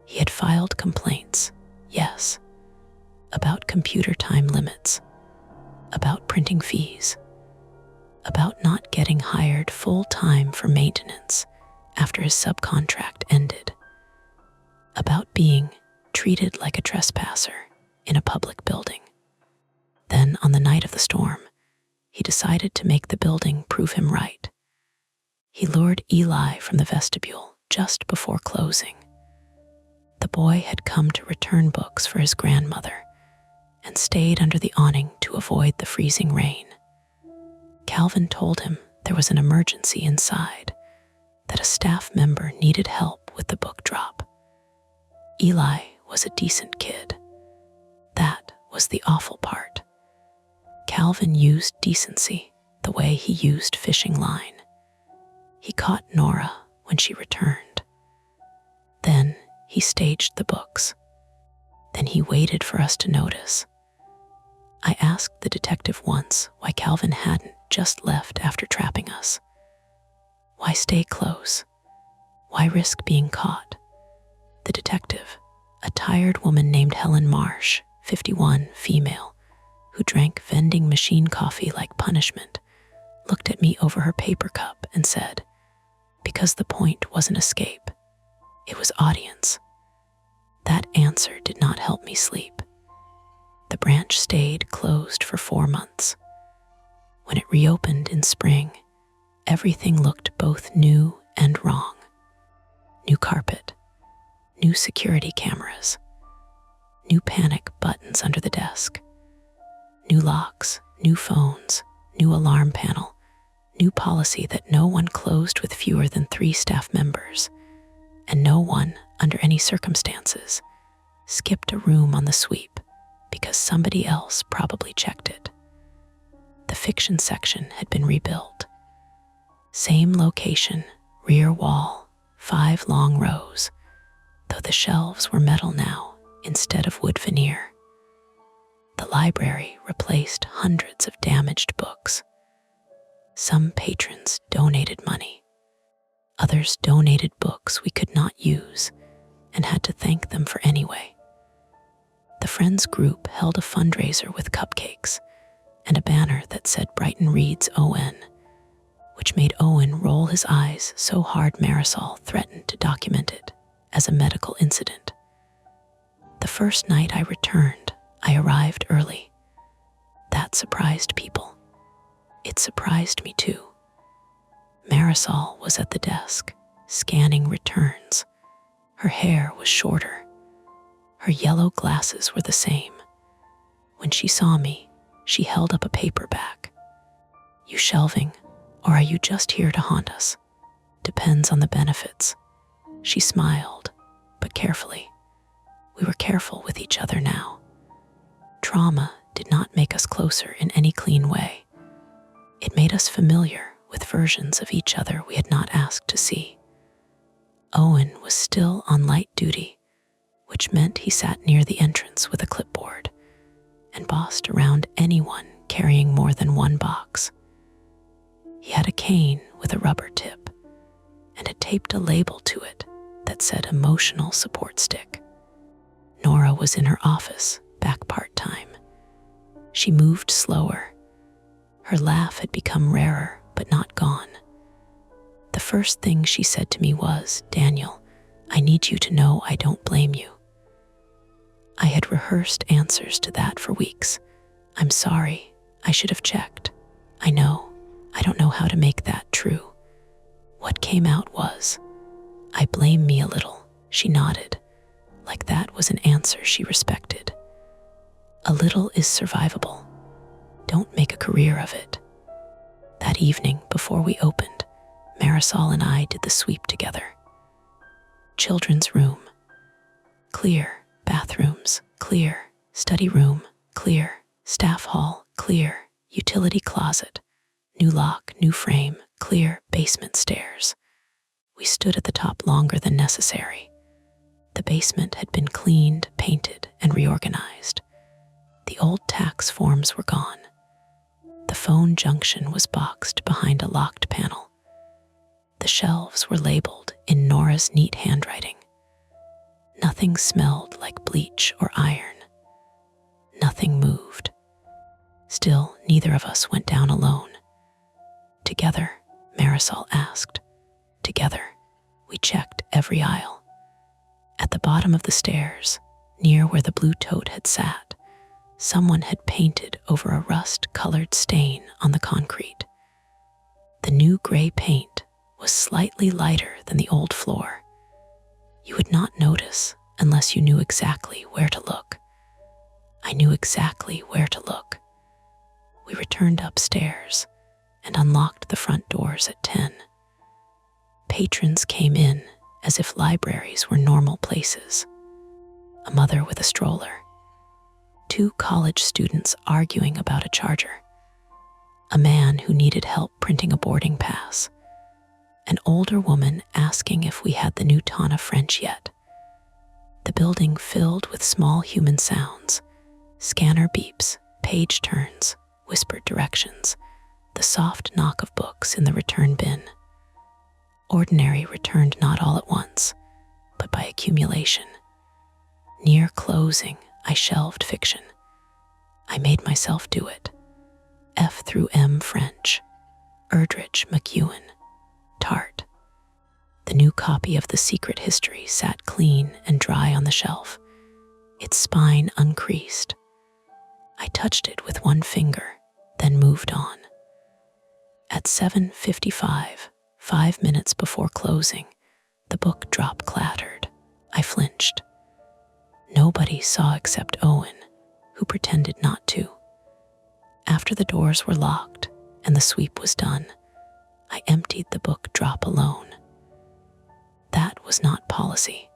He had filed complaints, yes, about computer time limits, about printing fees, about not getting hired full-time for maintenance after his subcontract ended, about being treated like a trespasser in a public building. Then, on the night of the storm, he decided to make the building prove him right. He lured Eli from the vestibule just before closing. The boy had come to return books for his grandmother and stayed under the awning to avoid the freezing rain. Calvin told him there was an emergency inside, that a staff member needed help with the book drop. Eli was a decent kid. That was the awful part. Calvin used decency the way he used fishing line. He caught Nora when she returned. Then he staged the books. Then he waited for us to notice. I asked the detective once why Calvin hadn't just left after trapping us. Why stay close? Why risk being caught? The detective, a tired woman named Helen Marsh, 51, female, who drank vending machine coffee like punishment, looked at me over her paper cup and said, because the point wasn't escape, it was audience. That answer did not help me sleep. The branch stayed closed for 4 months. When it reopened in spring, everything looked both new and wrong. new security cameras, new panic buttons under the desk, new locks, new phones, new alarm panel, new policy that no one closed with fewer than 3 staff members, and no one, under any circumstances, skipped a room on the sweep because somebody else probably checked it. The fiction section had been rebuilt. Same location, rear wall, 5 long rows, though the shelves were metal now instead of wood veneer. The library replaced hundreds of damaged books. Some patrons donated money. Others donated books we could not use and had to thank them for anyway. The Friends group held a fundraiser with cupcakes and a banner that said Brighton reads ON, which made Owen roll his eyes so hard Marisol threatened to document it as a medical incident. The first night I returned, I arrived early. That surprised people. It surprised me too. Marisol was at the desk, scanning returns. Her hair was shorter. Her yellow glasses were the same. When she saw me, she held up a paperback. "You shelving, or are you just here to haunt us? Depends on the benefits." She smiled, but carefully. We were careful with each other now. Trauma did not make us closer in any clean way. It made us familiar with versions of each other we had not asked to see. Owen was still on light duty, which meant he sat near the entrance with a clipboard and bossed around anyone carrying more than 1 box. He had a cane with a rubber tip and had taped a label to it that said emotional support stick. Nora was in her office, back part-time. She moved slower. Her laugh had become rarer, but not gone. The first thing she said to me was, "Daniel, I need you to know I don't blame you." I had rehearsed answers to that for weeks. "I'm sorry, I should have checked. I know, I don't know how to make that true." What came out was, "I blame me a little." She nodded, like that was an answer she respected. A little is survivable. Don't make a career of it. That evening, before we opened, Marisol and I did the sweep together. Children's room, clear. Bathrooms, clear. Study room, clear. Staff hall, clear. Utility closet, new lock, new frame, clear. Basement stairs. We stood at the top longer than necessary. The basement had been cleaned, painted, and reorganized. The old tax forms were gone. The phone junction was boxed behind a locked panel. The shelves were labeled in Nora's neat handwriting. Nothing smelled like bleach or iron. Nothing moved. Still, neither of us went down alone. Together, Marisol asked. Together, we checked every aisle. At the bottom of the stairs, near where the blue tote had sat, someone had painted over a rust-colored stain on the concrete. The new gray paint was slightly lighter than the old floor. You would not notice unless you knew exactly where to look. I knew exactly where to look. We returned upstairs and unlocked the front doors at 10. Patrons came in as if libraries were normal places. A mother with a stroller. 2 college students arguing about a charger. A man who needed help printing a boarding pass. An older woman asking if we had the new Tana French yet. The building filled with small human sounds. Scanner beeps, page turns, whispered directions, the soft knock of books in the return bin. Ordinary returned not all at once, but by accumulation. Near closing, I shelved fiction. I made myself do it. F through M French, Erdrich McEwen, Tart. The new copy of The Secret History sat clean and dry on the shelf, its spine uncreased. I touched it with one finger, then moved on. At 7:55, 5 minutes before closing, the book drop clattered. I flinched. Nobody saw except Owen, who pretended not to. After the doors were locked and the sweep was done, I emptied the book drop alone. That was not policy.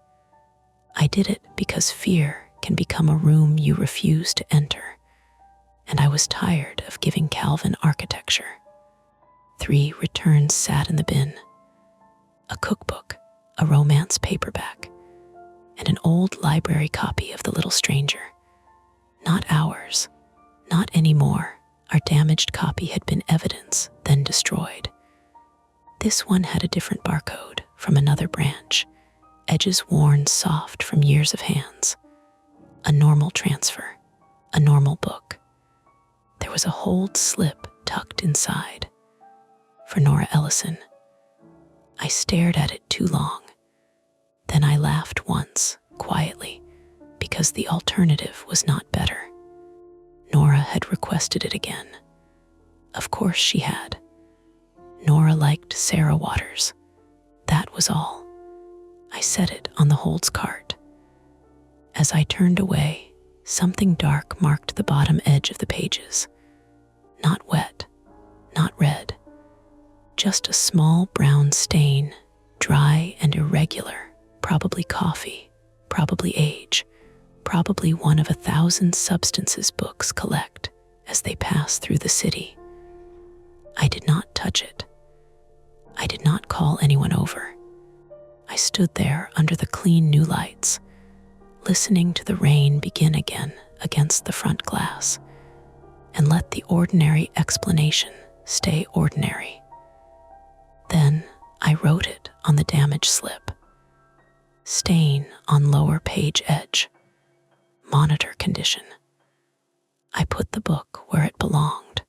I did it because fear can become a room you refuse to enter, and I was tired of giving Calvin architecture. 3 returns sat in the bin: a cookbook, a romance paperback, and an old library copy of The Little Stranger. Not ours, not anymore. Our damaged copy had been evidence, then destroyed. This one had a different barcode from another branch, edges worn soft from years of hands. A normal transfer, a normal book. There was a hold slip tucked inside. For Nora Ellison. I stared at it too long. Then I laughed once, quietly, because the alternative was not better. Nora had requested it again. Of course she had. Nora liked Sarah Waters. That was all. I set it on the holds cart. As I turned away, something dark marked the bottom edge of the pages. Not wet, not red. Just a small brown stain, dry and irregular, probably coffee, probably age, probably one of 1,000 substances books collect as they pass through the city. I did not touch it. I did not call anyone over. I stood there under the clean new lights, listening to the rain begin again against the front glass, and let the ordinary explanation stay ordinary. Then I wrote it on the damaged slip. Stain on lower page edge. Monitor condition. I put the book where it belonged.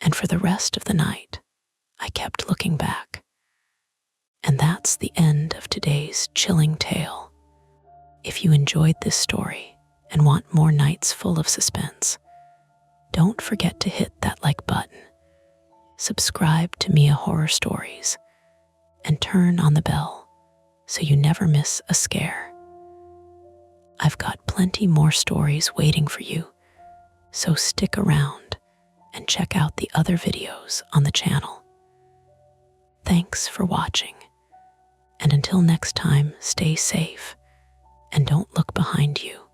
And for the rest of the night, I kept looking back. And that's the end of today's chilling tale. If you enjoyed this story and want more nights full of suspense, don't forget to hit that like button, subscribe to Mia Horror Stories, and turn on the bell so you never miss a scare. I've got plenty more stories waiting for you, so stick around and check out the other videos on the channel. Thanks for watching, and until next time, stay safe and don't look behind you.